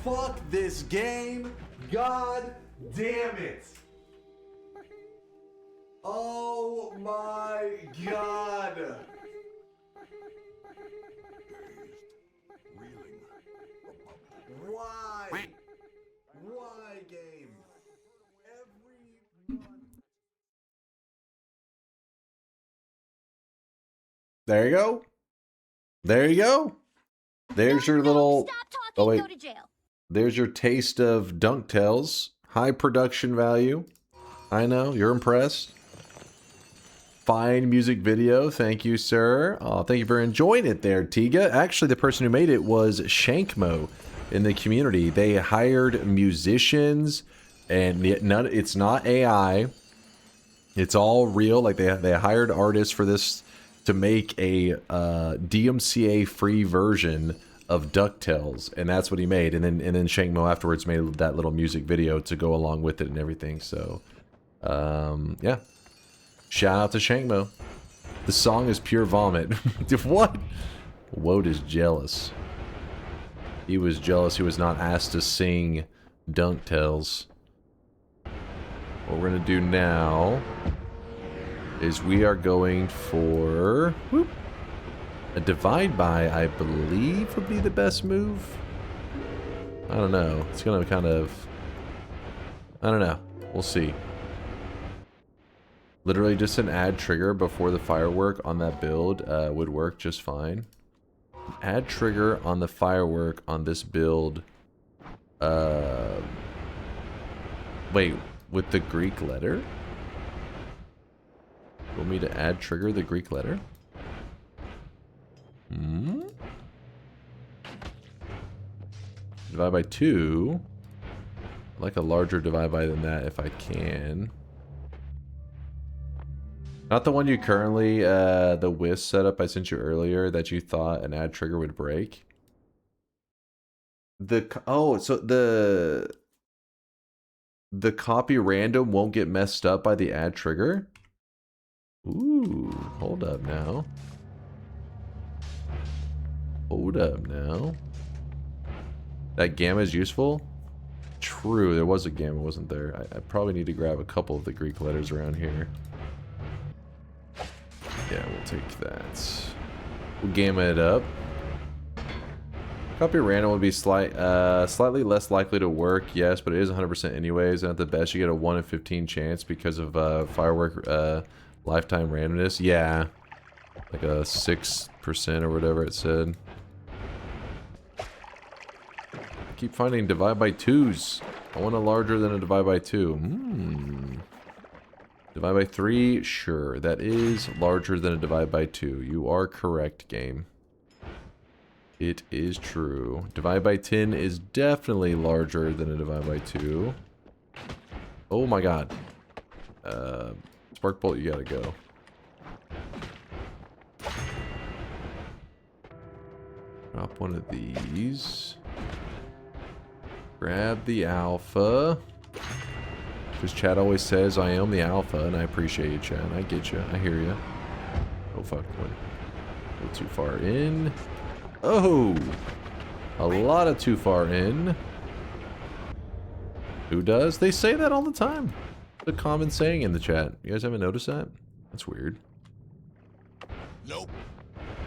Fuck this game. God damn it. Oh my god. Why? Why, game? There you go. There you go. There's your little. Oh wait. There's your taste of DunkTales. High production value. I know you're impressed. Fine music video. Thank you, sir. Oh, thank you for enjoying it there, Tiga. Actually, the person who made it was Shankmo in the community. They hired musicians, and it's not AI. It's all real. Like they hired artists for this to make a DMCA free version of DuckTales, and that's what he made. And then Shankmo afterwards made that little music video to go along with it and everything. So, yeah. Shout out to Shankmo. The song is pure vomit. What? Woad is jealous. He was jealous he was not asked to sing DunkTales. What we're gonna do now is we are going for a divide by, I believe would be the best move. I don't know. It's gonna kind of, I don't know. We'll see. Literally just an add trigger before the firework on that build would work just fine. Add trigger on the firework on this build. Wait, with the Greek letter? You want me to add trigger the Greek letter? Divide by 2. I'd like a larger divide by than that if I can. Not the one you currently, the WIS setup I sent you earlier that you thought an add trigger would break. So the copy random won't get messed up by the add trigger? Ooh, hold up now. Hold up now. That gamma is useful? True, there was a gamma, wasn't there? I probably need to grab a couple of the Greek letters around here. Yeah, we'll take that. We'll gamma it up. Copy random would be slightly less likely to work, yes, but it is 100% anyways. And at the best, you get a 1 in 15 chance because of firework lifetime randomness. Yeah, like a 6% or whatever it said. I keep finding divide by 2s. I want a larger than a divide by 2. Divide by 3, sure. That is larger than a divide by 2. You are correct, game. It is true. Divide by 10 is definitely larger than a divide by 2. Oh my god. Spark Bolt, you gotta go. Drop one of these. Grab the alpha. Because Chad always says, I am the alpha, and I appreciate you, Chad. I get you. I hear you. Oh, fuck. Go too far in. Oh! A lot of too far in. Who does? They say that all the time. It's a common saying in the chat. You guys haven't noticed that? That's weird. Nope.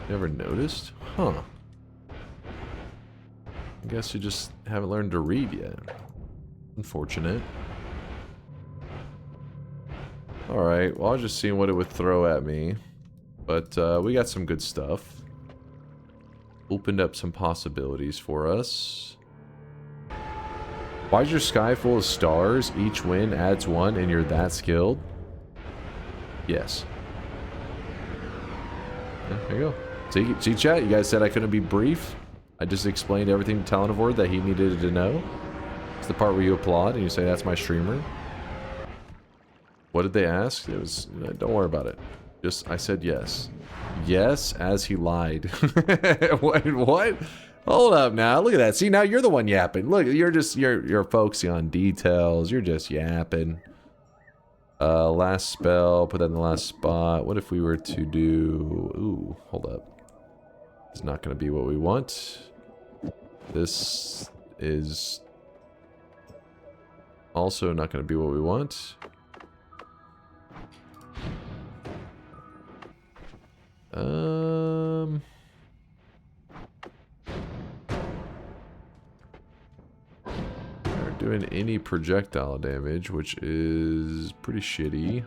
Never noticed? Huh. I guess you just haven't learned to read yet. Unfortunate. Alright, well I was just seeing what it would throw at me. But we got some good stuff. Opened up some possibilities for us. Why is your sky full of stars? Each win adds 1 and you're that skilled? Yes. Yeah, there you go. See chat, you guys said I couldn't be brief. I just explained everything to Talonivore that he needed to know. It's the part where you applaud and you say that's my streamer. What did they ask? It was, don't worry about it. Just, I said yes. Yes, as he lied. What? Hold up now. Look at that. See, now you're the one yapping. Look, you're focusing on details. You're just yapping. Last spell, put that in the last spot. What if we were to do... Ooh, hold up. It's not going to be what we want. This is also not going to be what we want. Not doing any projectile damage, which is pretty shitty.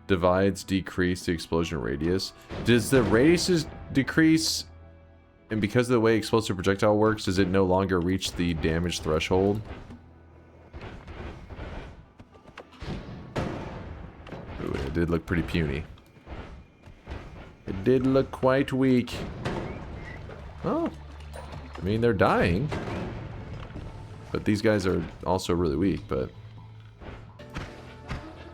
Divides decrease the explosion radius. Does the radius decrease, and because of the way explosive projectile works, does it no longer reach the damage threshold? Ooh, it did look pretty puny. It did look quite weak. Oh, I mean, they're dying. But these guys are also really weak, but...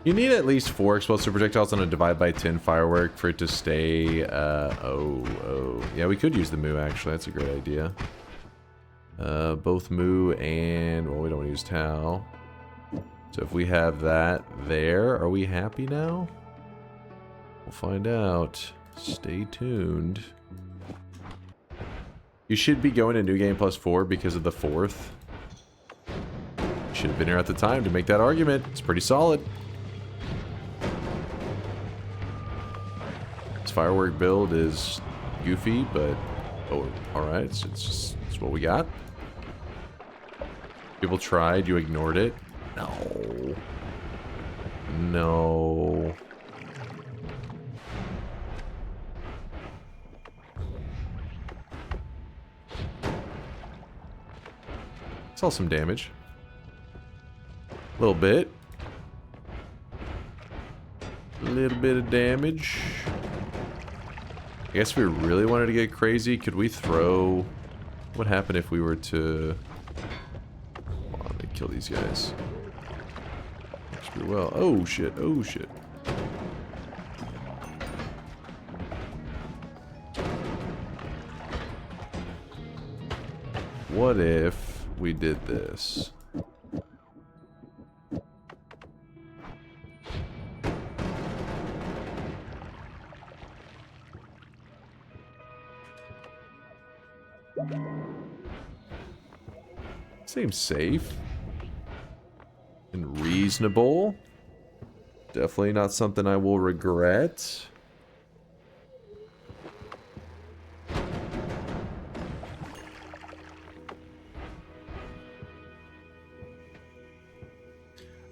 You need at least 4 explosive projectiles on a divide by 10 firework for it to stay, Yeah, we could use the moo, actually. That's a great idea. Both moo and... Well, we don't want to use Tau. So if we have that there, are we happy now? We'll find out. Stay tuned. You should be going to New Game +4 because of the 4th. Should have been here at the time to make that argument. It's pretty solid. Firework build is goofy, but oh, all right, it's what we got. People tried, you ignored it. No. Saw some damage. A little bit. A little bit of damage. I guess if we really wanted to get crazy, could we throw... What happened if we were to... Hold on, let me kill these guys. Pretty well. Oh shit, oh shit. What if we did this? Seems safe and reasonable. Definitely not something I will regret.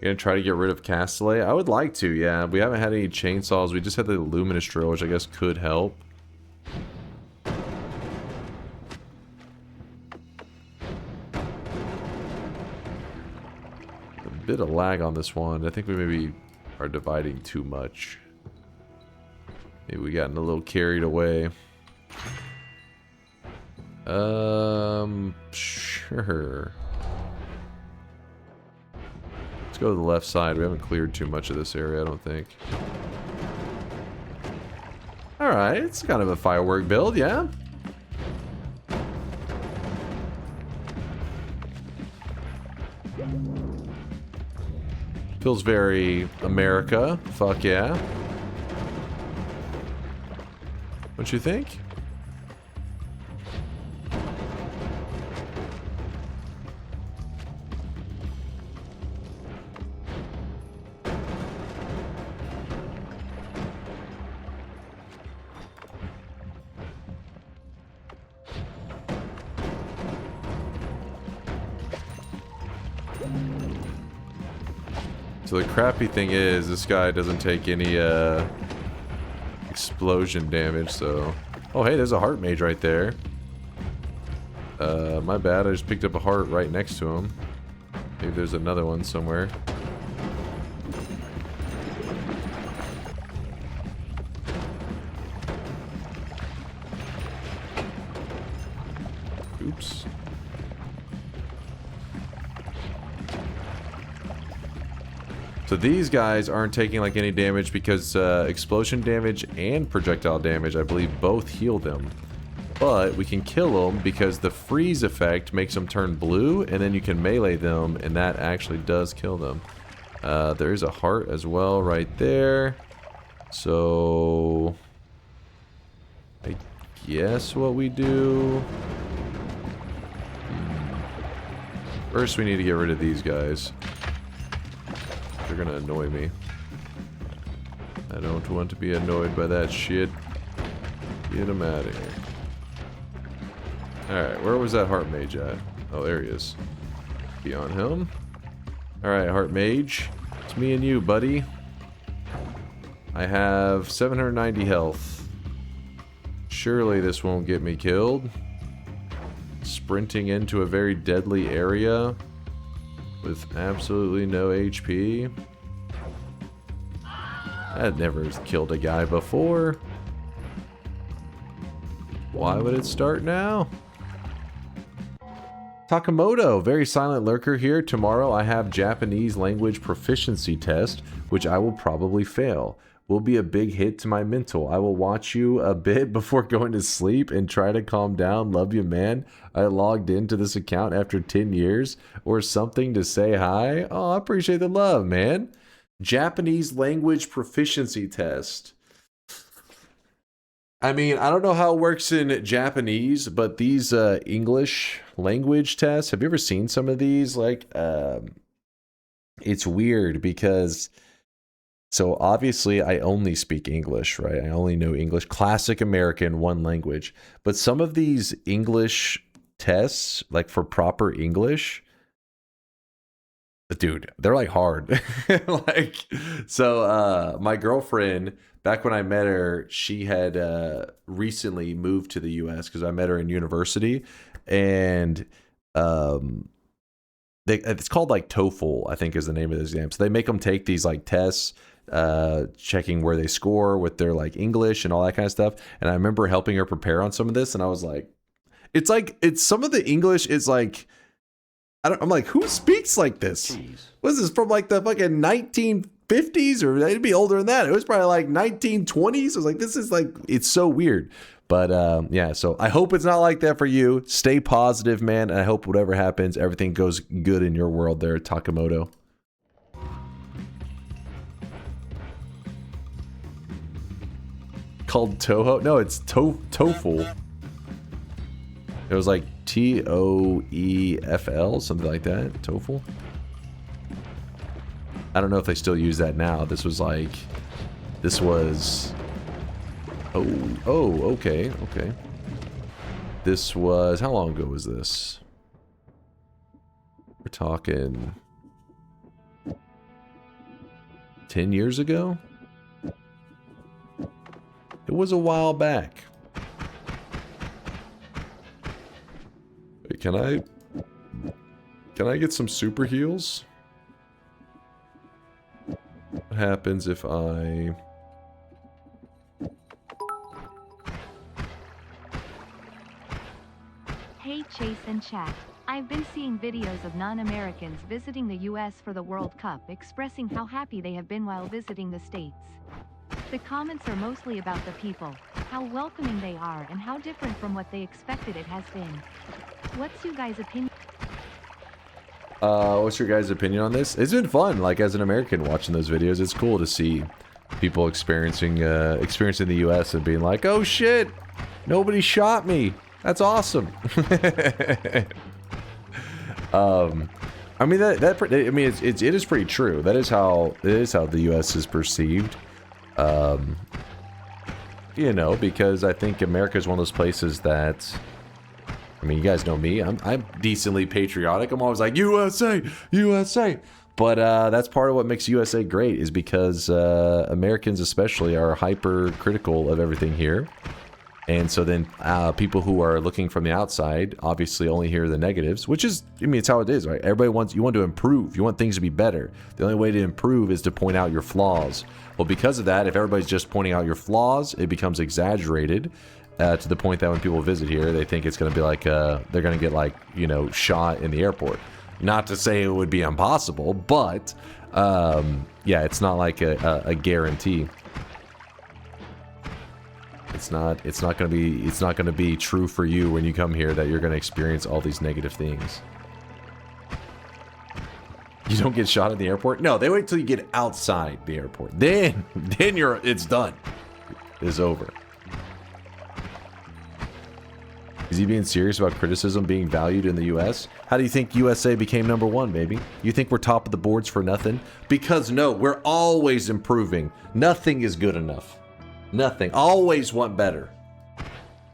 You're gonna try to get rid of Castellet? I would like to, yeah. We haven't had any chainsaws. We just had the luminous drill, which I guess could help. Bit of lag on this one. I think we maybe are dividing too much. Maybe we gotten a little carried away. Sure. Let's go to the left side. We haven't cleared too much of this area, I don't think. Alright, it's kind of a firework build, yeah? Feels very America. Fuck yeah. Don't you think? So the crappy thing is, this guy doesn't take any explosion damage, so... Oh hey, there's a heart mage right there. My bad, I just picked up a heart right next to him. Maybe there's another one somewhere. Oops. So these guys aren't taking like any damage because explosion damage and projectile damage, I believe, both heal them. But we can kill them because the freeze effect makes them turn blue, and then you can melee them, and that actually does kill them. There is a heart as well right there. So I guess what we do... First we need to get rid of these guys. They're gonna annoy me. I don't want to be annoyed by that shit. Get him out of here. Alright, where was that heart mage at? Oh, there he is. Be on him. Alright, heart mage. It's me and you, buddy. I have 790 health. Surely this won't get me killed. Sprinting into a very deadly area with absolutely no HP. I'd never killed a guy before. Why would it start now? Takamoto, very silent lurker here. Tomorrow I have Japanese language proficiency test, which I will probably fail. Will be a big hit to my mental. I will watch you a bit before going to sleep and try to calm down. Love you, man. I logged into this account after 10 years or something to say hi. Oh, I appreciate the love, man. Japanese language proficiency test. I mean, I don't know how it works in Japanese, but these English language tests, have you ever seen some of these? Like, it's weird because, so obviously I only speak English, right? I only know English, classic American, one language. But some of these English tests, like for proper English, dude, they're like hard. Like, so my girlfriend, back when I met her, she had recently moved to the US because I met her in university, and it's called like TOEFL, I think is the name of the exam. So they make them take these like tests, checking where they score with their like English and all that kind of stuff. And I remember helping her prepare on some of this, and I was like, it's some of the English is like, I'm like, who speaks like this? Jeez. What is this, from like the fucking 1950s, or it'd be older than that? It was probably like 1920s. I was like, this is like, it's so weird. But yeah, so I hope it's not like that for you. Stay positive, man. And I hope whatever happens, everything goes good in your world there, Takamoto. Called Toho? No, it's TOEFL. It was like TOEFL, something like that. TOEFL. I don't know if they still use that now. This was okay. This was, how long ago was this? We're talking 10 years ago? It was a while back. Wait, can I get some super heals? What happens if I... Hey Chase and chat. I've been seeing videos of non-Americans visiting the US for the World Cup expressing how happy they have been while visiting the States. The comments are mostly about the people, how welcoming they are and how different from what they expected it has been. What's your guys' opinion? What's your guys' opinion on this? It's been fun, like as an American watching those videos. It's cool to see people experiencing the US and being like, oh shit, nobody shot me. That's awesome. I mean it is pretty true. It is how the US is perceived. You know, because I think America is one of those places that, I mean, you guys know me. I'm decently patriotic. I'm always like, USA, USA. But that's part of what makes USA great, is because Americans especially are hyper critical of everything here. And so then people who are looking from the outside obviously only hear the negatives, which is, I mean, it's how it is, right? Everybody you want to improve. You want things to be better. The only way to improve is to point out your flaws. Well, because of that, if everybody's just pointing out your flaws, it becomes exaggerated to the point that when people visit here, they think it's going to be like, they're going to get like, you know, shot in the airport. Not to say it would be impossible, but yeah, it's not like a guarantee. It's not gonna be true for you when you come here that you're gonna experience all these negative things. You don't get shot at the airport? No, they wait till you get outside the airport. Then it's done. It's over. Is he being serious about criticism being valued in the US? How do you think USA became #1, baby? You think we're top of the boards for nothing? Because no, we're always improving. Nothing is good enough. Nothing. Always want better.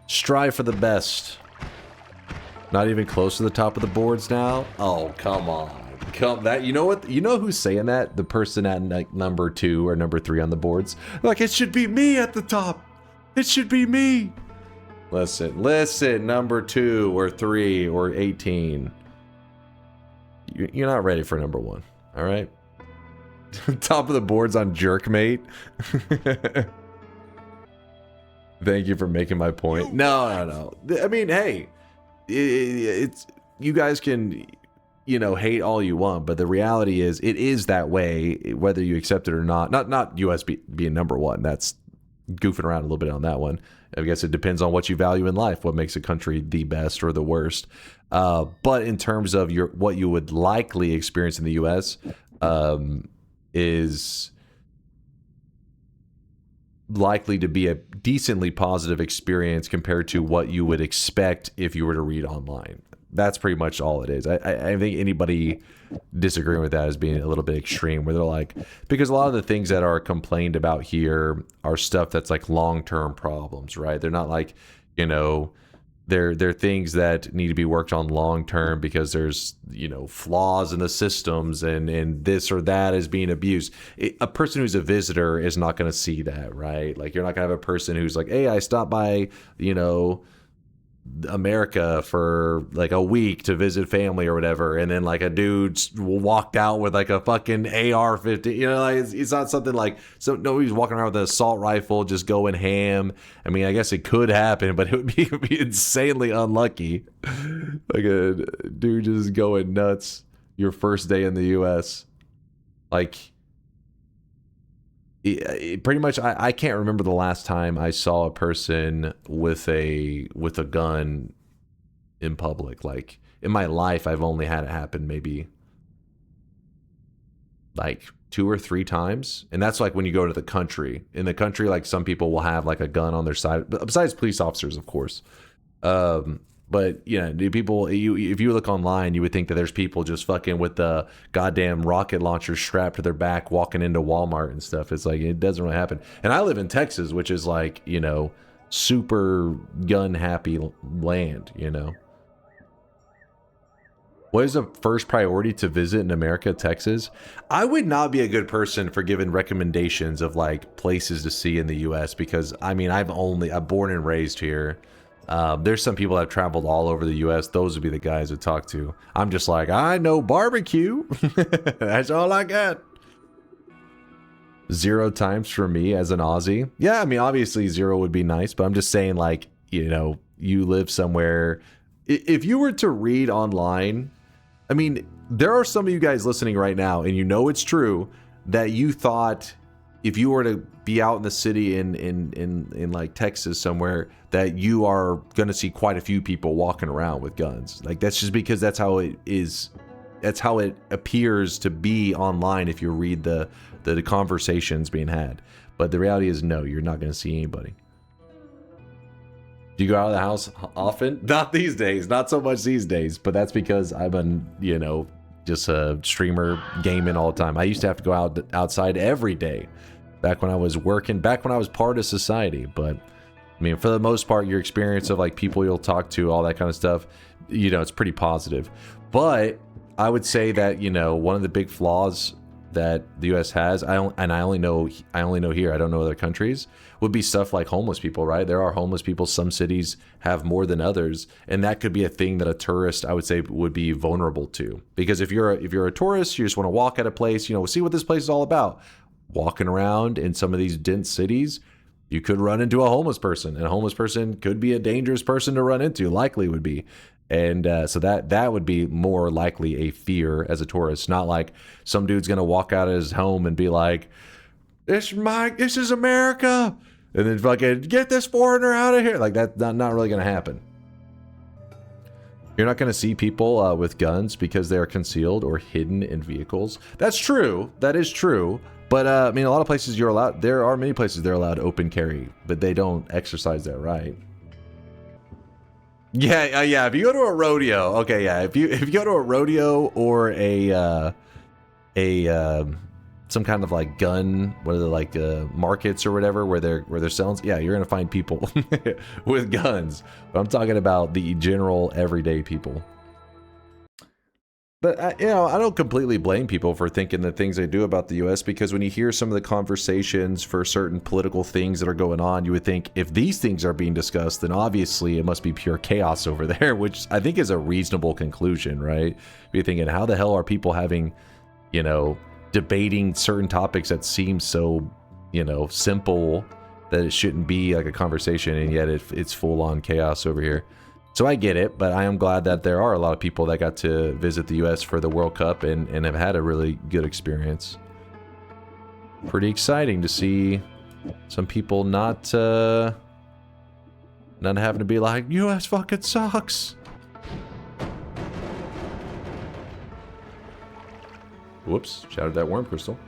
Strive for the best. Not even close to the top of the boards now? Oh, come on. You know what? You know who's saying that? The person at like #2 or #3 on the boards. Like, it should be me at the top. It should be me. Listen, #2 or 3 or 18. You're not ready for #1. All right. Top of the boards on Jerkmate. Thank you for making my point. No. I mean, hey, it's you guys can, you know, hate all you want, but the reality is it is that way, whether you accept it or not. Not US being #1. That's goofing around a little bit on that one. I guess it depends on what you value in life, what makes a country the best or the worst. But in terms of what you would likely experience in the US, is likely to be a decently positive experience compared to what you would expect if you were to read online. That's pretty much all it is. I think anybody disagreeing with that is being a little bit extreme, where they're like, because a lot of the things that are complained about here are stuff that's like long-term problems, right? They're not like, you know, they're things that need to be worked on long-term because there's, you know, flaws in the systems and this or that is being abused. A person who's a visitor is not going to see that, right? Like, you're not going to have a person who's like, hey, I stopped by, you know, America for like a week to visit family or whatever, and then like a dude walked out with like a fucking AR-15, you know, like it's not something like, so nobody's walking around with an assault rifle just going ham. I mean, I guess it could happen, but it would be insanely unlucky. Like a dude just going nuts your first day in the US. Like, pretty much, I can't remember the last time I saw a person with a gun in public. Like, in my life, I've only had it happen maybe like 2 or 3 times, and that's like when you go to the country. In the country, like, some people will have like a gun on their side, besides police officers, of course. But yeah, people, if you look online, you would think that there's people just fucking with the goddamn rocket launcher strapped to their back walking into Walmart and stuff. It's like, it doesn't really happen. And I live in Texas, which is like, you know, super gun happy land, you know. What is the first priority to visit in America, Texas? I would not be a good person for giving recommendations of like places to see in the US, because I mean, I'm born and raised here. There's some people that have traveled all over the US. Those would be the guys to talk to. I'm just like, I know barbecue. That's all I got. 0 times for me as an Aussie. Yeah, I mean, obviously 0 would be nice, but I'm just saying, like, you know, you live somewhere. If you were to read online, I mean, there are some of you guys listening right now, and you know it's true, that you thought if you were to be out in the city in like Texas somewhere, that you are going to see quite a few people walking around with guns. Like, that's just because that's how it is. That's how it appears to be online if you read the conversations being had. But the reality is, no, you're not going to see anybody. Do you go out of the house often? Not these days. Not so much these days. But that's because I'm you know, just a streamer gaming all the time. I used to have to go outside every day back when I was working, back when I was part of society. But I mean, for the most part, your experience of like people you'll talk to, all that kind of stuff, you know, it's pretty positive. But I would say that, you know, one of the big flaws that the US has, I only know here, I don't know other countries, would be stuff like homeless people, right? There are homeless people. Some cities have more than others, and that could be a thing that a tourist, I would say, would be vulnerable to. Because if you're a tourist, you just want to walk at a place, you know, see what this place is all about. Walking around in some of these dense cities, you could run into a homeless person, and a homeless person could be a dangerous person to run into, likely would be. And so that would be more likely a fear as a tourist, not like some dude's gonna walk out of his home and be like, this is America, and then fucking get this foreigner out of here. Like that's not really gonna happen. You're not gonna see people with guns because they are concealed or hidden in vehicles. That's true. That is true. But I mean, a lot of places you're allowed. There are many places they're allowed open carry, but they don't exercise that right. Yeah, yeah. If you go to a rodeo, okay, yeah. If you go to a rodeo or some kind of like gun, what are they like markets or whatever where they're selling, yeah, you're gonna find people with guns. But I'm talking about the general everyday people. But you know, I don't completely blame people for thinking the things they do about the U.S. because when you hear some of the conversations for certain political things that are going on, you would think if these things are being discussed, then obviously it must be pure chaos over there, which I think is a reasonable conclusion, right? You're thinking, how the hell are people having, you know, debating certain topics that seem so, you know, simple that it shouldn't be like a conversation, and yet it's full-on chaos over here. So I get it, but I am glad that there are a lot of people that got to visit the U.S. for the World Cup and have had a really good experience. Pretty exciting to see some people not having to be like, U.S. fucking sucks. Whoops, shattered that worm crystal.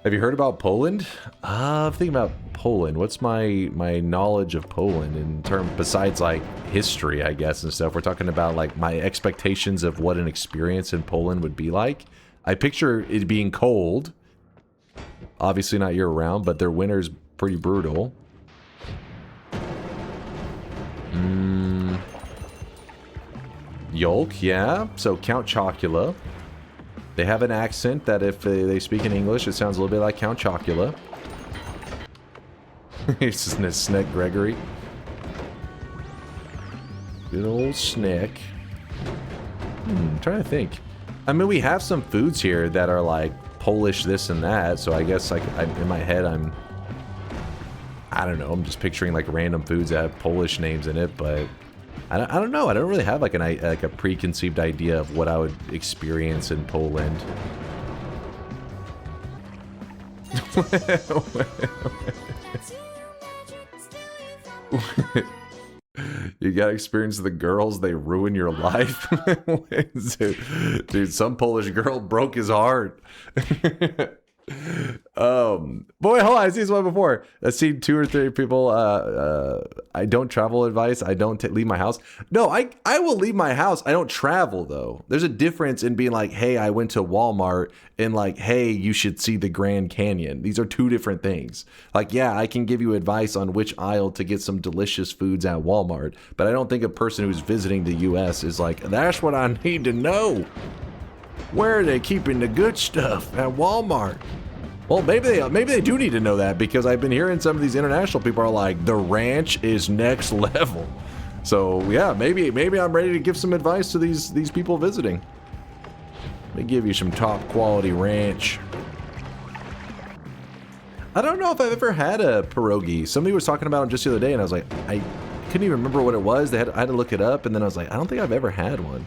Have you heard about Poland? I'm thinking about Poland. What's my knowledge of Poland in terms, besides like history, I guess, and stuff? We're talking about like my expectations of what an experience in Poland would be like. I picture it being cold. Obviously not year-round, but their winter's pretty brutal. Yolk, yeah. So Count Chocula. They have an accent that if they speak in English, it sounds a little bit like Count Chocula. It's just a Sneck Gregory. Good old Sneck. I'm trying to think. I mean, we have some foods here that are like Polish this and that, so I guess like in my head I don't know, I'm just picturing like random foods that have Polish names in it, but I don't know. I don't really have like a preconceived idea of what I would experience in Poland. You gotta experience the girls, they ruin your life. Dude, some Polish girl broke his heart. Boy, hold on, I seen this one before. I've seen 2 or 3 people. I don't travel advice. I don't leave my house. No, I will leave my house. I don't travel though. There's a difference in being like, hey, I went to Walmart, and like, hey, you should see the Grand Canyon. These are 2 different things. Like, yeah, I can give you advice on which aisle to get some delicious foods at Walmart, but I don't think a person who's visiting the U.S. is like, that's what I need to know. Where are they keeping the good stuff at Walmart? Well, maybe they do need to know that, because I've been hearing some of these international people are like, the ranch is next level. So yeah, maybe I'm ready to give some advice to these people visiting. Let me give you some top quality ranch. I don't know if I've ever had a pierogi. Somebody was talking about them just the other day, and I was like, I couldn't even remember what it was. I had to look it up, and then I was like, I don't think I've ever had one.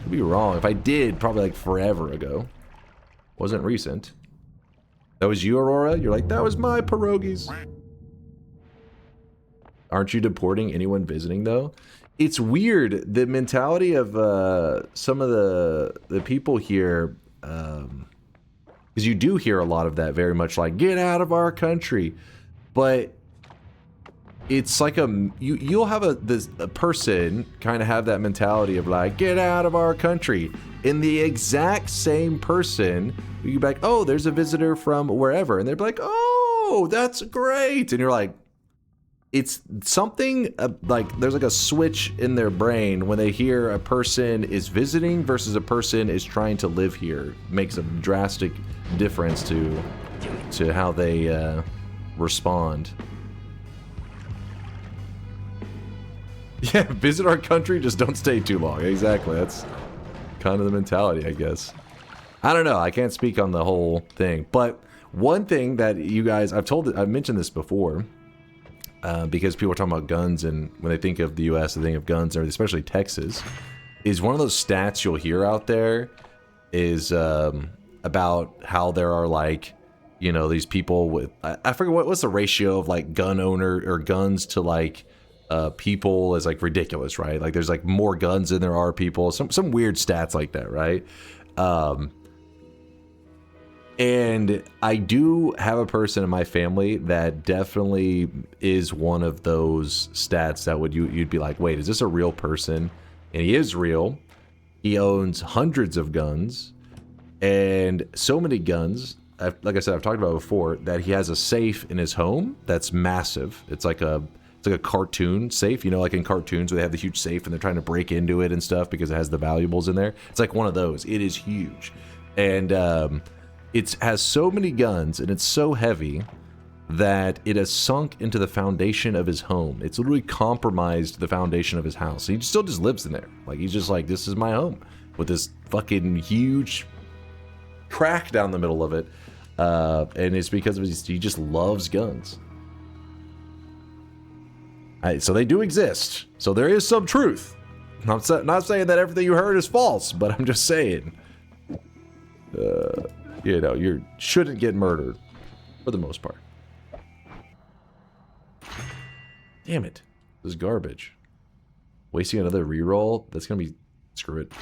Could be wrong. If I did, probably like forever ago. Wasn't recent. That was you, Aurora? You're like, that was my pierogies. Aren't you deporting anyone visiting, though? It's weird. The mentality of some of the people here, because you do hear a lot of that, very much like, get out of our country. But it's like you'll have a person kind of have that mentality of like, get out of our country. And the exact same person, you'd be like, oh, there's a visitor from wherever. And they'd be like, oh, that's great. And you're like, it's something like there's like a switch in their brain when they hear a person is visiting versus a person is trying to live here. It makes a drastic difference to how they respond. Yeah, visit our country, just don't stay too long. Exactly, that's kind of the mentality, I guess. I don't know, I can't speak on the whole thing, but one thing that you guys, I've mentioned this before, because people are talking about guns, and when they think of the U.S., they think of guns, especially Texas, is one of those stats you'll hear out there is about how there are like you know, these people with, I forget what's the ratio of like gun owner or guns to like people is like ridiculous, right? Like there's like more guns than there are people, some weird stats like that, right? And I do have a person in my family that definitely is one of those stats that would you'd be like, wait, is this a real person? And he is real. He owns hundreds of guns, and so many guns, like I said, I've talked about it before, that he has a safe in his home that's massive. It's like a cartoon safe, you know, like in cartoons where they have the huge safe and they're trying to break into it and stuff because it has the valuables in there. It's like one of those. It is huge. And it has so many guns and it's so heavy that it has sunk into the foundation of his home. It's literally compromised the foundation of his house. He still just lives in there. Like, he's just like, this is my home, with this fucking huge crack down the middle of it. And it's because of he just loves guns. So they do exist. So there is some truth. I'm not saying that everything you heard is false, but I'm just saying, you know, you shouldn't get murdered for the most part. Damn it. This is garbage. Wasting another reroll? That's going to be... Screw it.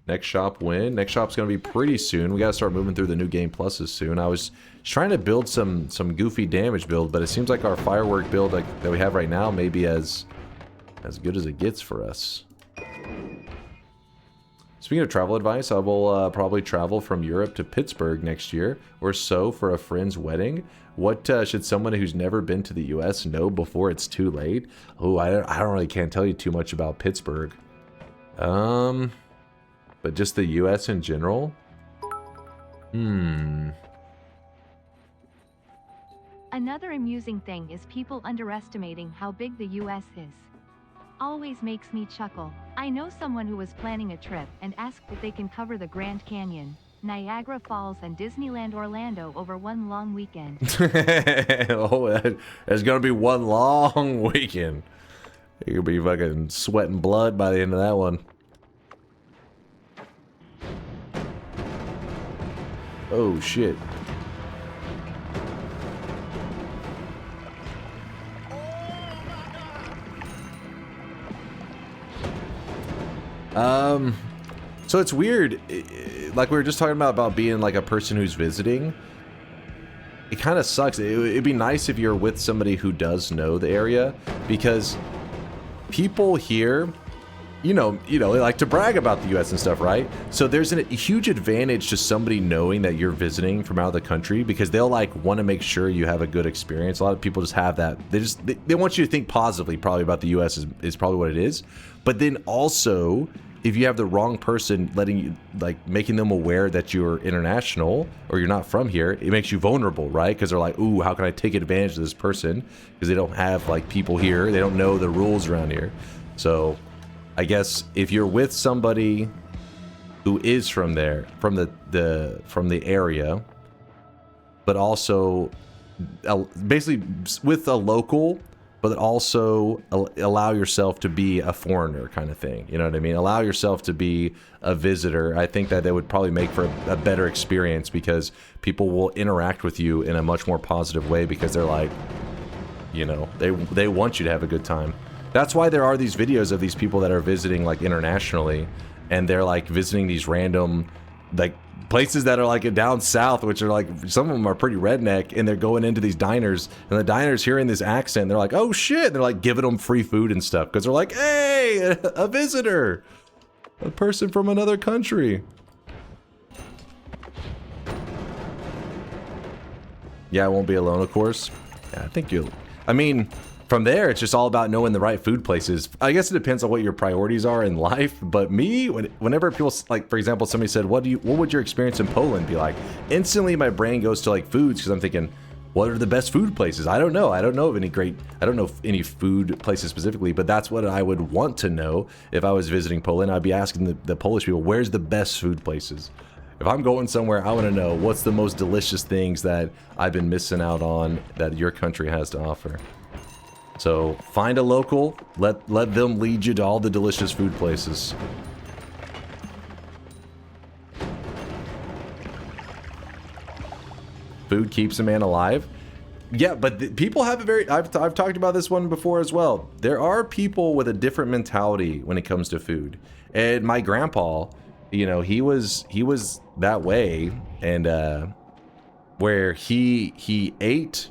Next shop win. Next shop's going to be pretty soon. We got to start moving through the new Game Pluses soon. I was trying to build some goofy damage build, but it seems like our firework build that we have right now may be as good as it gets for us. Speaking of travel advice, I will probably travel from Europe to Pittsburgh next year or so for a friend's wedding. What should someone who's never been to the U.S. know before it's too late? Oh, I don't really can't tell you too much about Pittsburgh. But just the U.S. in general? Another amusing thing is people underestimating how big the U.S. is. Always makes me chuckle. I know someone who was planning a trip and asked if they can cover the Grand Canyon, Niagara Falls, and Disneyland Orlando over one long weekend. Oh, there's gonna be one long weekend. You'll be fucking sweating blood by the end of that one. Oh shit. So it's weird, like we were just talking about being like a person who's visiting. It kind of sucks. It'd be nice if you're with somebody who does know the area, because people here, you know, they like to brag about the U.S. and stuff, right? So there's a huge advantage to somebody knowing that you're visiting from out of the country, because they'll like want to make sure you have a good experience. A lot of people just have that. They want you to think positively probably about the U.S. is probably what it is. But then also, if you have the wrong person making them aware that you're international or you're not from here, it makes you vulnerable, right? Because they're like, ooh, how can I take advantage of this person? Because they don't have like people here. They don't know the rules around here. So I guess if you're with somebody who is from there, from the area, but also basically with a local, but also allow yourself to be a foreigner kind of thing. You know what I mean? Allow yourself to be a visitor. I think that would probably make for a better experience, because people will interact with you in a much more positive way, because they're like, you know, they want you to have a good time. That's why there are these videos of these people that are visiting like internationally, and they're like visiting these random like places that are like down south, which are like, some of them are pretty redneck, and they're going into these diners, and the diners hearing this accent, they're like, oh shit, they're like giving them free food and stuff, because they're like, hey, a visitor, a person from another country. Yeah, I won't be alone, of course. Yeah, I think I mean, from there, it's just all about knowing the right food places. I guess it depends on what your priorities are in life. But me, whenever people, like, for example, somebody said, what would your experience in Poland be like? Instantly, my brain goes to like foods, because I'm thinking, what are the best food places? I don't know. I don't know of any food places specifically, but that's what I would want to know if I was visiting Poland. I'd be asking the Polish people, where's the best food places? If I'm going somewhere, I want to know what's the most delicious things that I've been missing out on that your country has to offer. So find a local, let them lead you to all the delicious food places. Food keeps a man alive. Yeah, but people have a very... I've talked about this one before as well. There are people with a different mentality when it comes to food. And my grandpa, you know, he was that way, and where he ate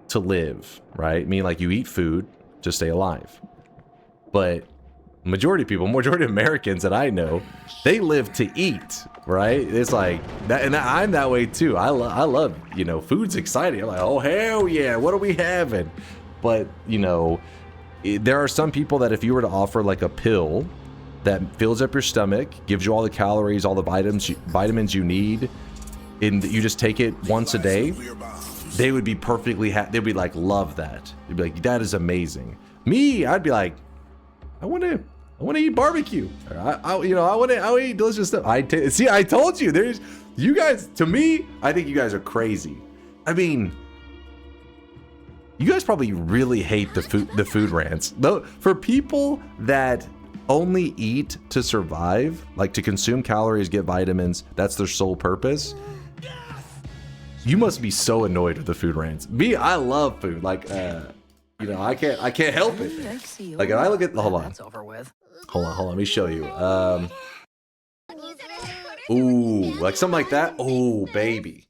to live, right? I mean, like, you eat food to stay alive. But majority of people, majority of Americans that I know, they live to eat, right? It's like that, and I'm that way too. I love, you know, food's exciting. I'm like, oh hell yeah, what are we having? But you know, there are some people that if you were to offer like a pill that fills up your stomach, gives you all the calories, all the vitamins you need, and you just take it once a day, they would be perfectly happy. They'd be like, love that. They'd be like, that is amazing. Me, I'd be like, I want to eat barbecue. I want to eat delicious stuff. See, I told you, you guys, to me, I think you guys are crazy. I mean, you guys probably really hate the food rants. Though, for people that only eat to survive, like to consume calories, get vitamins, that's their sole purpose. You must be so annoyed with the food rants. Me, I love food. Like, you know, I can't help it. Like, if I look at, hold on. That's over with. Hold on, let me show you. Ooh, like something like that. Oh, baby.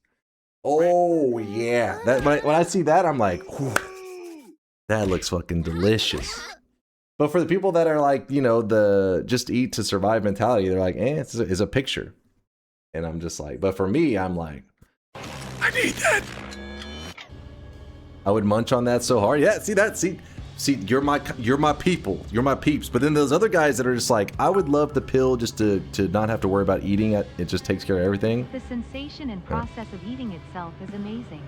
Oh, yeah. That when I see that, I'm like, ooh, that looks fucking delicious. But for the people that are like, you know, the just eat to survive mentality, they're like, it's a picture. And I'm just like, but for me, I'm like, I need that. I would munch on that so hard. Yeah, see that? See, you're my people. You're my peeps. But then those other guys that are just like, I would love the pill just to not have to worry about eating it. It just takes care of everything. The sensation and process of eating itself is amazing.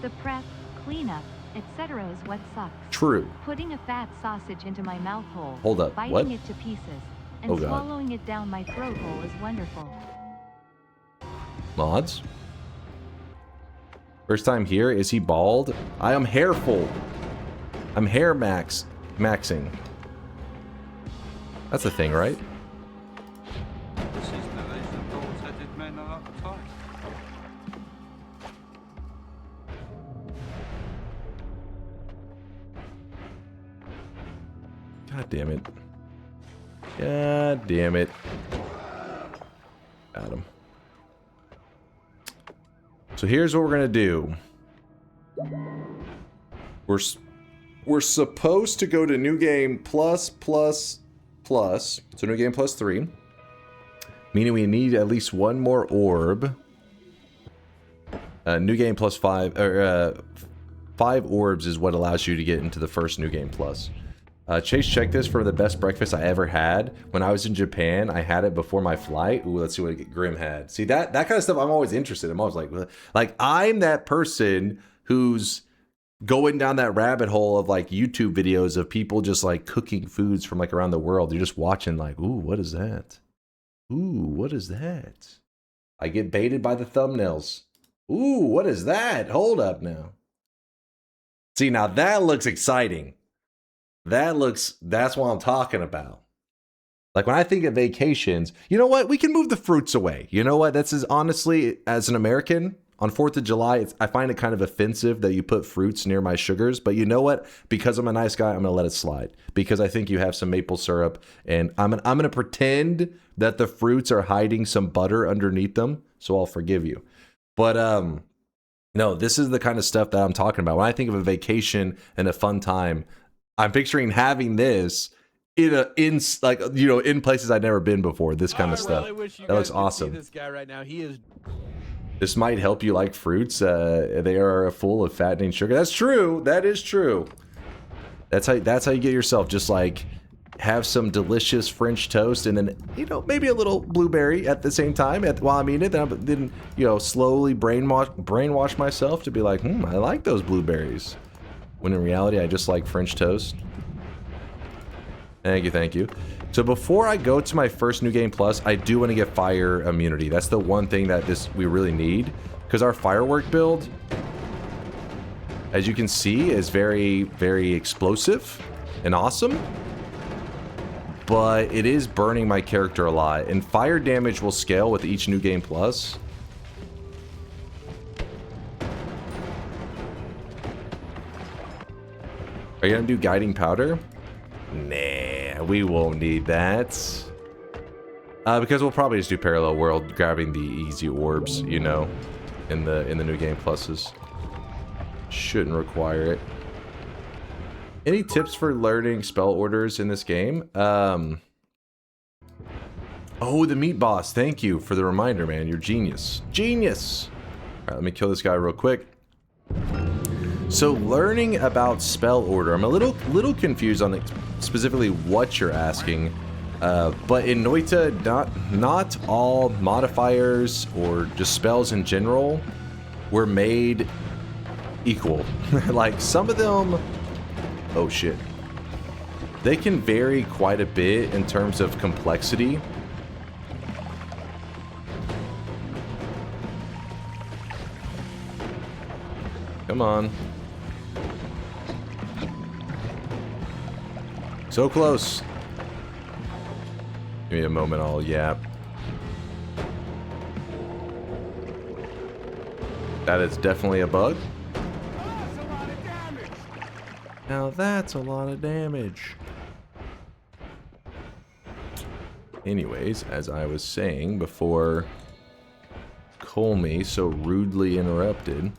The prep, cleanup, etc. is what sucks. True. Putting a fat sausage into my mouth hole, hold up, biting what? it to pieces, and swallowing it down my throat hole is wonderful. Mods? First time here, is he bald? I am hairful. I'm hair maxing. That's a thing, right? God damn it. God damn it. Got him. So here's what we're gonna do. We're supposed to go to New Game plus. So New Game plus 3. Meaning we need at least one more orb. New Game plus 5, or 5 orbs is what allows you to get into the first New Game plus. Chase checked this for the best breakfast I ever had. When I was in Japan, I had it before my flight. Ooh, let's see what Grim had. See, that kind of stuff I'm always interested in. I'm always like I'm that person who's going down that rabbit hole of like YouTube videos of people just like cooking foods from like around the world. You're just watching like, ooh, what is that? Ooh, what is that? I get baited by the thumbnails. Ooh, what is that? Hold up now. See, now that looks exciting. That's what I'm talking about. Like when I think of vacations, you know what? We can move the fruits away. You know what? That's honestly, as an American, on 4th of July, I find it kind of offensive that you put fruits near my sugars. But you know what? Because I'm a nice guy, I'm going to let it slide. Because I think you have some maple syrup. And I'm going to pretend that the fruits are hiding some butter underneath them. So I'll forgive you. But, no, this is the kind of stuff that I'm talking about. When I think of a vacation and a fun time, I'm picturing having this in places I've never been before. This kind of stuff. That looks awesome. This guy right now, he is. This might help you like fruits. They are full of fattening sugar. That's true. That is true. That's how you get yourself. Just like have some delicious French toast, and then maybe a little blueberry at the same time while I'm eating it. Then slowly brainwash myself to be like, I like those blueberries. When in reality, I just like French toast. Thank you. So before I go to my first New Game Plus, I do want to get fire immunity. That's the one thing that we really need. Because our firework build, as you can see, is very, very explosive and awesome. But it is burning my character a lot. And fire damage will scale with each New Game Plus. Are you gonna do guiding powder? Nah, we won't need that. Because we'll probably just do parallel world, grabbing the easy orbs, you know, in the new game pluses. Shouldn't require it. Any tips for learning spell orders in this game? Oh, the meat boss. Thank you for the reminder, man. You're genius. Genius! Alright, let me kill this guy real quick. So learning about spell order, I'm a little confused on specifically what you're asking. But in Noita, not all modifiers or just spells in general were made equal. Like some of them, oh shit, they can vary quite a bit in terms of complexity. Come on. So close. Give me a moment, I'll yap. That is definitely a bug. Now that's a lot of damage. Anyways, as I was saying before Kolmi so rudely interrupted,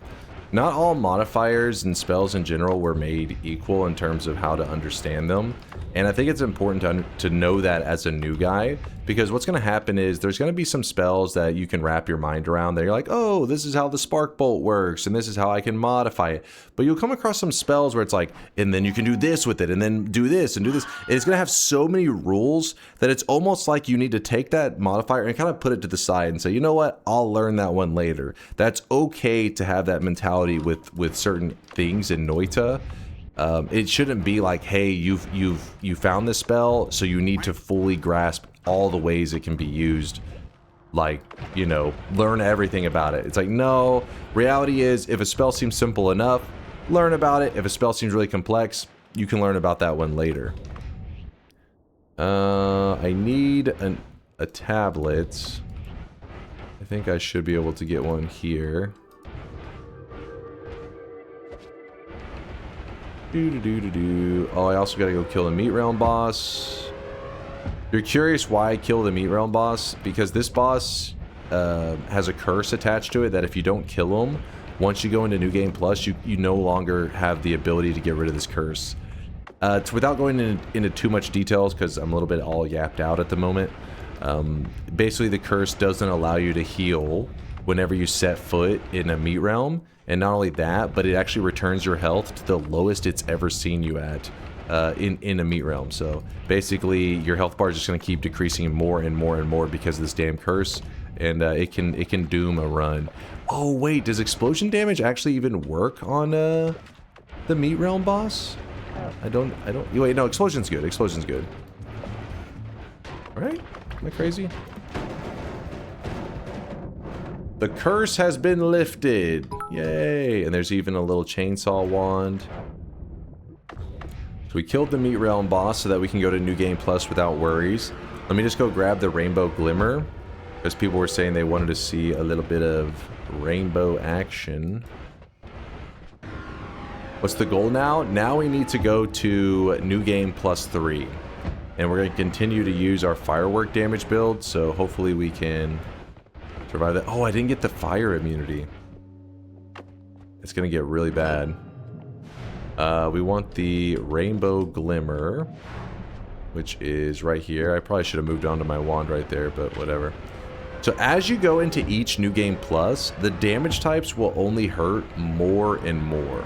not all modifiers and spells in general were made equal in terms of how to understand them. And I think it's important to know that as a new guy, because what's going to happen is there's going to be some spells that you can wrap your mind around that you're like, oh, this is how the spark bolt works, and this is how I can modify it. But you'll come across some spells where it's like, and then you can do this with it, and then do this, and do this. And it's going to have so many rules that it's almost like you need to take that modifier and kind of put it to the side and say, you know what, I'll learn that one later. That's okay to have that mentality with certain things in Noita. It shouldn't be like, hey, you found this spell, so you need to fully grasp all the ways it can be used. Like, you know, learn everything about it. It's like, no, reality is, if a spell seems simple enough, learn about it. If a spell seems really complex, you can learn about that one later. I need a tablet. I think I should be able to get one here. Oh, I also gotta go kill the meat realm boss. You're curious why I kill the meat realm boss? Because this boss has a curse attached to it that if you don't kill him, once you go into New Game Plus, you no longer have the ability to get rid of this curse. Without going into too much details, because I'm a little bit all yapped out at the moment, basically the curse doesn't allow you to heal whenever you set foot in a meat realm. And not only that, but it actually returns your health to the lowest it's ever seen you at in a meat realm. So basically, your health bar is just going to keep decreasing more and more and more because of this damn curse, and it can doom a run. Oh wait, does explosion damage actually even work on the meat realm boss? I don't. Wait, no, explosion's good. Explosion's good. All right? Am I crazy? The curse has been lifted. Yay. And there's even a little chainsaw wand. So we killed the meat realm boss so that we can go to New Game Plus without worries. Let me just go grab the rainbow glimmer, because people were saying they wanted to see a little bit of rainbow action. What's the goal now? Now we need to go to New Game Plus 3. And we're going to continue to use our firework damage build, so hopefully we can survive that. Oh, I didn't get the fire immunity. It's gonna get really bad. We want the rainbow glimmer, which is right here. I probably should have moved on to my wand right there, but whatever. So as you go into each New Game Plus, the damage types will only hurt more and more.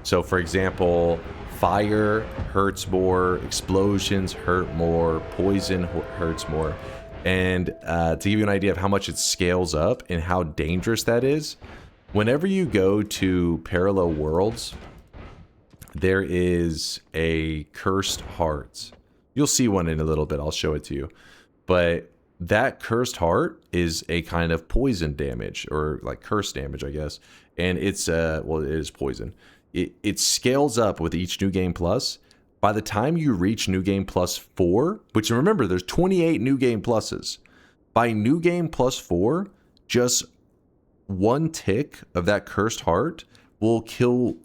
So for example, fire hurts more, explosions hurt more, poison hurts more. And to give you an idea of how much it scales up and how dangerous that is, whenever you go to parallel worlds, there is a cursed heart. You'll see one in a little bit. I'll show it to you. But that cursed heart is a kind of poison damage, or like curse damage, I guess. And it's, well, it is poison. It scales up with each New Game Plus. By the time you reach New Game Plus 4, which remember, there's 28 New Game Pluses. By New Game Plus 4, just one tick of that cursed heart will kill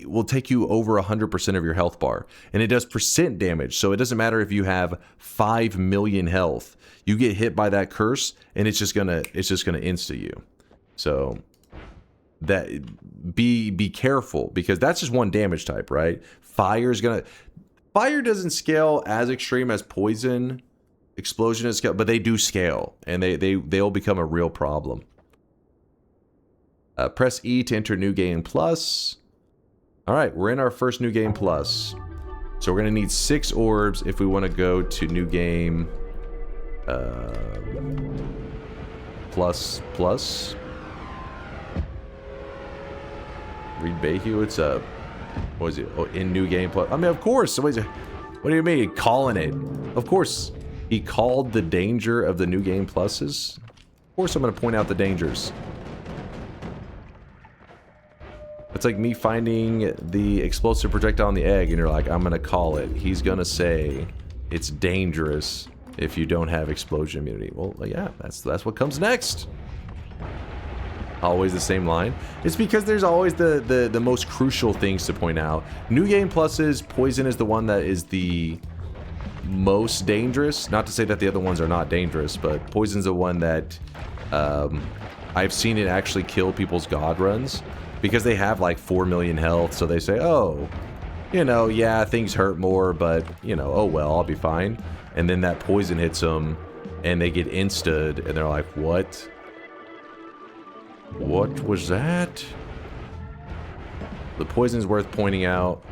will take you over 100% of your health bar, and it does percent damage. So it doesn't matter if you have 5 million health, you get hit by that curse, and it's just gonna insta you. So that be careful, because that's just one damage type, right? Fire doesn't scale as extreme as poison, explosion is scale, but they do scale, and they'll become a real problem. Press E to enter New Game Plus. All right, we're in our first New Game Plus. So we're going to need 6 orbs if we want to go to New Game Plus. Reed Bakey, what's up? What is it? Oh, in New Game Plus. I mean, of course. What do you mean? Calling it. Of course. He called the danger of the New Game Pluses. Of course I'm going to point out the dangers. It's like me finding the explosive projectile on the egg, and you're like, I'm going to call it. He's going to say it's dangerous if you don't have explosion immunity. Well, yeah, that's what comes next. Always the same line. It's because there's always the most crucial things to point out. New Game Pluses, poison is the one that is the most dangerous. Not to say that the other ones are not dangerous, but poison's the one that I've seen it actually kill people's god runs, because they have like 4 million health. So they say, oh, you know, yeah, things hurt more, but, you know, oh well, I'll be fine. And then that poison hits them, and they get insta'd, and they're like, what? What was that? The poison's worth pointing out.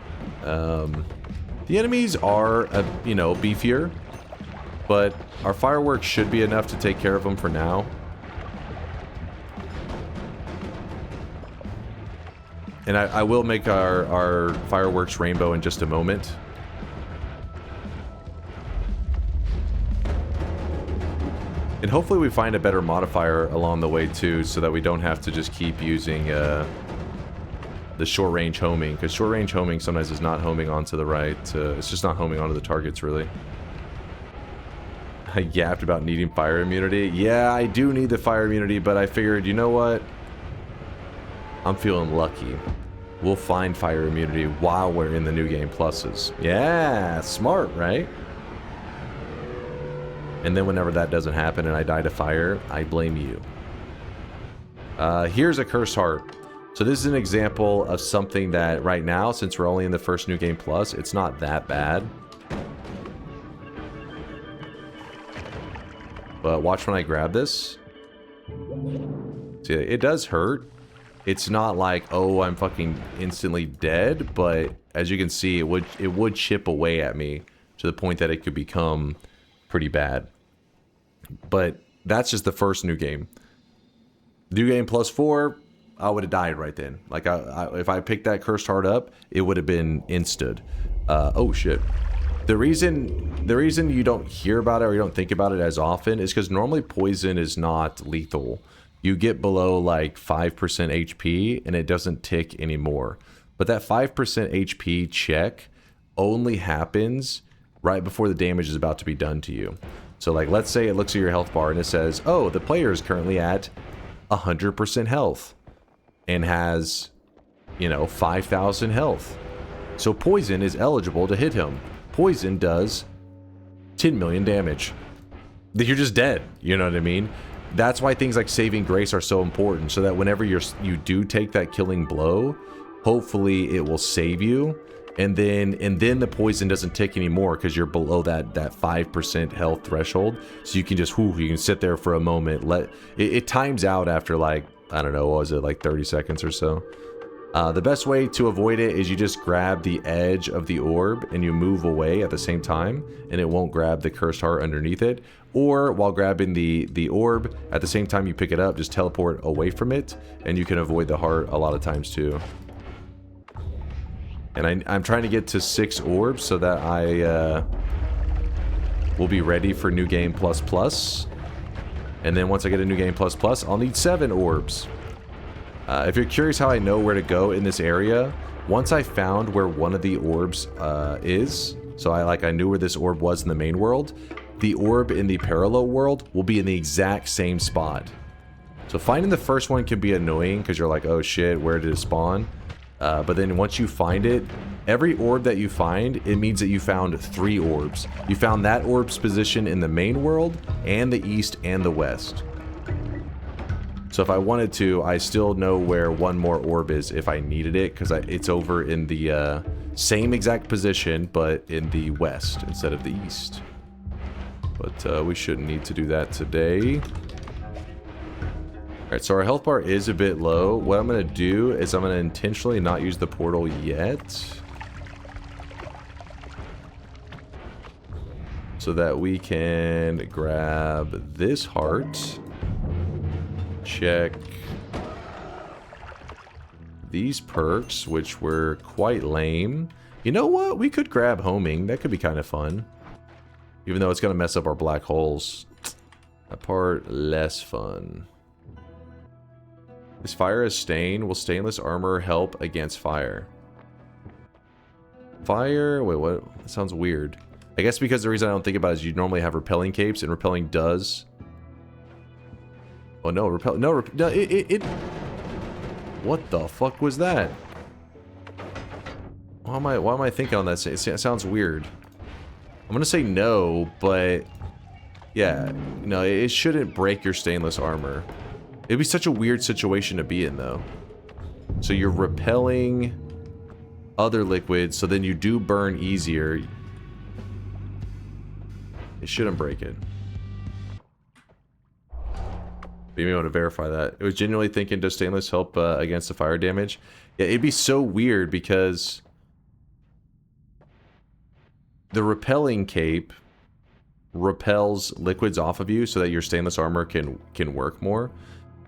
The enemies are, you know, beefier, but our fireworks should be enough to take care of them for now. And I will make our fireworks rainbow in just a moment. And hopefully we find a better modifier along the way too, so that we don't have to just keep using the short range homing, because short range homing sometimes is not homing onto the right. It's just not homing onto the targets really. I yapped about needing fire immunity. Yeah, I do need the fire immunity, but I figured, you know what? I'm feeling lucky. We'll find fire immunity while we're in the New Game Pluses. Yeah, smart, right? And then whenever that doesn't happen and I die to fire, I blame you. Here's a cursed heart. So this is an example of something that right now, since we're only in the first New Game Plus, it's not that bad. But watch when I grab this. See, it does hurt. It's not like, oh, I'm fucking instantly dead, but as you can see, it would chip away at me to the point that it could become pretty bad. But that's just the first new game. New Game Plus 4, I would have died right then. Like, if I picked that cursed heart up, it would have been insta'd. Oh shit. The reason you don't hear about it or you don't think about it as often is because normally poison is not lethal. You get below like 5% HP and it doesn't tick anymore. But that 5% HP check only happens right before the damage is about to be done to you. So like, let's say it looks at your health bar and it says, oh, the player is currently at 100% health and has, you know, 5,000 health. So poison is eligible to hit him. Poison does 10 million damage. You're just dead, you know what I mean? That's why things like saving grace are so important, so that whenever you do take that killing blow, hopefully it will save you, and then the poison doesn't tick anymore because you're below that 5% health threshold. So you can just you can sit there for a moment. It times out after like, I don't know, what was it, like 30 seconds or so. The best way to avoid it is you just grab the edge of the orb and you move away at the same time, and it won't grab the cursed heart underneath it. Or while grabbing the orb, at the same time you pick it up, just teleport away from it, and you can avoid the heart a lot of times too. And I'm trying to get to 6 orbs so that I will be ready for New Game Plus Plus. And then once I get a New Game Plus Plus, I'll need 7 orbs. If you're curious how I know where to go in this area, once I found where one of the orbs is, so I knew where this orb was in the main world, the orb in the parallel world will be in the exact same spot. So finding the first one can be annoying because you're like, oh shit, where did it spawn? But then once you find it, every orb that you find, it means that you found 3 orbs. You found that orb's position in the main world, and the east and the west. So if I wanted to, I still know where one more orb is if I needed it, because it's over in the same exact position, but in the west instead of the east. But we shouldn't need to do that today. Alright, so our health bar is a bit low. What I'm going to do is I'm going to intentionally not use the portal yet. So that we can grab this heart. Check these perks, which were quite lame. You know what? We could grab homing. That could be kind of fun. Even though it's going to mess up our black holes. That part, less fun. Is fire a stain? Will stainless armor help against fire? Fire? Wait, what? That sounds weird. I guess because the reason I don't think about it is you normally have repelling capes, and repelling does. Oh no, it what the fuck was that? Why am I thinking on that? It sounds weird. I'm gonna say no, but yeah, no, it shouldn't break your stainless armor. It'd be such a weird situation to be in, though. So you're repelling other liquids, so then you do burn easier. It shouldn't break it. But you may want to verify that. It was genuinely thinking, does stainless help against the fire damage? Yeah, it'd be so weird because the repelling cape repels liquids off of you so that your stainless armor can work more.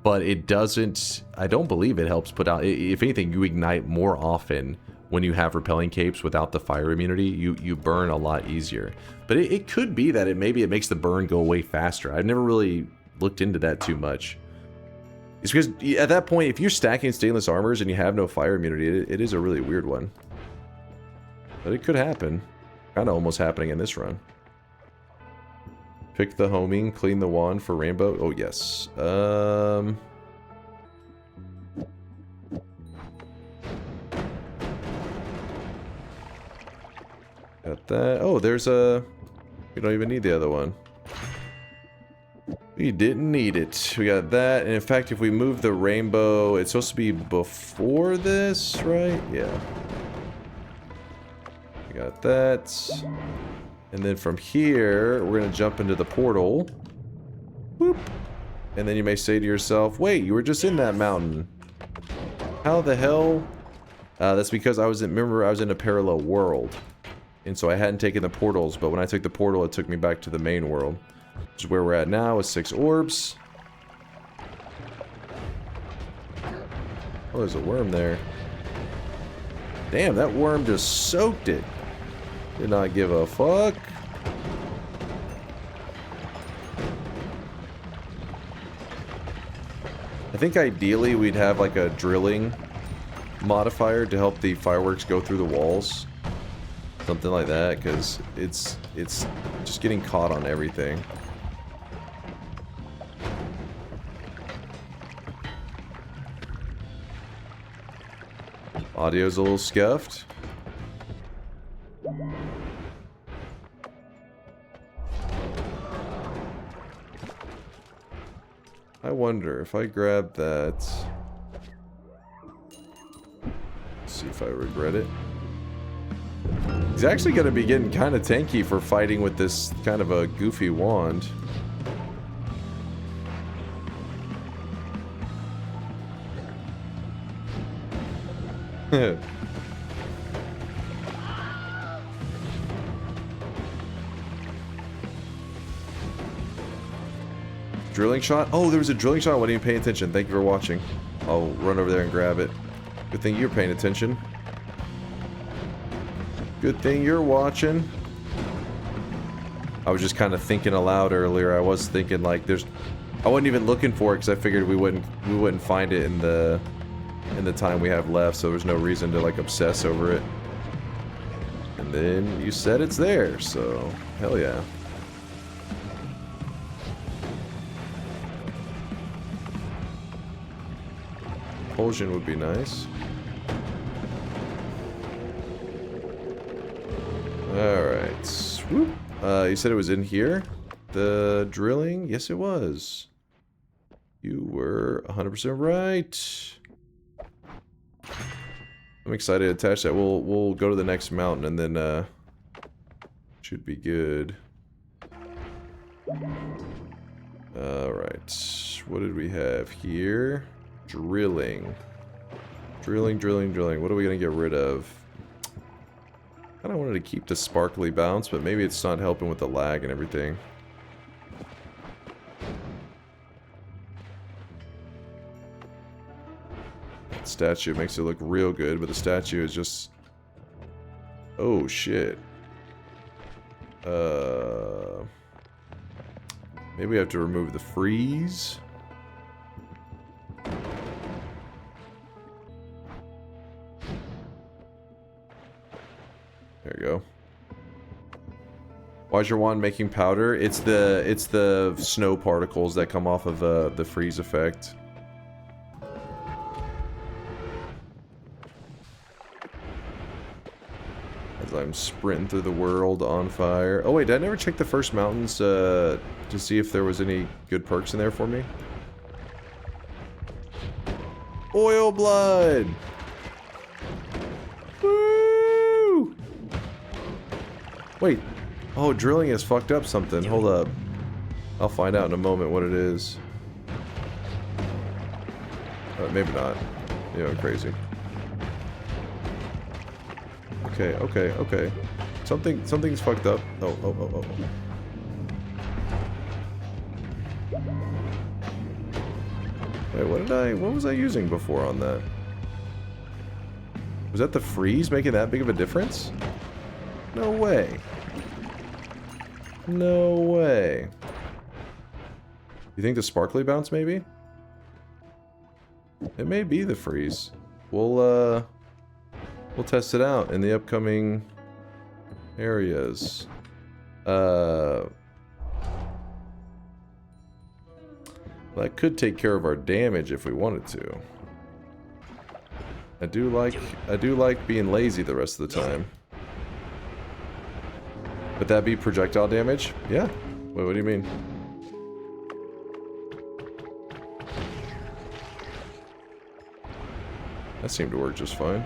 But it doesn't, I don't believe it helps put out, if anything, you ignite more often when you have repelling capes without the fire immunity. You burn a lot easier. But it could be that maybe it makes the burn go away faster. I've never really looked into that too much. It's because at that point, if you're stacking stainless armors and you have no fire immunity, it is a really weird one. But it could happen. Kind of almost happening in this run. Pick the homing, clean the wand for rainbow. Oh, yes. Got that. Oh, there's a... We don't even need the other one. We didn't need it. We got that. And in fact, if we move the rainbow, it's supposed to be before this, right? Yeah. We got that. And then from here, we're going to jump into the portal. Whoop. And then you may say to yourself, wait, you were just in that mountain. How the hell? That's because remember, I was in a parallel world. And so I hadn't taken the portals, but when I took the portal, it took me back to the main world. Which is where we're at now with 6 orbs. Oh, there's a worm there. Damn, that worm just soaked it. Did not give a fuck. I think ideally we'd have like a drilling modifier to help the fireworks go through the walls. Something like that, because it's just getting caught on everything. Audio's a little scuffed. I wonder if I grab that. Let's see if I regret it. He's actually going to be getting kind of tanky for fighting with this kind of a goofy wand. Drilling shot? Oh, there was a drilling shot. I wasn't even paying attention. Thank you for watching. I'll run over there and grab it. Good thing you're paying attention. Good thing you're watching. I was just kind of thinking aloud earlier. I was thinking like I wasn't even looking for it because I figured we wouldn't find it in the time we have left, so there's no reason to like obsess over it. And then you said it's there, so hell yeah. Propulsion would be nice. Alright. Swoop. You said it was in here? The drilling? Yes, it was. You were 100% right. I'm excited to attach that. We'll go to the next mountain and then should be good. Alright. What did we have here? Drilling. Drilling. What are we gonna get rid of? I kinda wanted to keep the sparkly bounce, but maybe it's not helping with the lag and everything. That statue makes it look real good, but the statue is just... Oh, shit. Maybe we have to remove the freeze. There you go. Why is your wand making powder? It's the snow particles that come off of the freeze effect. As I'm sprinting through the world on fire. Oh wait, did I never check the first mountains to see if there was any good perks in there for me? Oil blood! Woo! Wait. Oh, drilling has fucked up something. Hold up. I'll find out in a moment what it is. Maybe not. You know, crazy. Okay. Something's fucked up. Oh. Wait, what was I using before on that? Was that the freeze making that big of a difference? No way. No way. You think the sparkly bounce maybe? It may be the freeze. We'll test it out in the upcoming areas. That could take care of our damage if we wanted to. I do like being lazy the rest of the time. Would that be projectile damage? Yeah. Wait, what do you mean? That seemed to work just fine.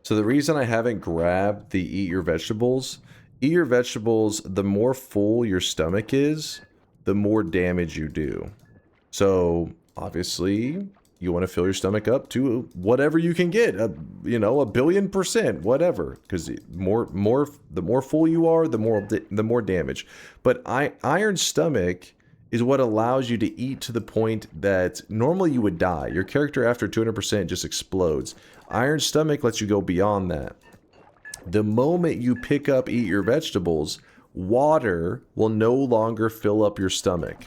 So the reason I haven't grabbed the eat your vegetables, the more full your stomach is, the more damage you do. So obviously you want to fill your stomach up to whatever you can get, you know, 1,000,000,000%, whatever, because the more full you are, the more damage. But iron stomach is what allows you to eat to the point that normally you would die. Your character after 200% just explodes. Iron stomach lets you go beyond that. The moment you pick up eat your vegetables, water will no longer fill up your stomach.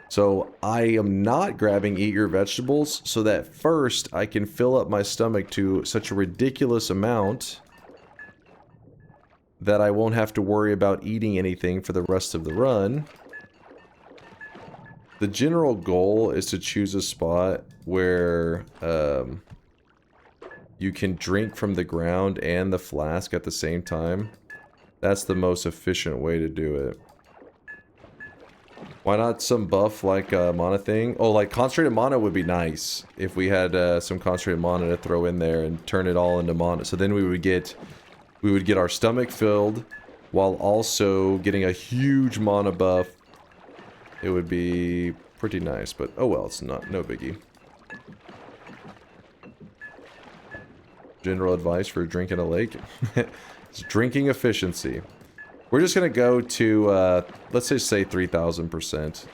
So I am not grabbing eat your vegetables so that first I can fill up my stomach to such a ridiculous amount that I won't have to worry about eating anything for the rest of the run. The general goal is to choose a spot where you can drink from the ground and the flask at the same time. That's the most efficient way to do it. Why not some buff like mana thing? Oh, like concentrated mana would be nice if we had some concentrated mana to throw in there and turn it all into mana. So then we would get our stomach filled while also getting a huge mana buff. It would be pretty nice, but oh well, it's no biggie. General advice for drinking a lake? It's drinking efficiency. We're just gonna go to, let's just say 3,000%.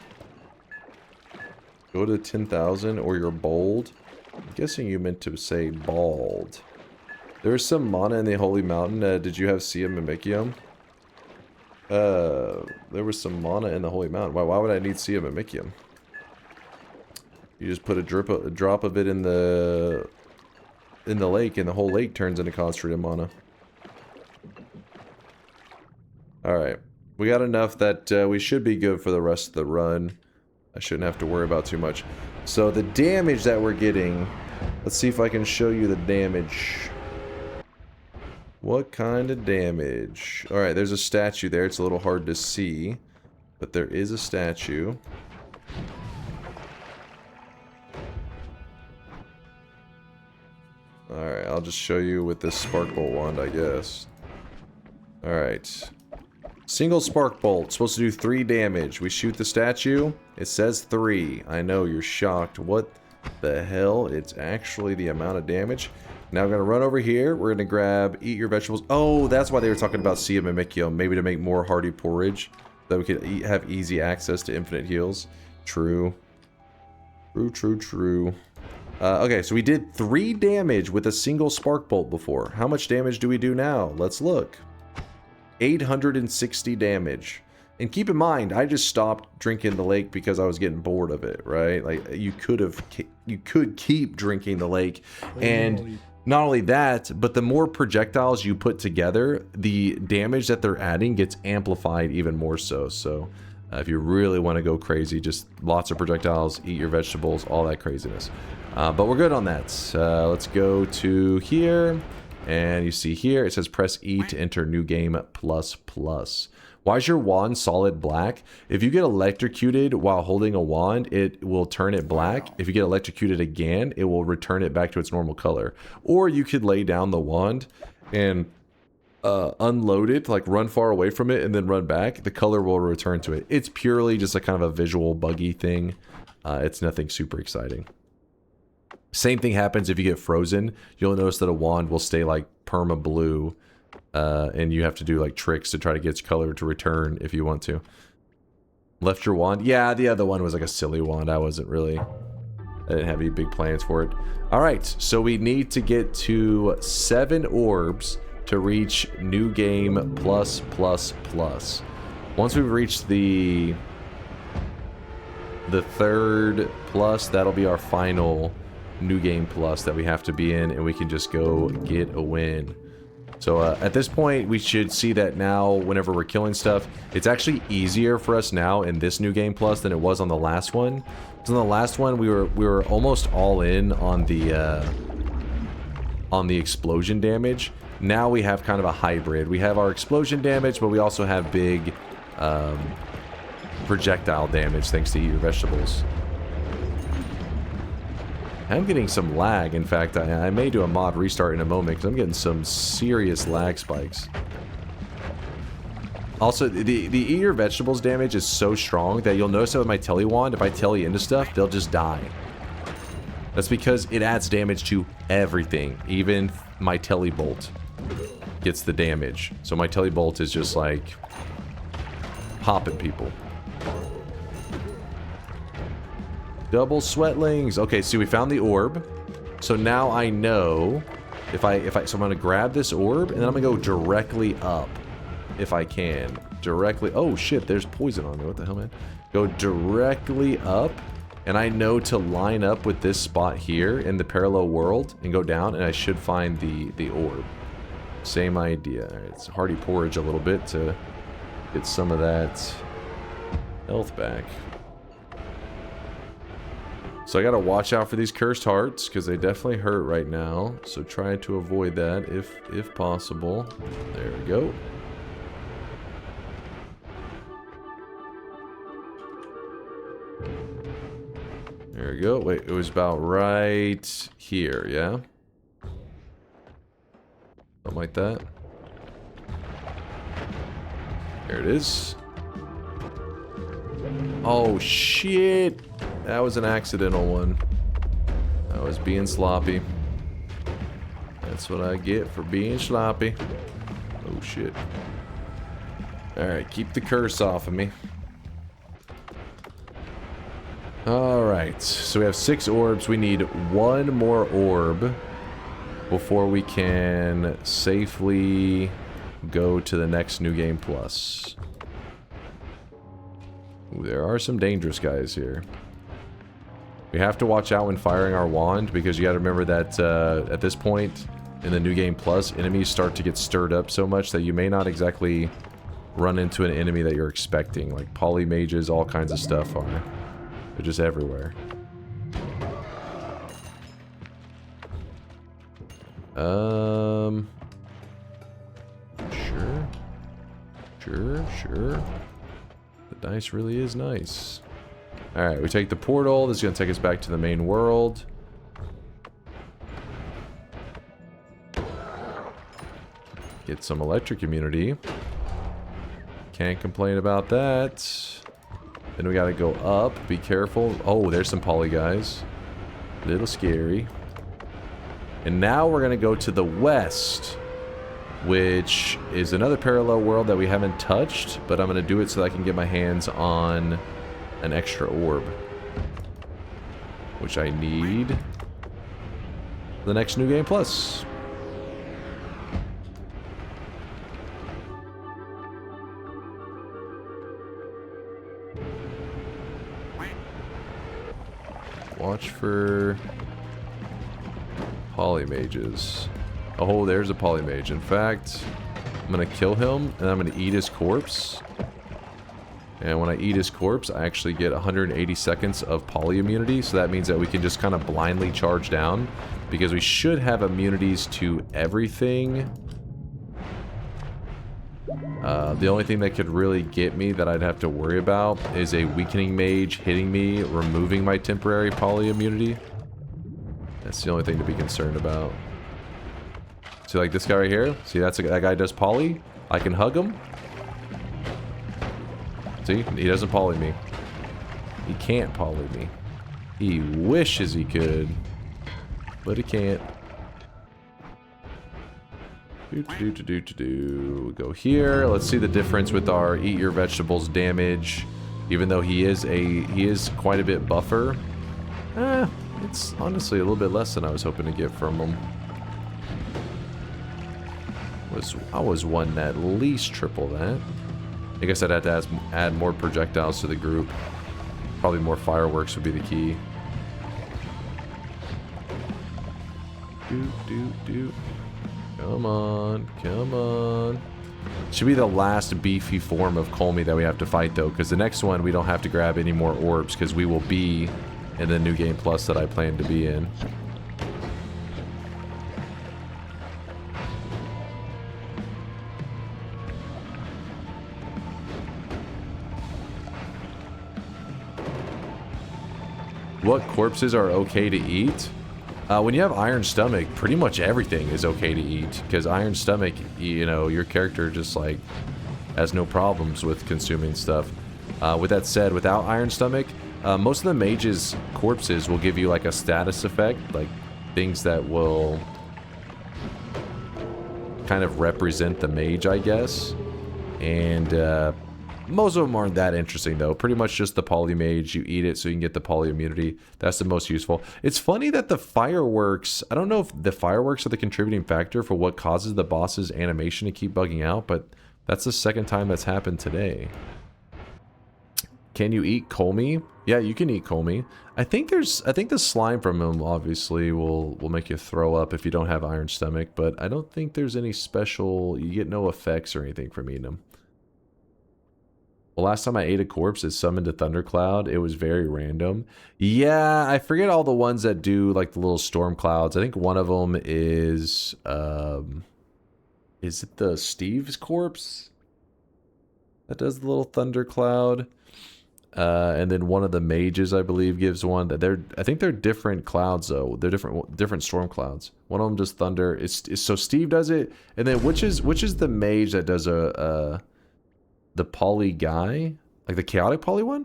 Go to 10,000 or you're bold. I'm guessing you meant to say bald. There's some mana in the Holy Mountain. Did you have Sia Mimikyium? There was some mana in the Holy Mountain. Why would I need Sia Mimikyium? You just put a drop of it in the lake, and the whole lake turns into concentrated mana. Alright. We got enough that we should be good for the rest of the run. I shouldn't have to worry about too much. So the damage that we're getting, let's see if I can show you the damage. What kind of damage? Alright, there's a statue there. It's a little hard to see. But there is a statue. Alright, I'll just show you with this spark bolt wand, I guess. Alright. Single spark bolt, supposed to do 3 damage. We shoot the statue, it says 3. I know, you're shocked. What the hell? It's actually the amount of damage. Now we're going to run over here. We're going to grab Eat Your Vegetables. Oh, that's why they were talking about Sea of Mimikyo. Maybe to make more hearty porridge. That we could have easy access to infinite heals. True. True. Okay, so we did 3 damage with a single spark bolt before. How much damage do we do now? Let's look. 860 damage. And keep in mind, I just stopped drinking the lake because I was getting bored of it, right? Like, you could keep drinking the lake. And not only that, but the more projectiles you put together, the damage that they're adding gets amplified even more so. So, if you really want to go crazy, just lots of projectiles, eat your vegetables, all that craziness. But we're good on that. Let's go to here. And you see here, it says press E to enter new game ++. Why is your wand solid black? If you get electrocuted while holding a wand, it will turn it black. If you get electrocuted again, it will return it back to its normal color. Or you could lay down the wand and unload it, like run far away from it and then run back. The color will return to it. It's purely just a kind of a visual buggy thing. It's nothing super exciting. Same thing happens if you get frozen. You'll notice that a wand will stay like perma blue. And you have to do like tricks to try to get its color to return if you want to. Left your wand? Yeah, the other one was like a silly wand. I didn't have any big plans for it. Alright, so we need to get to 7 orbs to reach new game +++. Once we've reached the 3rd plus, that'll be our final new game plus that we have to be in, and we can just go get a win. So at this point, we should see that now whenever we're killing stuff, it's actually easier for us now in this new game plus than it was on the last one. Because on the last one, we were almost all in on the explosion damage. Now we have kind of a hybrid. We have our explosion damage, but we also have big projectile damage thanks to Eat Your Vegetables. I'm getting some lag. In fact, I may do a mod restart in a moment because I'm getting some serious lag spikes. Also, the Eat Your Vegetables damage is so strong that you'll notice that with my telly wand, if I telly into stuff, they'll just die. That's because it adds damage to everything. Even my telly bolt gets the damage. So my telly bolt is just like popping people. Double sweatlings. Okay, see, we found the orb. So now I know so I'm gonna grab this orb and then I'm gonna go directly up if I can. Directly. Oh shit, there's poison on me. What the hell, man? Go directly up, and I know to line up with this spot here in the parallel world and go down, and I should find the orb. Same idea. All right, it's hearty porridge a little bit to get some of that health back. So I gotta watch out for these cursed hearts because they definitely hurt right now. So try to avoid that if possible. There we go. There we go. Wait, it was about right here, yeah? Something like that. There it is. Oh shit! That was an accidental one. I was being sloppy. That's what I get for being sloppy. Oh shit. Alright, keep the curse off of me. Alright, so we have 6 orbs. We need 1 more orb before we can safely go to the next new game plus. Ooh, there are some dangerous guys here. We have to watch out when firing our wand because you got to remember that at this point in the new game plus, enemies start to get stirred up so much that you may not exactly run into an enemy that you're expecting. Like polymages, all kinds of stuff are. They're just everywhere. Sure. Sure. The dice really is nice. Alright, we take the portal. This is going to take us back to the main world. Get some electric immunity. Can't complain about that. Then we gotta go up. Be careful. Oh, there's some poly guys. A little scary. And now we're gonna go to the west, which is another parallel world that we haven't touched, but I'm gonna do it so that I can get my hands on an extra orb, which I need for the next new Game Plus. Watch for polymages. Oh, there's a polymage. In fact, I'm gonna kill him and I'm gonna eat his corpse. And when I eat his corpse, I actually get 180 seconds of poly immunity. So that means that we can just kind of blindly charge down, because we should have immunities to everything. The only thing that could really get me that I'd have to worry about is a weakening mage hitting me, removing my temporary poly immunity. That's the only thing to be concerned about. See, like this guy right here? See, that guy does poly. I can hug him. See, he doesn't poly me. He can't poly me. He wishes he could, but he can't. Go here. Let's see the difference with our eat your vegetables damage. Even though he is quite a bit buffer. It's honestly a little bit less than I was hoping to get from him. I was wanting at least triple that. I guess I'd have to add more projectiles to the group. Probably more fireworks would be the key. Come on. Should be the last beefy form of Kolmi that we have to fight, though, because the next one we don't have to grab any more orbs, because we will be in the new Game Plus that I plan to be in. What corpses are okay to eat? When you have Iron Stomach, pretty much everything is okay to eat, because Iron Stomach, you know, your character just like has no problems with consuming stuff. With that said, without Iron Stomach, most of the mages' corpses will give you like a status effect, like things that will kind of represent the mage, I guess. And most of them aren't that interesting, though. Pretty much just the poly mage. You eat it so you can get the poly immunity. That's the most useful. It's funny that the fireworks... I don't know if the fireworks are the contributing factor for what causes the boss's animation to keep bugging out, but that's the second time that's happened today. Can you eat Kolmi? Yeah, you can eat Kolmi. I think the slime from him obviously will make you throw up if you don't have Iron Stomach, but I don't think there's any special... You get no effects or anything from eating them. The last time I ate a corpse is summoned to Thundercloud. It was very random. Yeah, I forget all the ones that do like the little storm clouds. I think one of them is it the Steve's corpse that does the little thundercloud? And then one of the mages, I believe, gives one. I think they're different clouds though. They're different storm clouds. One of them does thunder. So Steve does it, and then which is the mage that does the poly guy? Like the chaotic poly one?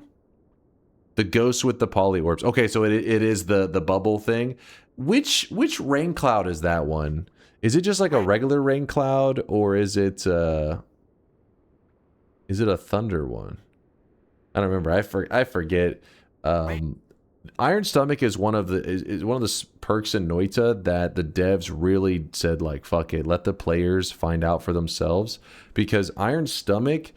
The ghost with the poly orbs. Okay, so it is the bubble thing. Which rain cloud is that one? Is it just like a regular rain cloud, or is it a thunder one? I don't remember. I forget. Iron Stomach is one of the perks in Noita that the devs really said like, fuck it, let the players find out for themselves, because Iron Stomach,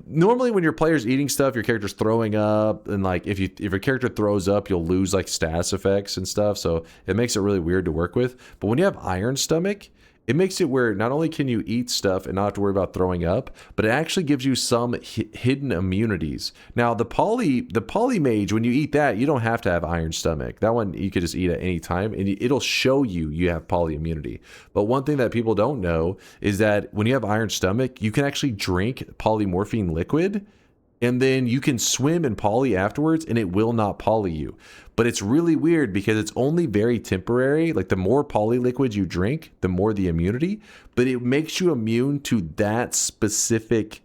normally when your player's eating stuff, your character's throwing up, and like if your character throws up, you'll lose like status effects and stuff, so it makes it really weird to work with. But when you have Iron Stomach, it makes it where not only can you eat stuff and not have to worry about throwing up, but it actually gives you some hidden immunities. Now, the poly mage, when you eat that, you don't have to have iron stomach. That one you could just eat at any time, and it'll show you have poly immunity. But one thing that people don't know is that when you have iron stomach, you can actually drink polymorphine liquid, and then you can swim in poly afterwards, and it will not poly you. But it's really weird because it's only very temporary. Like, the more poly liquid you drink, the more the immunity. But it makes you immune to that specific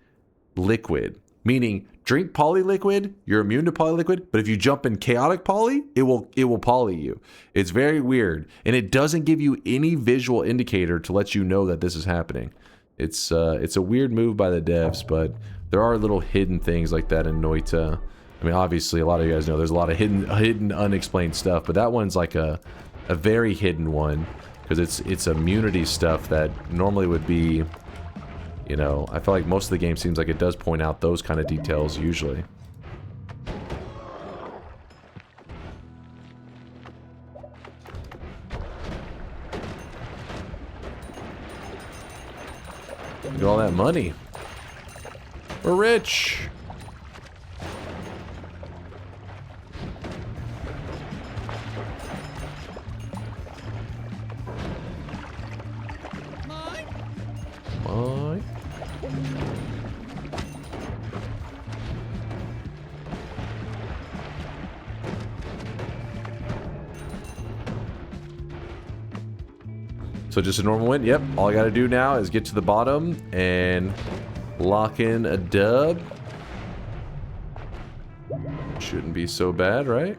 liquid. Meaning, drink poly liquid, you're immune to poly liquid. But if you jump in chaotic poly, it will poly you. It's very weird, and it doesn't give you any visual indicator to let you know that this is happening. It's a weird move by the devs, but there are little hidden things like that in Noita. I mean, obviously, a lot of you guys know there's a lot of hidden, unexplained stuff, but that one's like a very hidden one because it's immunity stuff that normally would be, you know, I feel like most of the game seems like it does point out those kind of details usually. Look at all that money. We're rich. So just a normal win? Yep. All I gotta do now is get to the bottom and lock in a dub. Shouldn't be so bad, right?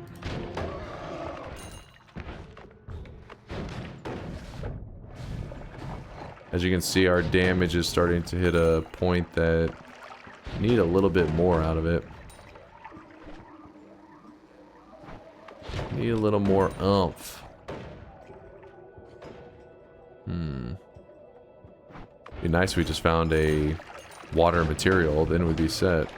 As you can see, our damage is starting to hit a point that need a little bit more out of it. Need a little more oomph. Be nice if we just found a water material, then we'd be set.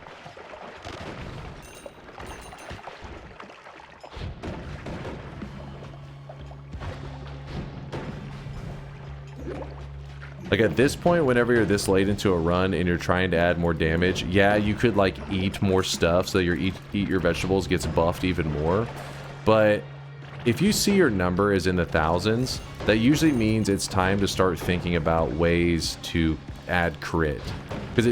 Like at this point, whenever you're this late into a run and you're trying to add more damage, yeah, you could like eat more stuff so your eat your vegetables gets buffed even more. But if you see your number is in the thousands, that usually means it's time to start thinking about ways to add crit. Because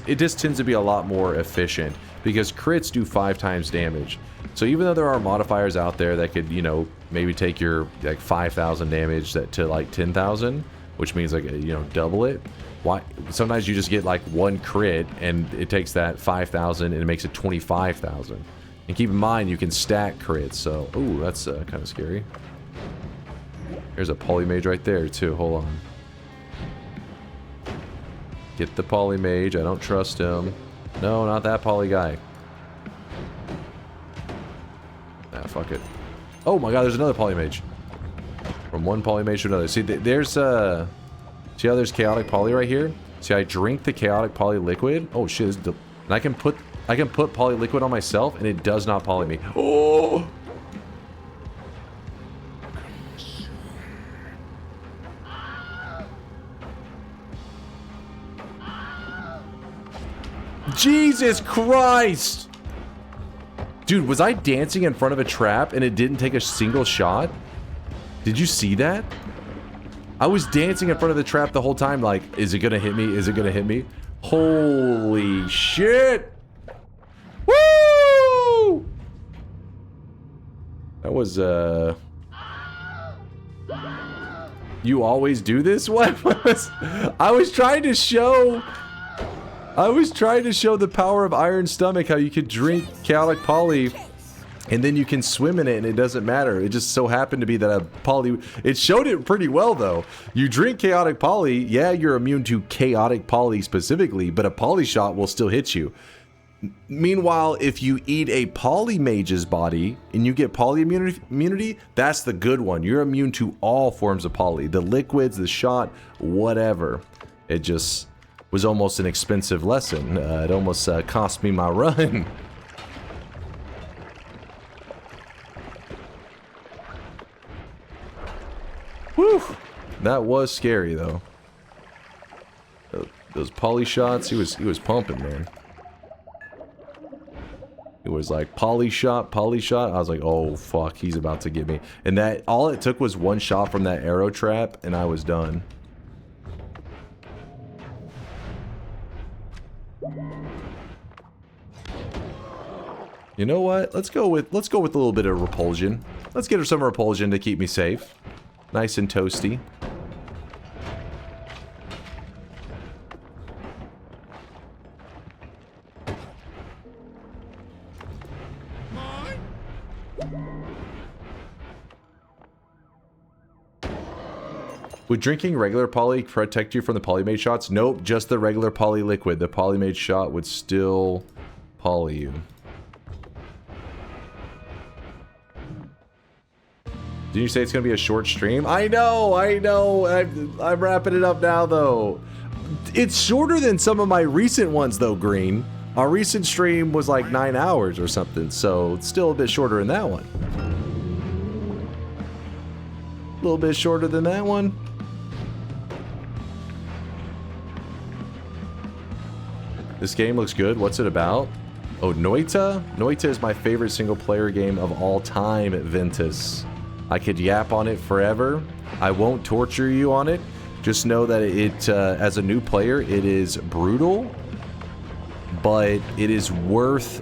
it just tends to be a lot more efficient, because crits do 5 times damage. So even though there are modifiers out there that could, you know, maybe take your like 5,000 damage to like 10,000, which means like, you know, double it. Why? Sometimes you just get like 1 crit and it takes that 5,000 and it makes it 25,000. And keep in mind, you can stack crits, so... Ooh, that's kind of scary. There's a polymage right there, too. Hold on. Get the polymage. I don't trust him. No, not that poly guy. Ah, fuck it. Oh my god, there's another polymage. From one polymage to another. See, there's... See how there's chaotic poly right here? See, I drink the chaotic poly liquid. Oh, shit. And I can put poly liquid on myself, and it does not poly me. Oh! Jesus Christ! Dude, was I dancing in front of a trap, and it didn't take a single shot? Did you see that? I was dancing in front of the trap the whole time, like, is it gonna hit me? Is it gonna hit me? Holy shit! Woo! That was, You always do this? What was... I was trying to show the power of Iron Stomach, how you could drink chaotic poly and then you can swim in it and it doesn't matter. It just so happened to be that a poly... It showed it pretty well, though. You drink chaotic poly, yeah, you're immune to chaotic poly specifically, but a poly shot will still hit you. Meanwhile, if you eat a poly mage's body and you get poly immunity, that's the good one. You're immune to all forms of poly. The liquids, the shot, whatever. It just was almost an expensive lesson. It almost cost me my run. Whew. That was scary though. Those poly shots, he was pumping, man. It was like poly shot. I was like, oh fuck, he's about to get me. And that all it took was one shot from that arrow trap, and I was done. You know what? Let's go with a little bit of repulsion. Let's get her some repulsion to keep me safe. Nice and toasty. Would drinking regular poly protect you from the polymade shots? Nope, just the regular poly liquid. The polymade shot would still poly you. Did you say it's going to be a short stream? I know. I'm wrapping it up now, though. It's shorter than some of my recent ones, though, Green. Our recent stream was like 9 hours or something, so it's still a bit shorter than that one. A little bit shorter than that one. This game looks good. What's it about? Oh, Noita? Noita is my favorite single-player game of all time, Ventus. I could yap on it forever. I won't torture you on it. Just know that it, as a new player, it is brutal, but it is worth...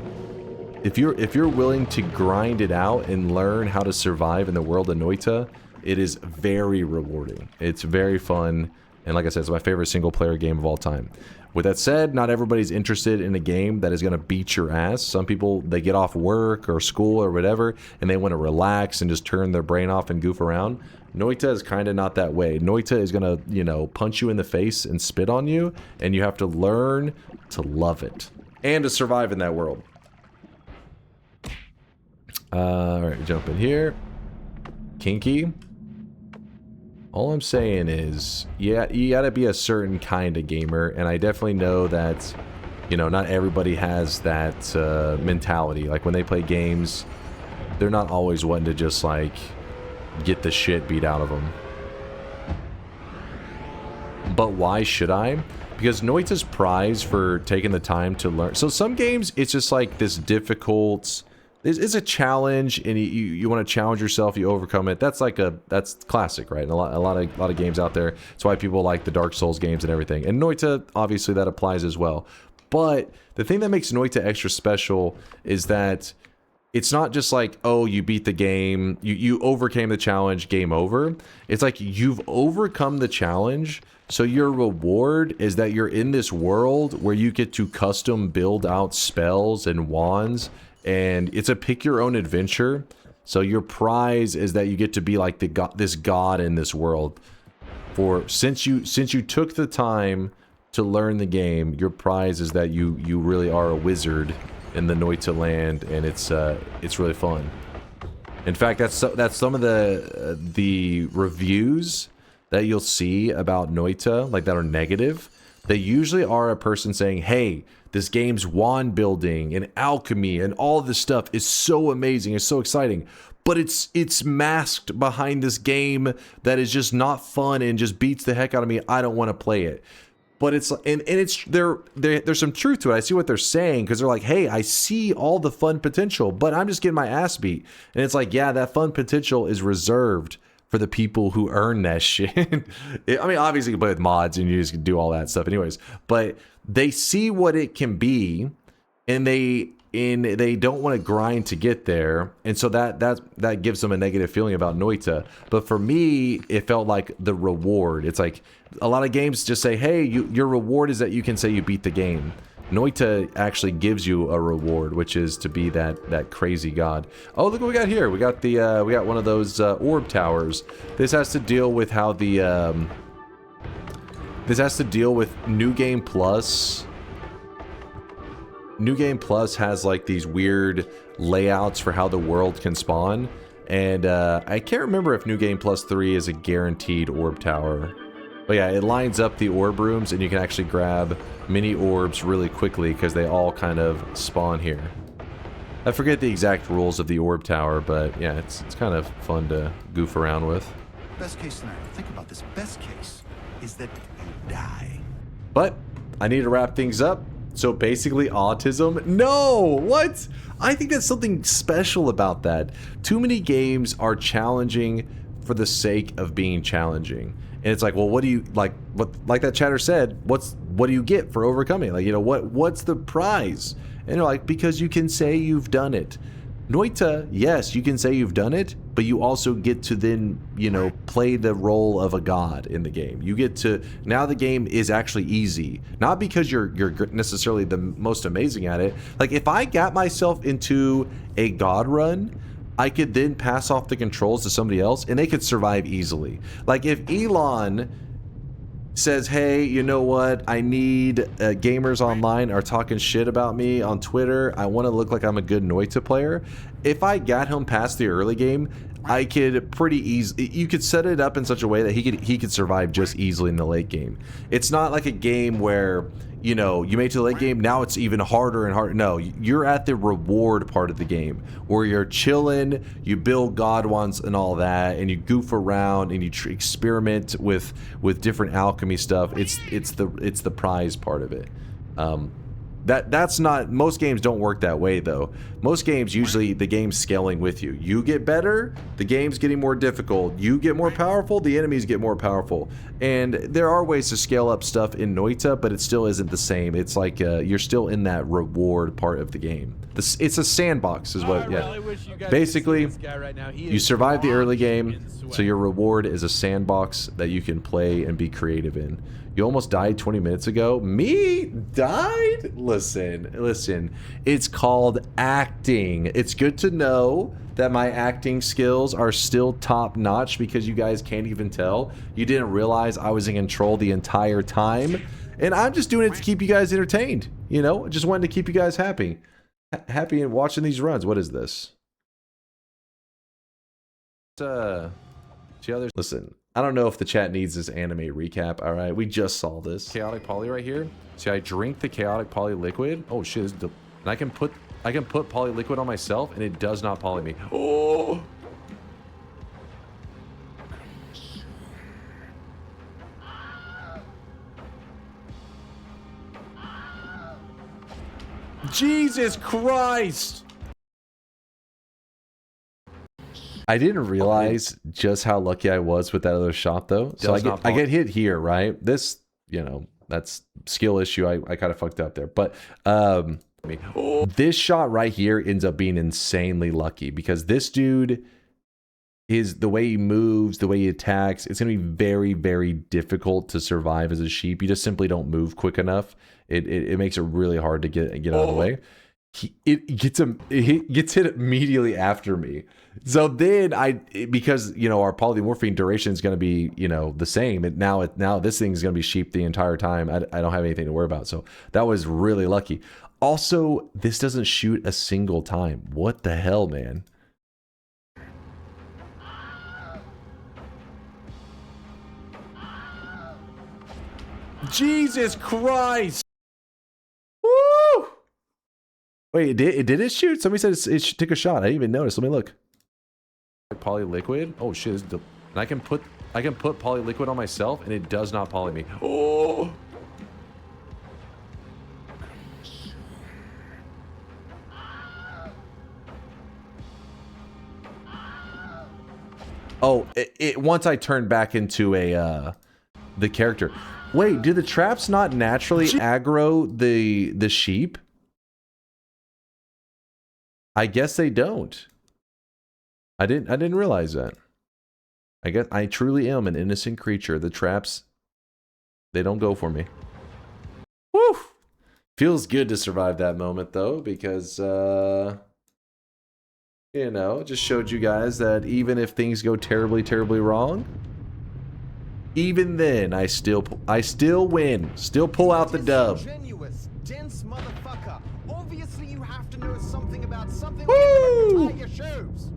If you're willing to grind it out and learn how to survive in the world of Noita, it is very rewarding. It's very fun, and like I said, it's my favorite single-player game of all time. With that said, not everybody's interested in a game that is going to beat your ass. Some people, they get off work or school or whatever, and they want to relax and just turn their brain off and goof around. Noita is kind of not that way. Noita is going to, you know, punch you in the face and spit on you, and you have to learn to love it and to survive in that world. Alright, jump in here. Kinky. All I'm saying is, yeah, you gotta be a certain kind of gamer, and I definitely know that, you know, not everybody has that mentality. Like, when they play games, they're not always wanting to just, like, get the shit beat out of them. But why should I? Because Noita's prize for taking the time to learn... So some games, it's just like this difficult... It's a challenge, and you want to challenge yourself, you overcome it. That's like that's classic, right? And a lot of games out there. That's why people like the Dark Souls games and everything. And Noita, obviously, that applies as well. But the thing that makes Noita extra special is that it's not just like, oh, you beat the game, you overcame the challenge, game over. It's like you've overcome the challenge, so your reward is that you're in this world where you get to custom build out spells and wands. And it's a pick your own adventure. So your prize is that you get to be like this god in this world. Since you took the time to learn the game, your prize is that you really are a wizard in the Noita land, and it's really fun. In fact, that's some of the reviews that you'll see about Noita, like that are negative. They usually are a person saying, "Hey, this game's wand building and alchemy and all this stuff is so amazing, it's so exciting, but it's masked behind this game that is just not fun and just beats the heck out of me. I don't want to play it." But it's there's some truth to it. I see what they're saying, because they're like, "Hey, I see all the fun potential, but I'm just getting my ass beat." And it's like, yeah, that fun potential is reserved for the people who earn that shit. I mean, obviously you can play with mods and you just do all that stuff anyways, but they see what it can be, and they don't want to grind to get there, and so that gives them a negative feeling about Noita. But for me, it felt like the reward. It's like a lot of games just say, "Hey, your reward is that you can say you beat the game." Noita actually gives you a reward, which is to be that crazy god. Oh, look what we got here. We got we got one of those orb towers. This has to deal with how the this has to deal with New Game Plus. New Game Plus has like these weird layouts for how the world can spawn, and I can't remember if New Game Plus 3 is a guaranteed orb tower. But yeah, it lines up the orb rooms, and you can actually grab mini orbs really quickly because they all kind of spawn here. I forget the exact rules of the orb tower, but yeah, it's kind of fun to goof around with. Best case scenario. Think about this. Best case is that you die. But I need to wrap things up. So basically autism? No! What? I think that's something special about that. Too many games are challenging for the sake of being challenging. And it's like, well, what do you like that chatter said, what do you get for overcoming? Like, you know, what's the prize? And they're like, because you can say you've done it. Noita, yes, you can say you've done it, but you also get to then, you know, play the role of a god in the game. You get to, now the game is actually easy. Not because you're necessarily the most amazing at it. Like, if I got myself into a god run, I could then pass off the controls to somebody else and they could survive easily. Like, if Elon says, hey, you know what, I need gamers online are talking shit about me on Twitter, I want to look like I'm a good Noita player. If I got him past the early game, I could pretty easily, you could set it up in such a way that he could survive just easily in the late game. It's not like a game where, you know, you made it to the late game, now it's even harder and harder. No, you're at the reward part of the game where you're chilling, you build god wands and all that, and you goof around and you experiment with different alchemy stuff. It's the prize part of it. That's not, most games don't work that way though. Most games, usually the game's scaling with you. You get better, the game's getting more difficult. You get more powerful, the enemies get more powerful. And there are ways to scale up stuff in Noita, but it still isn't the same. It's like you're still in that reward part of the game. It's a sandbox is what, yeah. Basically, you survive the early game, so your reward is a sandbox that you can play and be creative in. You almost died 20 minutes ago. Me? Died? Listen. It's called acting. It's good to know that my acting skills are still top notch because you guys can't even tell. You didn't realize I was in control the entire time. And I'm just doing it to keep you guys entertained. You know, just wanted to keep you guys happy. Happy and watching these runs. What is this? See how there's... Listen. I don't know if the chat needs this anime recap, alright? We just saw this. Chaotic poly right here. See, I drink the chaotic poly liquid. Oh shit, and I can put poly liquid on myself and it does not poly me. Oh! Jesus Christ! I didn't realize just how lucky I was with that other shot though. So I get hit here, right? This, you know, that's skill issue. I kind of fucked up there. But this shot right here ends up being insanely lucky because this dude is, the way he moves, the way he attacks, it's going to be very, very difficult to survive as a sheep. You just simply don't move quick enough. It makes it really hard to get out of the way. It gets hit immediately after me. So then because, you know, our polymorphine duration is going to be, you know, the same. And now this thing is going to be sheep the entire time. I don't have anything to worry about. So that was really lucky. Also, this doesn't shoot a single time. What the hell, man? Jesus Christ! Woo! Wait, it did it shoot? Somebody said it took a shot. I didn't even notice. Let me look. Poly liquid. Oh shit! And I can put poly liquid on myself, and it does not poly me. Oh! Oh! Once I turned back into the character. Wait, do the traps not naturally aggro the sheep? I guess they don't. I didn't realize that. I guess I truly am an innocent creature. The traps, they don't go for me. Woo! Feels good to survive that moment though, because you know, just showed you guys that even if things go terribly, terribly wrong, even then I still win. Still pull out the dub. Dense motherfucker. Obviously you have to know something about something. Woo! Tie your shoes.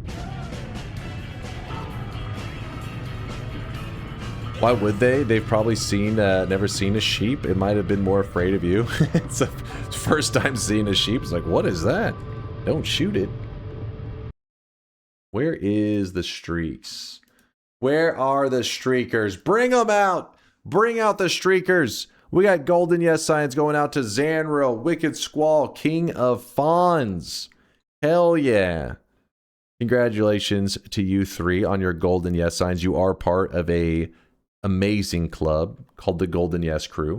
Why would they? They've probably never seen a sheep. It might have been more afraid of you. It's the first time seeing a sheep. It's like, what is that? Don't shoot it. Where is the streaks? Where are the streakers? Bring them out. Bring out the streakers. We got golden yes signs going out to Zanril, Wicked Squall, King of Fawns. Hell yeah. Congratulations to you three on your golden yes signs. You are part of a amazing club called the Golden Yes Crew.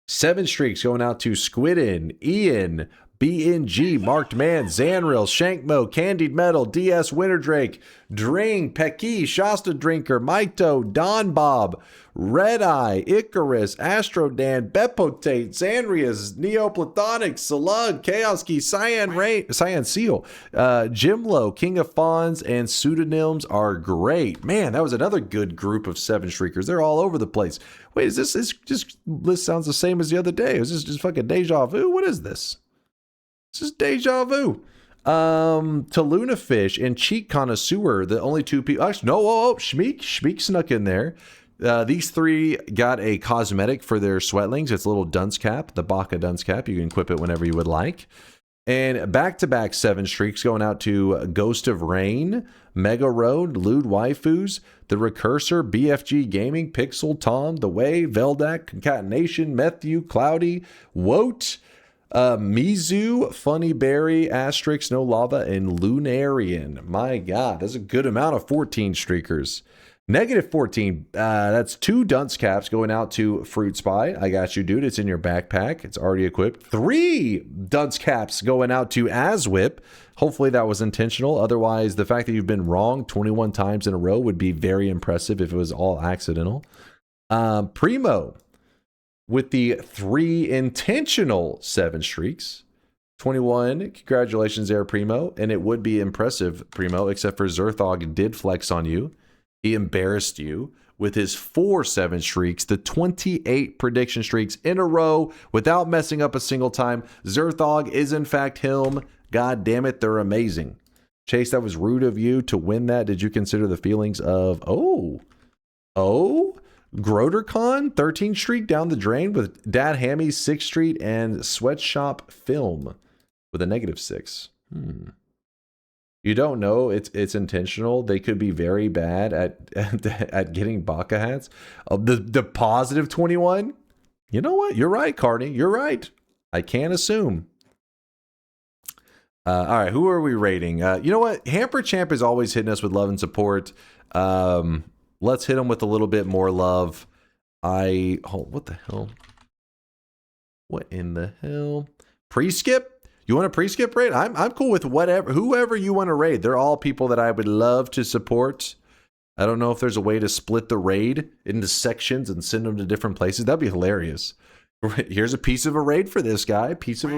7 streaks going out to Squidden, Ian, BNG, Marked Man, Zanril, Shankmo, Candied Metal, DS Winterdrake, Dring, Pecky, Shasta Drinker, Maito, Don Bob, Red Eye, Icarus, Astrodan, Bepotate, Zanrias, Neoplatonic, Slug, Chaos Key, Cyan Seal, Jimlo, King of Fawns, and Pseudonyms are great. Man, that was another good group of 7 streakers. They're all over the place. Wait, is this list sounds the same as the other day? Is this just fucking deja vu? What is this? This is deja vu. To Lunafish and Cheek Connoisseur, the only 2 people. Actually, no, Shmeek snuck in there. These 3 got a cosmetic for their sweatlings. It's a little dunce cap, the Baka dunce cap. You can equip it whenever you would like. And back-to-back 7 streaks going out to Ghost of Rain, Mega Road, Lewd Waifus, The Recursor, BFG Gaming, Pixel, Tom, The Way, Veldak, Concatenation, Matthew, Cloudy, Woat, Mizu, Funny Berry, Asterix, No Lava, and Lunarian. My God, that's a good amount of 14 streakers. Negative 14, that's 2 dunce caps going out to Fruit Spy. I got you, dude. It's in your backpack. It's already equipped. 3 dunce caps going out to Aswhip. Hopefully that was intentional. Otherwise, the fact that you've been wrong 21 times in a row would be very impressive if it was all accidental. Primo with the 3 intentional 7 streaks. 21, congratulations there, Primo. And it would be impressive, Primo, except for Zerthog did flex on you. He embarrassed you with his 4 7 streaks, the 28 prediction streaks in a row without messing up a single time. Zerthog is in fact him. God damn it, they're amazing. Chase, that was rude of you to win that. Did you consider the feelings of, GroderCon, 13 streak down the drain with Dad Hammy's 6th Street and Sweatshop Film with a -6. You don't know it's intentional. They could be very bad at getting Baka hats. The positive 21. You know what? You're right, Carney. You're right. I can't assume. All right, who are we rating? You know what? Hamper Champ is always hitting us with love and support. Let's hit him with a little bit more love. What the hell? What in the hell? Pre-skip? You want a pre-skip raid? I'm cool with whoever you want to raid. They're all people that I would love to support. I don't know if there's a way to split the raid into sections and send them to different places. That'd be hilarious. Here's a piece of a raid for this guy. Pre-skip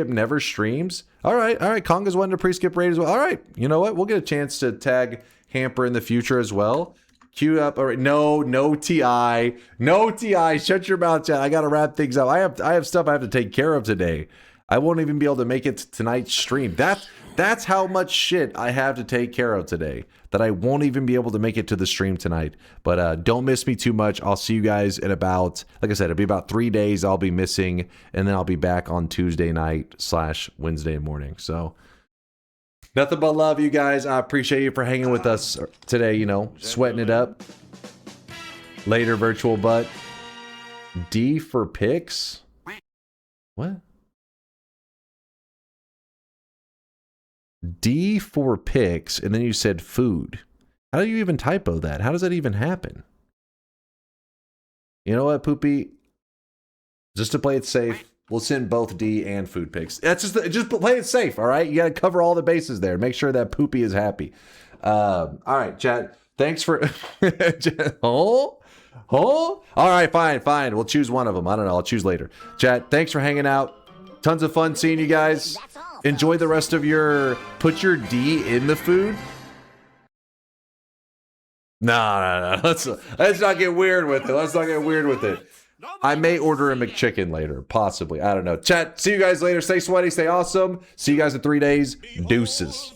never streams. All right. Conga's wanting a pre-skip raid as well. All right. You know what? We'll get a chance to tag Hamper in the future as well. Queued up. All right. No TI. Shut your mouth, chat. I got to wrap things up. I have stuff I have to take care of today. I won't even be able to make it to tonight's stream. That's how much shit I have to take care of today that I won't even be able to make it to the stream tonight. But don't miss me too much. I'll see you guys in about, like I said, it'll be about 3 days I'll be missing, and then I'll be back on Tuesday night / Wednesday morning. So nothing but love, you guys. I appreciate you for hanging with us today, sweating it up. Later, virtual butt. D for pics? What? D for pics, and then you said food. How do you even typo that? How does that even happen? You know what, Poopy? Just to play it safe, we'll send both D and food pics. That's just play it safe, all right? You got to cover all the bases there. Make sure that Poopy is happy. All right, chat. Thanks for... All right, fine. We'll choose one of them. I don't know. I'll choose later. Chat, thanks for hanging out. Tons of fun seeing you guys. Enjoy the rest of put your D in the food. No. Let's not get weird with it. I may order a McChicken later, possibly. I don't know. Chat, see you guys later. Stay sweaty, stay awesome. See you guys in 3 days. Deuces.